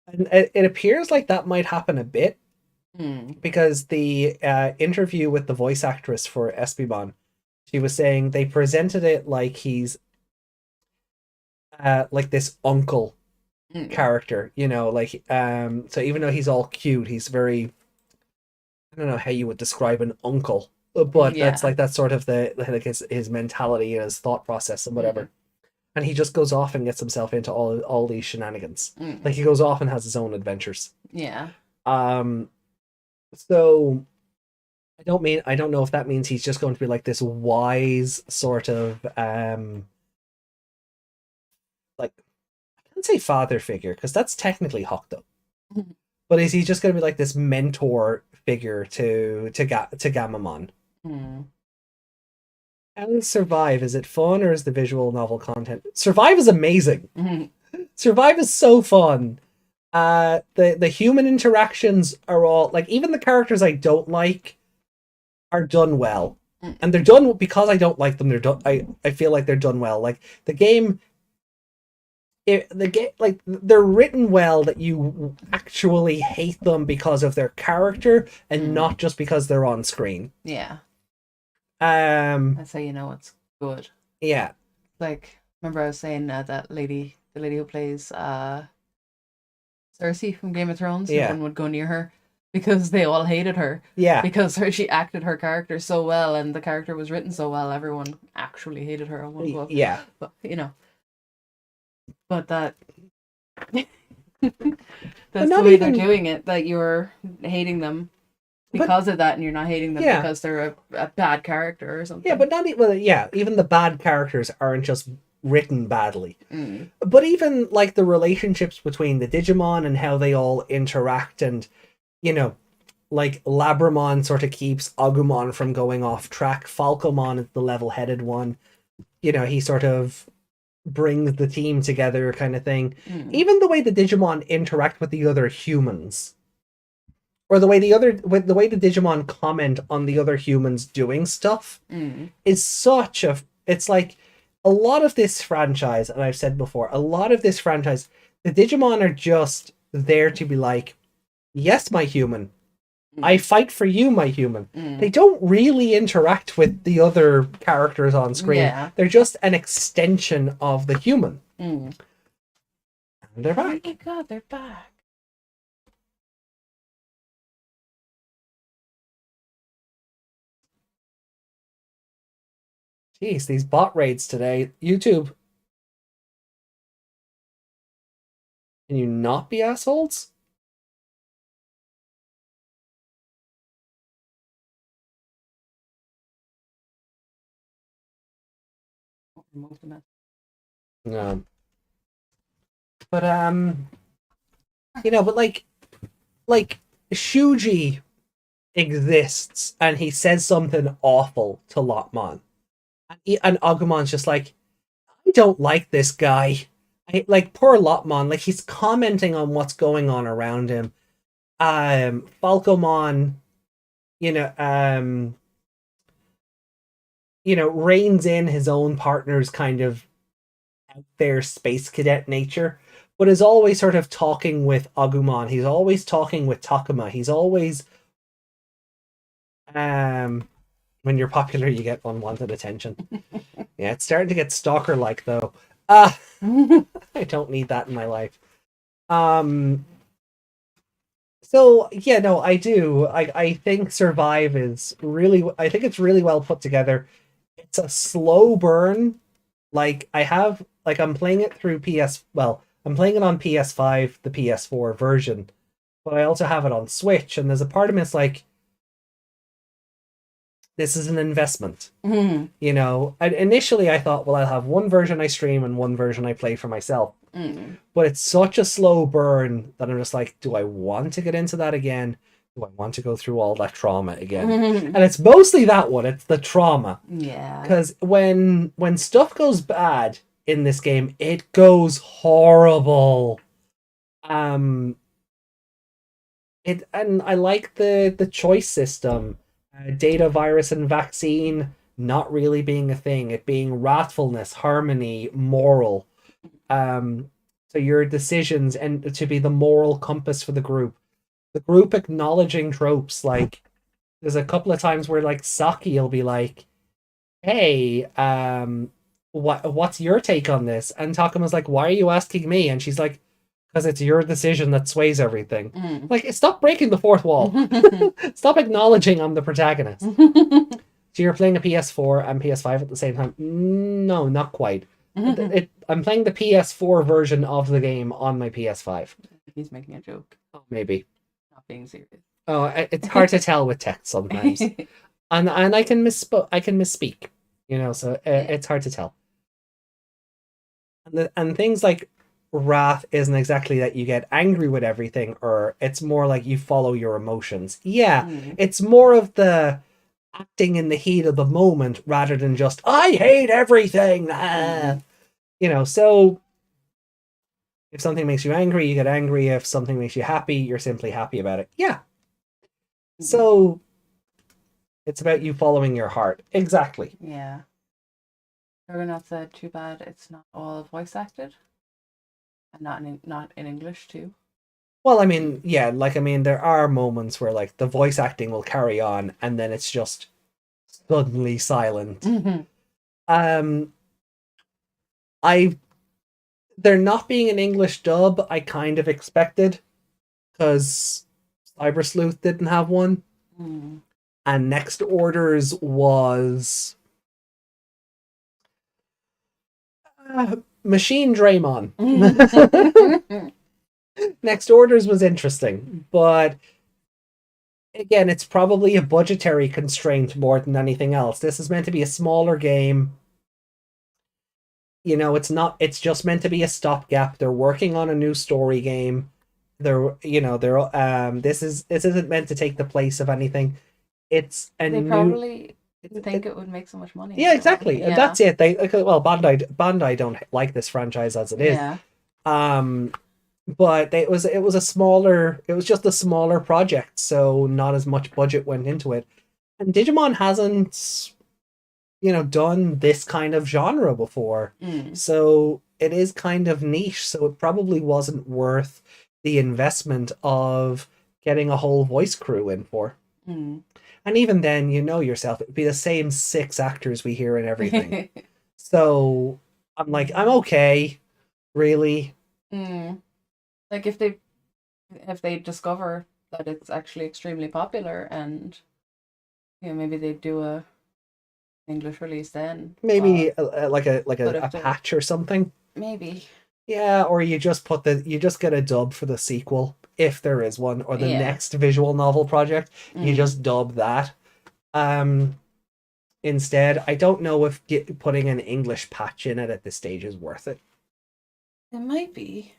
And it appears like that might happen a bit. Because the interview with the voice actress for Espimon, she was saying they presented it like he's like this uncle character, you know, like so even though he's all cute, he's very, I don't know how you would describe an uncle, but that's sort of the like his mentality and his thought process and whatever. And he just goes off and gets himself into all these shenanigans. Like he goes off and has his own adventures. Yeah. So I don't know if that means he's just going to be like this wise sort of like, I can't say father figure because that's technically Hokuto. But is he just going to be like this mentor figure to Gamamon? How does Survive? Is it fun or is the visual novel content? Survive is amazing. Survive is so fun. The human interactions are all like, even the characters I don't like are done well, and they're done because I don't like them. They're done. I feel like they're done well. Like the game, like they're written well that you actually hate them because of their character and not just because they're on screen. Yeah. That's how you know it's good. Yeah. Like, remember I was saying the lady who plays Cersei from Game of Thrones, no one would go near her because they all hated her. Yeah. Because she acted her character so well and the character was written so well, everyone actually hated her on one book. Yeah. But, you know. But that... that's the way they're doing it, that you're hating them because of that and you're not hating them because they're a bad character or something. Yeah, but not even... even the bad characters aren't just written badly. But even like the relationships between the Digimon and how they all interact, and you know, like Labramon sort of keeps Agumon from going off track. Falcomon is the level-headed one. You know, he sort of brings the team together kind of thing. Even the way the Digimon interact with the other humans, or the way the Digimon comment on the other humans doing stuff is such a... It's like a lot of this franchise, and I've said before, a lot of this franchise, the Digimon are just there to be like, yes, my human, I fight for you, my human. They don't really interact with the other characters on screen. Yeah. They're just an extension of the human. And they're back. Oh my god, they're back. Jeez, these bot raids today. YouTube. Can you not be assholes? No. But you know, but like Shuji exists and he says something awful to Lotmon. And Agumon's just like, I don't like this guy. Like poor Lotmon, like he's commenting on what's going on around him. Falcomon, reins in his own partner's kind of out there space cadet nature, but is always sort of talking with Agumon. He's always talking with Takuma. He's always when you're popular, you get unwanted attention. Yeah, it's starting to get stalker-like, though. I don't need that in my life. So, yeah, no, I do. I think Survive is really... I think it's really well put together. It's a slow burn. Like, I'm playing it through I'm playing it on PS5, the PS4 version. But I also have it on Switch, and there's a part of me that's like... this is an investment. Mm. You know, initially I thought, well, I'll have one version I stream and one version I play for myself. Mm. But it's such a slow burn that I'm just like, do I want to get into that again? Do I want to go through all that trauma again? And it's mostly that one. It's the trauma. Yeah. Because when stuff goes bad in this game, it goes horrible. And I like the choice system. Data, virus, and vaccine not really being a thing. It being wrathfulness, harmony, moral. So your decisions and to be the moral compass for the group. The group acknowledging tropes. Like there's a couple of times where like Saki will be like, "Hey, what's your take on this?" And Takuma's like, "Why are you asking me?" And she's like, "Because it's your decision that sways everything." Mm. Like, stop breaking the fourth wall. Stop acknowledging I'm the protagonist. So you're playing a PS4 and PS5 at the same time? No, not quite. I'm playing the PS4 version of the game on my PS5. He's making a joke. Oh, maybe. Not being serious. Oh, it's hard to tell with text sometimes, and I can misspeak, you know. So it's hard to tell. And things like wrath isn't exactly that you get angry with everything, or it's more like you follow your emotions. Yeah, it's more of the acting in the heat of the moment rather than just I hate everything. You know, so if something makes you angry, you get angry. If something makes you happy, you're simply happy about it. Yeah. So it's about you following your heart. Exactly. Yeah. Not said too bad it's not all voice acted. And not in English too. Well, I mean, yeah, like I mean there are moments where like the voice acting will carry on and then it's just suddenly silent. There not being an English dub, I kind of expected, because Cyber Sleuth didn't have one. And Next Orders was Machine Draymon. Next Orders was interesting, but again, it's probably a budgetary constraint more than anything else. This is meant to be a smaller game. You know, it's just meant to be a stopgap. They're working on a new story game. This isn't meant to take the place of anything. It's a they new probably think it would make so much money. Yeah, exactly. Yeah. That's it. Bandai don't like this franchise as it is. Yeah. But it was just a smaller project, so not as much budget went into it. And Digimon hasn't done this kind of genre before. So it is kind of niche, so it probably wasn't worth the investment of getting a whole voice crew in for. And even then, you know yourself, it'd be the same 6 actors we hear in everything. So I'm like, I'm okay, really. Like if they discover that it's actually extremely popular, and maybe they do a English release then. Maybe a patch or something. Maybe. Yeah, or you just get a dub for the sequel if there is one, or the next visual novel project. You just dub that. Instead, I don't know if putting an English patch in it at this stage is worth it. It might be,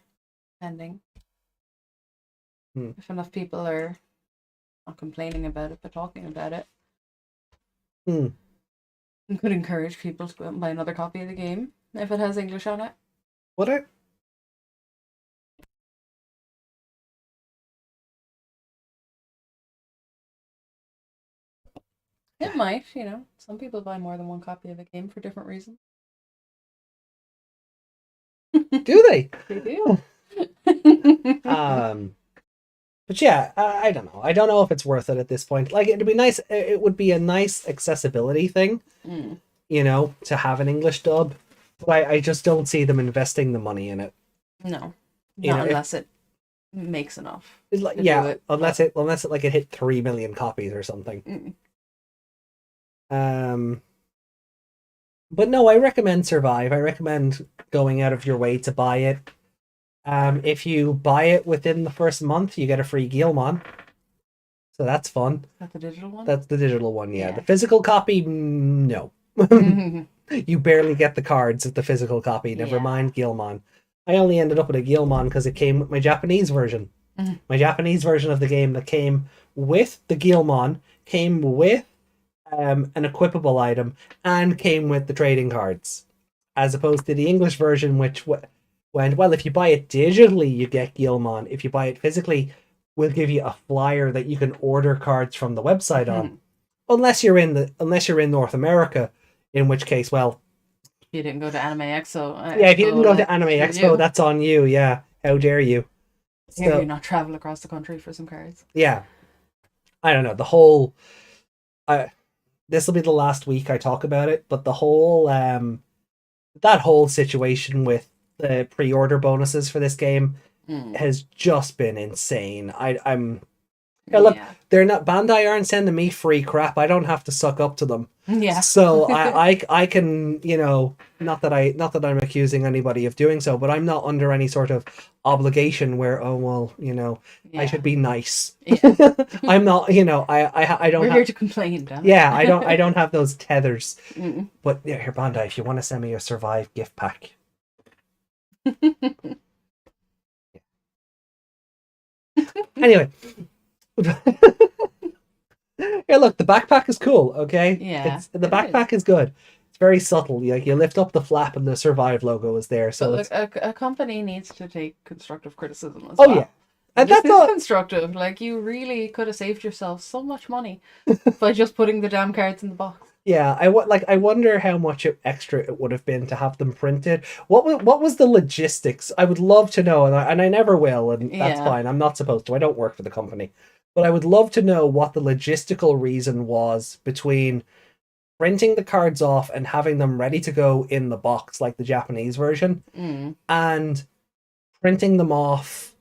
depending. If enough people are not complaining about it but talking about it. It could encourage people to go out and buy another copy of the game if it has English on it. Would it? It might, Some people buy more than one copy of a game for different reasons. Do they? They do. But yeah, I don't know. I don't know if it's worth it at this point. Like, it'd be nice. It would be a nice accessibility thing, to have an English dub. But I just don't see them investing the money in it. No, not unless it makes enough. Unless it like it hit 3 million copies or something. But no, I recommend Survive. I recommend going out of your way to buy it. If you buy it within the first month, you get a free Guilmon. So that's fun. Is that the digital one? That's the digital one, yeah. Yeah. The physical copy, no. You barely get the cards of the physical copy. Never Yeah. mind Gilmon. I only ended up with a Gilmon because it came with my Japanese version. My Japanese version of the game that came with the Gilmon, came with an equipable item, and came with the trading cards. As opposed to the English version, which went, well, if you buy it digitally, you get Gilmon. If you buy it physically, we'll give you a flyer that you can order cards from the website on. Unless you're in North America, in which case, well, you didn't go to Anime Expo. yeah, if you didn't go to Anime Expo, that's on you. Yeah, how dare you? Dare you not travel across the country for some cards? Yeah, I don't know. The whole, this will be the last week I talk about it, but the whole, that whole situation with the pre-order bonuses for this game has just been insane. I'm. Yeah, look, they're not Bandai aren't sending me free crap. I don't have to suck up to them. Yeah. So I can, not that I'm accusing anybody of doing so, but I'm not under any sort of obligation where, oh well, I should be nice. Yeah. I'm not, I don't. We're here to complain, damn it. Yeah, I don't have those tethers. But yeah, here, Bandai, if you want to send me a Survive gift pack. Anyway. Yeah, look, the backpack is cool, okay? Yeah. The backpack is good. It's very subtle. Like, you lift up the flap and the Survive logo is there. So a company needs to take constructive criticism as well. well. Yeah. And that's not constructive. Like, you really could have saved yourself so much money by just putting the damn cards in the box. Yeah, I wonder how much extra it would have been to have them printed. What was the logistics? I would love to know, and I never will, and that's fine. I'm not supposed to. I don't work for the company. But I would love to know what the logistical reason was between printing the cards off and having them ready to go in the box, like the Japanese version, and printing them off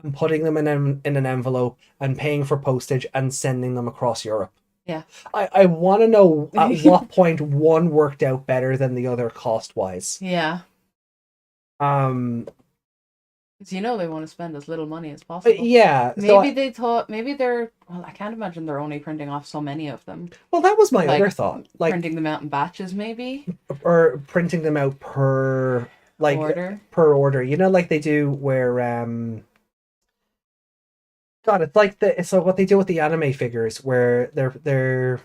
and putting them in an envelope and paying for postage and sending them across Europe. Yeah. I want to know at what point one worked out better than the other cost-wise. Yeah. Because they want to spend as little money as possible. Yeah. Maybe they thought, well, I can't imagine they're only printing off so many of them. Well, that was my other thought. Like, printing them out in batches, maybe? Or printing them out per order. Like they do where, God, it's like so what they do with the anime figures where they're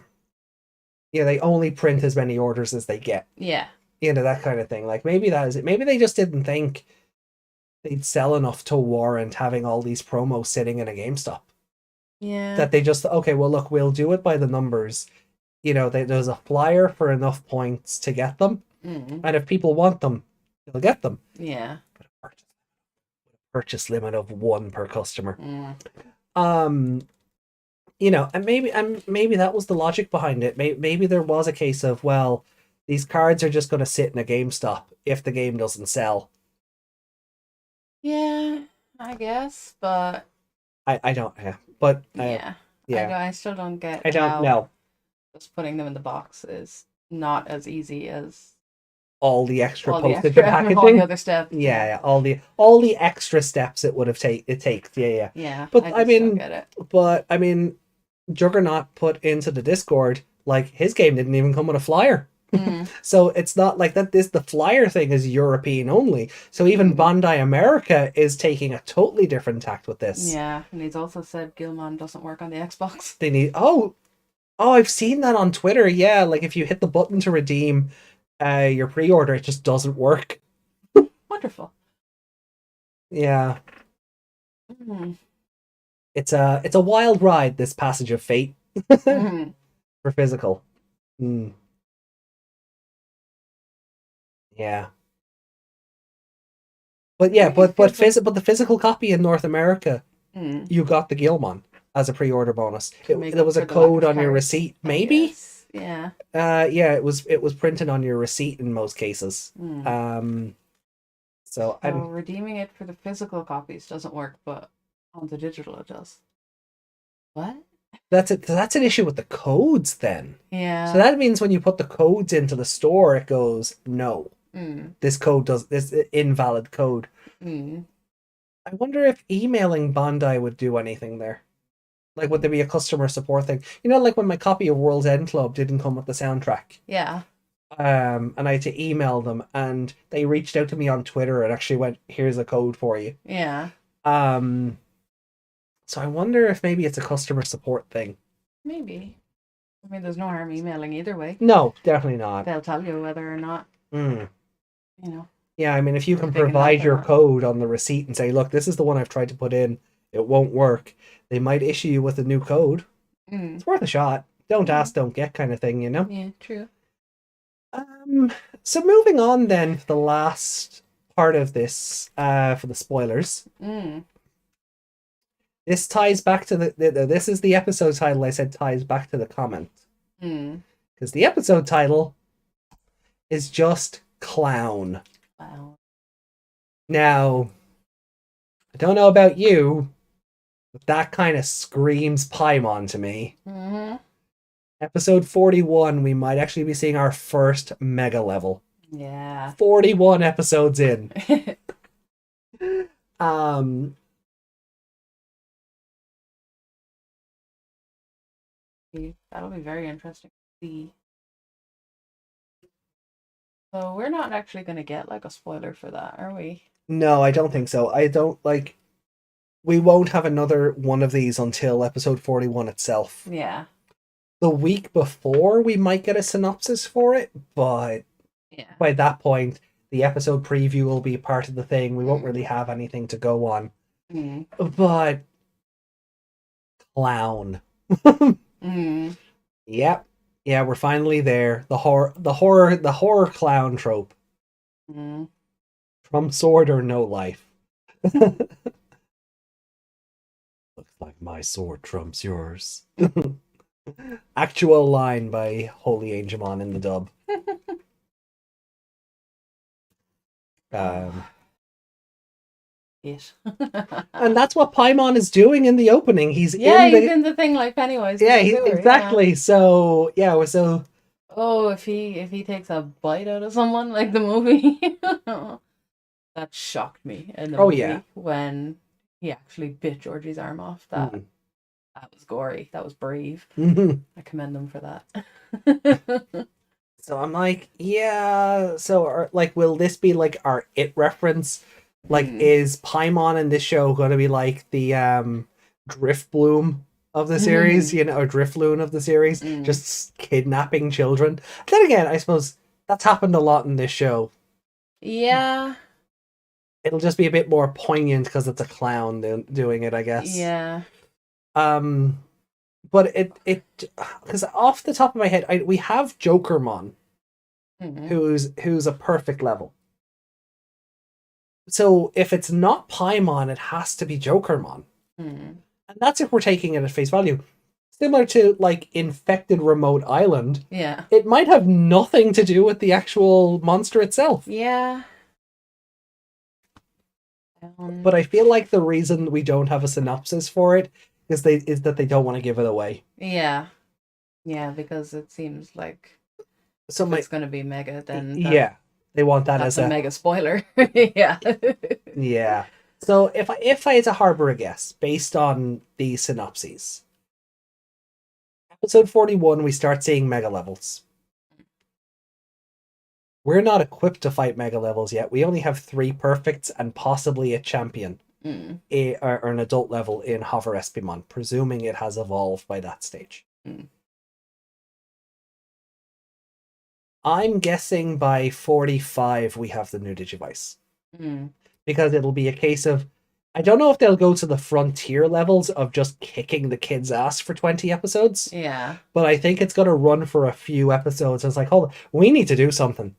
they only print as many orders as they get. Yeah. That kind of thing. Like, maybe that is it. Maybe they just didn't think they'd sell enough to warrant having all these promos sitting in a GameStop. Yeah. That they just, okay, well, look, we'll do it by the numbers. There's a flyer for enough points to get them. And if people want them, they'll get them. Yeah. But a purchase limit of 1 per customer. And maybe that was the logic behind it. Maybe there was a case of, well, these cards are just going to sit in a GameStop if the game doesn't sell. Yeah, I guess, but I don't. Yeah, but yeah. I still don't get. I don't know. Just putting them in the box is not as easy as all the extra postage and packaging, all the other steps. Yeah, all the extra steps it would have takes. Yeah. Yeah, but I don't get it. But I mean, Juggernaut put into the Discord, like, his game didn't even come with a flyer. So it's not like that. The flyer thing is European only. So even Bandai America is taking a totally different tact with this. Yeah, and he's also said Gilmon doesn't work on the Xbox. They need I've seen that on Twitter. Yeah, like if you hit the button to redeem your pre-order, it just doesn't work. Wonderful. Yeah. It's a wild ride, this Passage of Fate for physical. Yeah. But yeah, but the physical copy in North America, you got the Gilmon as a pre-order bonus. There was a code on your receipt, maybe. Yeah. Yeah, it was printed on your receipt in most cases. So redeeming it for the physical copies doesn't work, but on the digital it does. What? That's an issue with the codes then. Yeah. So that means when you put the codes into the store, it goes, no. This invalid code. I wonder if emailing Bandai would do anything there. Like, would there be a customer support thing? You know, like when my copy of World's End Club didn't come with the soundtrack. Yeah. And I had to email them, and they reached out to me on Twitter and actually went, "Here's a code for you." Yeah. So I wonder if maybe it's a customer support thing. Maybe. I mean, there's no harm emailing either way. No, definitely not. They'll tell you whether or not, Mm. you know. Yeah, I mean, if you can Big enough provide or your not. code on the receipt and say, "Look, this is the one I've tried to put in. It won't work," they might issue you with a new code. Mm. It's worth a shot. Don't ask, don't get kind of thing, you know? Yeah, true. So moving on then for the last part of this, for the spoilers. Mm. This ties back to this is the episode title I said ties back to the comment. Mm. Because the episode title is just Clown. Wow. Now, I don't know about you, but that kind of screams Paimon to me. Mm-hmm. Episode 41, we might actually be seeing our first mega level. Yeah. 41 episodes in. That'll be very interesting to see. So we're not actually going to get like a spoiler for that, are we? No, I don't think so. I don't like. We won't have another one of these until episode 41 itself. Yeah. The week before, we might get a synopsis for it, but Yeah. by that point, the episode preview will be part of the thing. We won't really have anything to go on. Mm. But Clown. Mm. Yep. Yeah, we're finally there. The horror clown trope. Mm. From sword or no life. Looks like my sword trumps yours. Actual line by Holy Angemon in the dub. Yes. And that's what Paimon is doing in the opening. He's he's in the thing like Pennywise. Yeah, Sewer, exactly. Yeah. So Oh, if he takes a bite out of someone like the movie, that shocked me in the movie when he actually bit Georgie's arm off. That was gory. That was brave. I commend them for that. So I'm like, yeah. So will this be like our It reference? Like, is Paimon in this show going to be like the Driftbloom of the series, or Driftloon of the series, just kidnapping children? Then again, I suppose that's happened a lot in this show. Yeah. It'll just be a bit more poignant because it's a clown doing it, I guess. Yeah. But it because off the top of my head, we have Jokermon, who's a perfect level. So if it's not Paimon, it has to be Jokermon. And that's if we're taking it at face value. Similar to like Infected Remote Island. Yeah. It might have nothing to do with the actual monster itself. Yeah. But I feel like the reason we don't have a synopsis for it is that they don't want to give it away. Yeah. Yeah, because it seems like if it's going to be mega, then they want that as a mega spoiler. Yeah. Yeah. So if I had to harbor a guess based on the synopses, episode 41, we start seeing mega levels. We're not equipped to fight mega levels yet. We only have 3 perfects and possibly a champion, or an adult level in Hover Espimon, presuming it has evolved by that stage. I'm guessing by 45 we have the new Digivice. Because it'll be a case of, I don't know if they'll go to the frontier levels of just kicking the kid's ass for 20 episodes. Yeah. But I think it's going to run for a few episodes. It's like, hold on, we need to do something.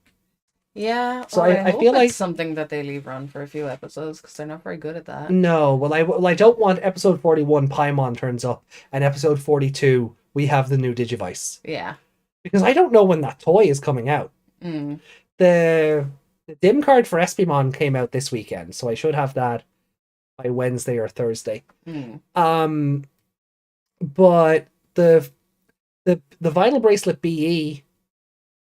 Yeah. So I feel it's like something that they leave run for a few episodes because they're not very good at that. No, I don't want episode 41 Paimon turns up and episode 42 we have the new Digivice. Yeah. Because I don't know when that toy is coming out. The dim card for Espimon came out this weekend, so I should have that by Wednesday or Thursday. But the Vital Bracelet BE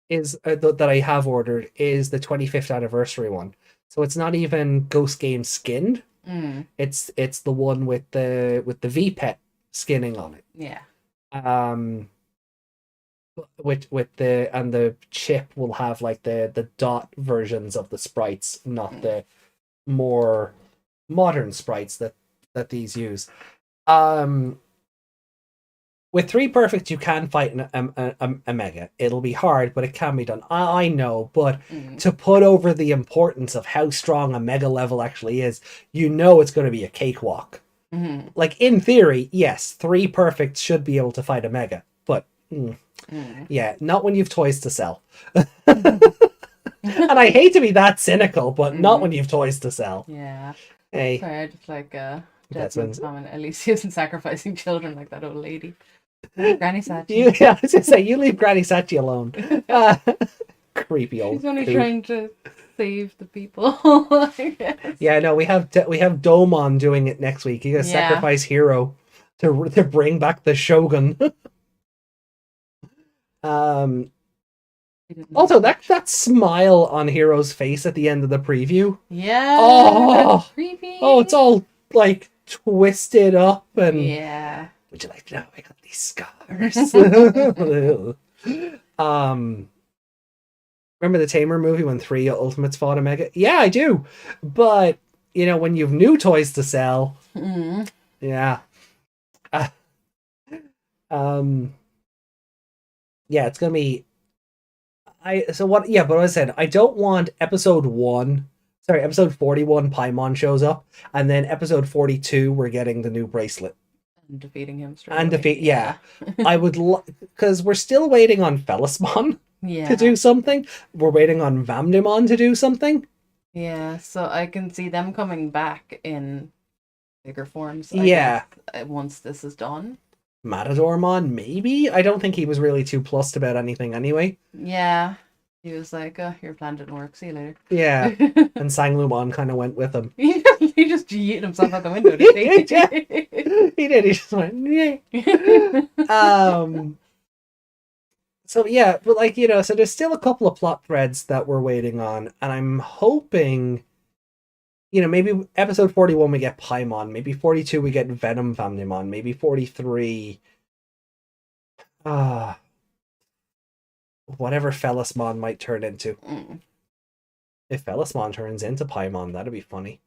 is that I have ordered is the 25th anniversary one. So it's not even Ghost Game skinned. It's the one with the V-Pet skinning on it. Yeah. With the chip will have like the dot versions of the sprites, not the more modern sprites that these use. With 3 perfect, you can fight a mega. It'll be hard, but it can be done. I know, but to put over the importance of how strong a mega level actually is, it's going to be a cakewalk. Like, in theory, yes, 3 perfects should be able to fight a mega, but yeah, not when you've toys to sell. And I hate to be that cynical, but not when you've toys to sell. Yeah. Hey. Sorry, I just like Desmond's comment. At least he isn't sacrificing children like that old lady. Granny Sachi. Yeah, I was gonna say, you leave Granny Sachi alone. Creepy old. She's only coot. trying to save the people. I guess. Yeah, no, we have Domon doing it next week. He's gonna sacrifice Hero to bring back the Shogun. Also, that smile on Hero's face at the end of the preview. Yeah. Oh, creepy. Oh, it's all like twisted up and. Yeah. Would you like to know? I got these scars. Remember the Tamer movie when 3 Ultimates fought a mega? Yeah, I do. But when you've new toys to sell, yeah. Yeah, it's gonna be. But what I said, I don't want episode 41 Paimon shows up, and then episode 42 we're getting the new bracelet. And defeating him straight and away. yeah. I would because we're still waiting on Felismon to do something. We're waiting on Vamdemon to do something. Yeah, so I can see them coming back in bigger forms. I guess, once this is done. Matadormon, maybe? I don't think he was really too plussed about anything anyway. Yeah. He was like, oh, your plan didn't work. See you later. Yeah. And Sanglumon kind of went with him. He just yeeted himself out the window, didn't he? He did. He just went, yay. So, yeah, but so there's still a couple of plot threads that we're waiting on. And I'm hoping, maybe episode 41 we get Paimon. Maybe 42 we get Venom Vamdemon. Maybe 43... whatever Felismon might turn into. If Felismon turns into Paimon, that'd be funny.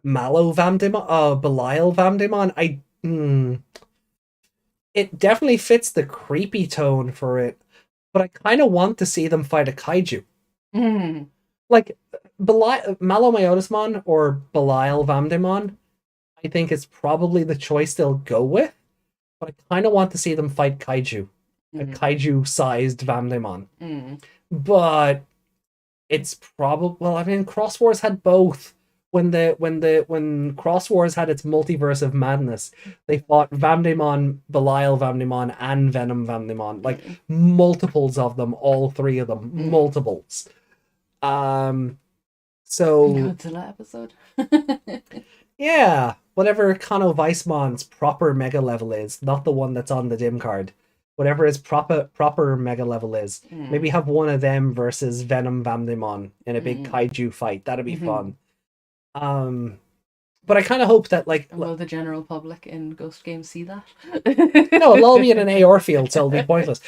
Mallow Vamdemon, Belial Vamdemon. It definitely fits the creepy tone for it, but I kind of want to see them fight a kaiju. Like Mallow Myotismon or Belial Vamdemon, I think is probably the choice they'll go with. But I kind of want to see them fight kaiju, a kaiju-sized Vamdemon. But it's probably Cross Wars had both. When Cross Wars had its multiverse of madness, they fought Vamdemon, Belial Vamdemon, and Venom Vamdemon, like multiples of them, all 3 of them, multiples. So Godzilla episode. Yeah. Whatever Kano Weissmon's proper mega level is, not the one that's on the dim card. Whatever his proper mega level is. Maybe have one of them versus Venom Vamdemon in a big kaiju fight. That'd be fun. But I kind of hope that will the general public in Ghost Games see that? No, it'll all be in an AR field, so it'll be pointless.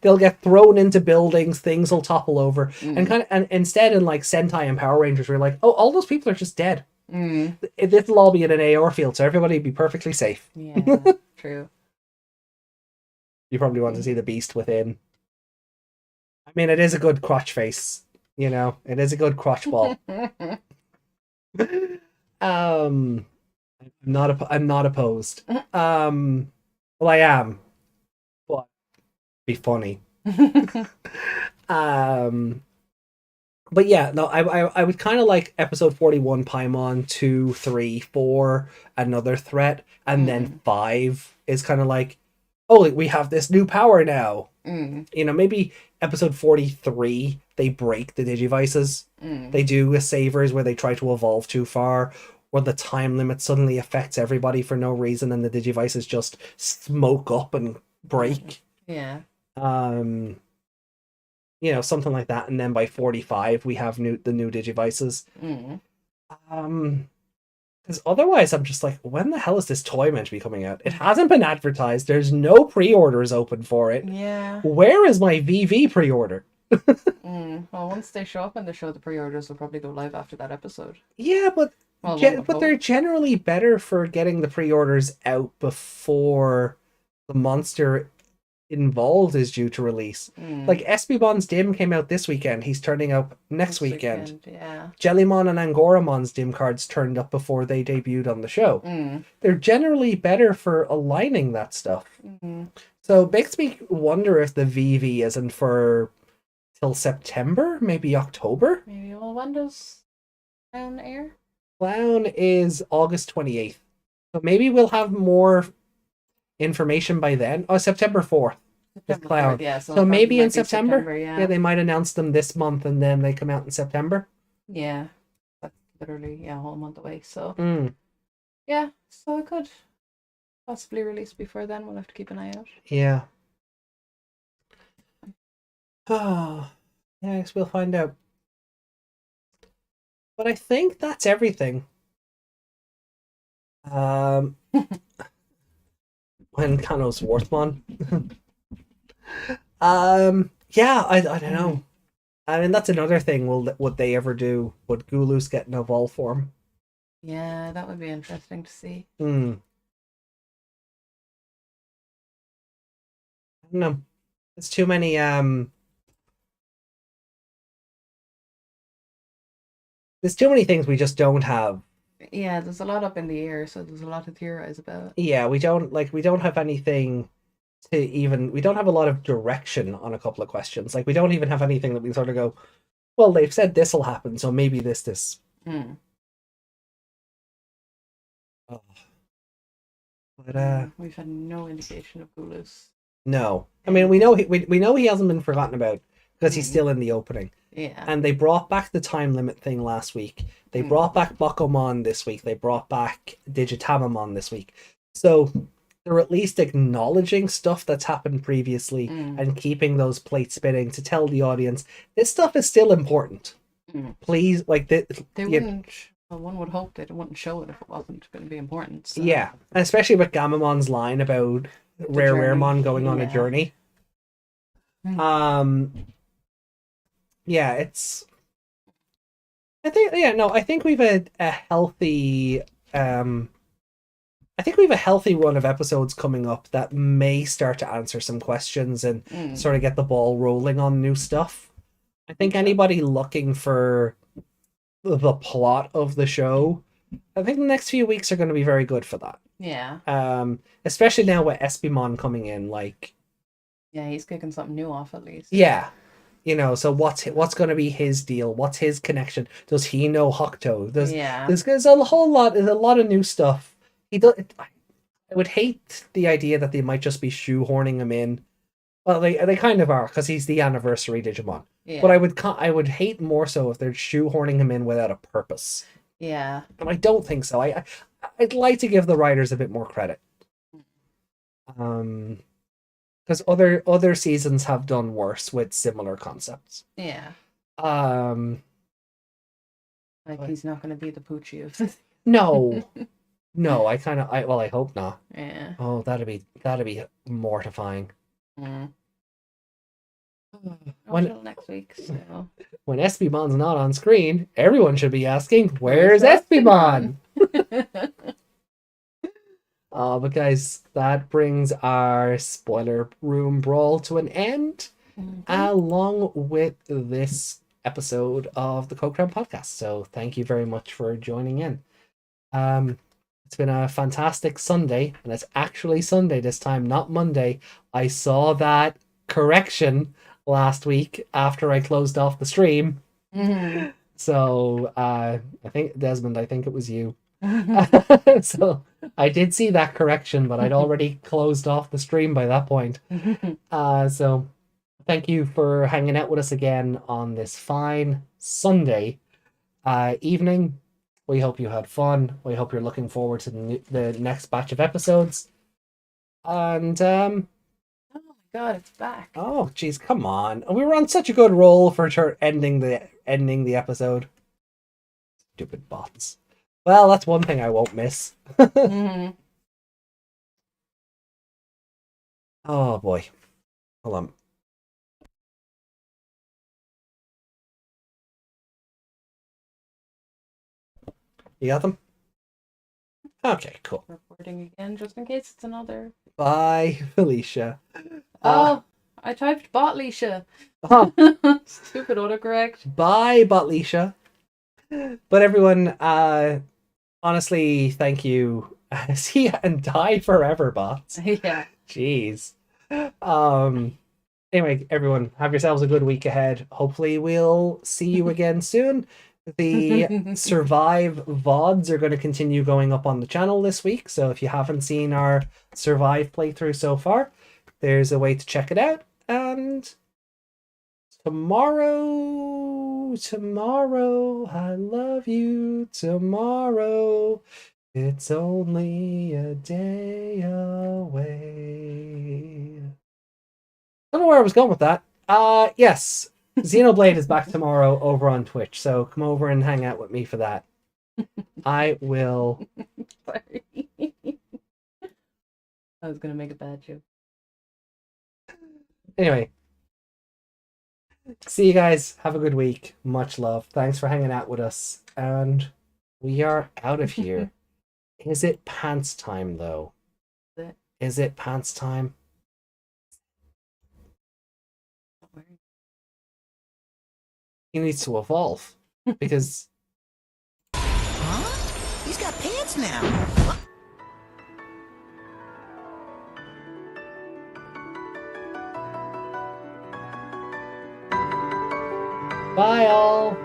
They'll get thrown into buildings, things will topple over, and instead in Sentai and Power Rangers, we're like, oh, all those people are just dead. It'll all be in an AR field, so everybody be perfectly safe. Yeah, true. You probably want to see the beast within. I mean, it is a good crotch face. It is a good crotch ball. I'm not opposed. Well, I am, but be funny. But yeah, no, I would kind of like episode 41 Paimon, 2, 3, 4, another threat, and then 5 is kind of like, oh, we have this new power now. Maybe episode 43 they break the Digivices. They do a Savers where they try to evolve too far, or the time limit suddenly affects everybody for no reason, and the Digivices just smoke up and break. Yeah. Something like that, and then by 45 we have the new Digivices. Because otherwise, I'm just like, when the hell is this toy meant to be coming out? It hasn't been advertised. There's no pre-orders open for it. Yeah. Where is my VV pre-order? Well, once they show up and they show the pre-orders, will probably go live after that episode. Yeah, but Well, one would but they're hope. generally better for getting the pre-orders out before the monster involved is due to release. Like Espibon's Dim came out this weekend. He's turning up next weekend. Yeah. Jellymon and Angoramon's Dim cards turned up before they debuted on the show. They're generally better for aligning that stuff. So it makes me wonder if the VV isn't for till September, maybe October. Maybe. Well, when does Clown air? Clown is August 28th. So maybe we'll have more information by then. Oh, September 4th. September Clown. 4th, yeah, So maybe might in be September. yeah. Yeah, they might announce them this month and then they come out in September. Yeah. That's literally, a whole month away. So, Mm. yeah. So it could possibly release before then. We'll have to keep an eye out. Yeah. Oh, yeah, I guess we'll find out. But I think that's everything. When Kano's Worthmon. Yeah, I don't know. I mean, that's another thing. Would they ever do? Would Gulus get an evolve form? Yeah, that would be interesting to see. I don't know. There's too many there's too many things we just don't have. Yeah, there's a lot up in the air, so there's a lot to theorize about. Yeah, we don't have anything we don't have a lot of direction on a couple of questions. Like we don't even have anything that we sort of go, well, they've said this will happen, so maybe this. Oh. But we've had no indication of Gulus. no. I mean, we know he hasn't been forgotten about because he's still in the opening. Yeah. And they brought back the time limit thing last week. They brought back Bakumon this week. They brought back Digitamamon this week. So they're at least acknowledging stuff that's happened previously and keeping those plates spinning to tell the audience this stuff is still important. Please, like they wouldn't. Well, one would hope they wouldn't show it if it wasn't going to be important. So. Yeah, and especially with Gamamon's line about Raremon going on a journey. Yeah, it's. I think we've a healthy. I think we have a healthy run of episodes coming up that may start to answer some questions and sort of get the ball rolling on new stuff. I think anybody looking for the plot of the show, I think the next few weeks are going to be very good for that. Yeah. Especially now with Espimon coming in, like. Yeah, he's kicking something new off at least. Yeah. You know, so what's going to be his deal? What's his connection? Does he know Hokuto? There's a whole lot. There's a lot of new stuff. I would hate the idea that they might just be shoehorning him in. Well, they kind of are because he's the anniversary Digimon. Yeah. But I would hate more so if they're shoehorning him in without a purpose. Yeah. And I don't think so. I'd like to give the writers a bit more credit. Because other seasons have done worse with similar concepts. Yeah. He's not going to be the Poochie of this. No. No, I hope not. Yeah. Oh, that'd be mortifying. Until next week. So. When Espimon's not on screen, everyone should be asking, "Where's Espimon?" But guys, that brings our spoiler room brawl to an end, along with this episode of the Cochrane podcast. So thank you very much for joining in. It's been a fantastic Sunday, and it's actually Sunday this time, not Monday. I saw that correction last week after I closed off the stream. So I think, Desmond, it was you. So I did see that correction, but I'd already closed off the stream by that point. So thank you for hanging out with us again on this fine Sunday evening. We hope you had fun. We hope you're looking forward to the next batch of episodes. And oh my god, it's back. Oh geez, come on. We were on such a good roll for ending the episode. Stupid bots. Well, that's one thing I won't miss. Mhm. Oh boy. Hold on. You got them? Okay, cool. Recording again, just in case it's another. Bye, Felicia. Oh, I typed Botleisha. Oh, Stupid autocorrect. bye, Botleisha. But everyone, honestly, thank you. See ya and die forever, bots. Yeah. Jeez. Anyway, everyone, have yourselves a good week ahead. Hopefully we'll see you again soon. The Survive VODs are going to continue going up on the channel this week, so if you haven't seen our Survive playthrough so far, there's a way to check it out. And tomorrow, I love you, tomorrow. It's only a day away. I don't know where I was going with that. Yes. Xenoblade is back tomorrow over on Twitch, so come over and hang out with me for that. I will. Sorry. I was gonna make a bad joke. Anyway. See you guys. Have a good week. Much love. Thanks for hanging out with us. And we are out of here. Is it pants time, though? Is it pants time? He needs to evolve. Because... Huh? He's got pants now. Bye, all.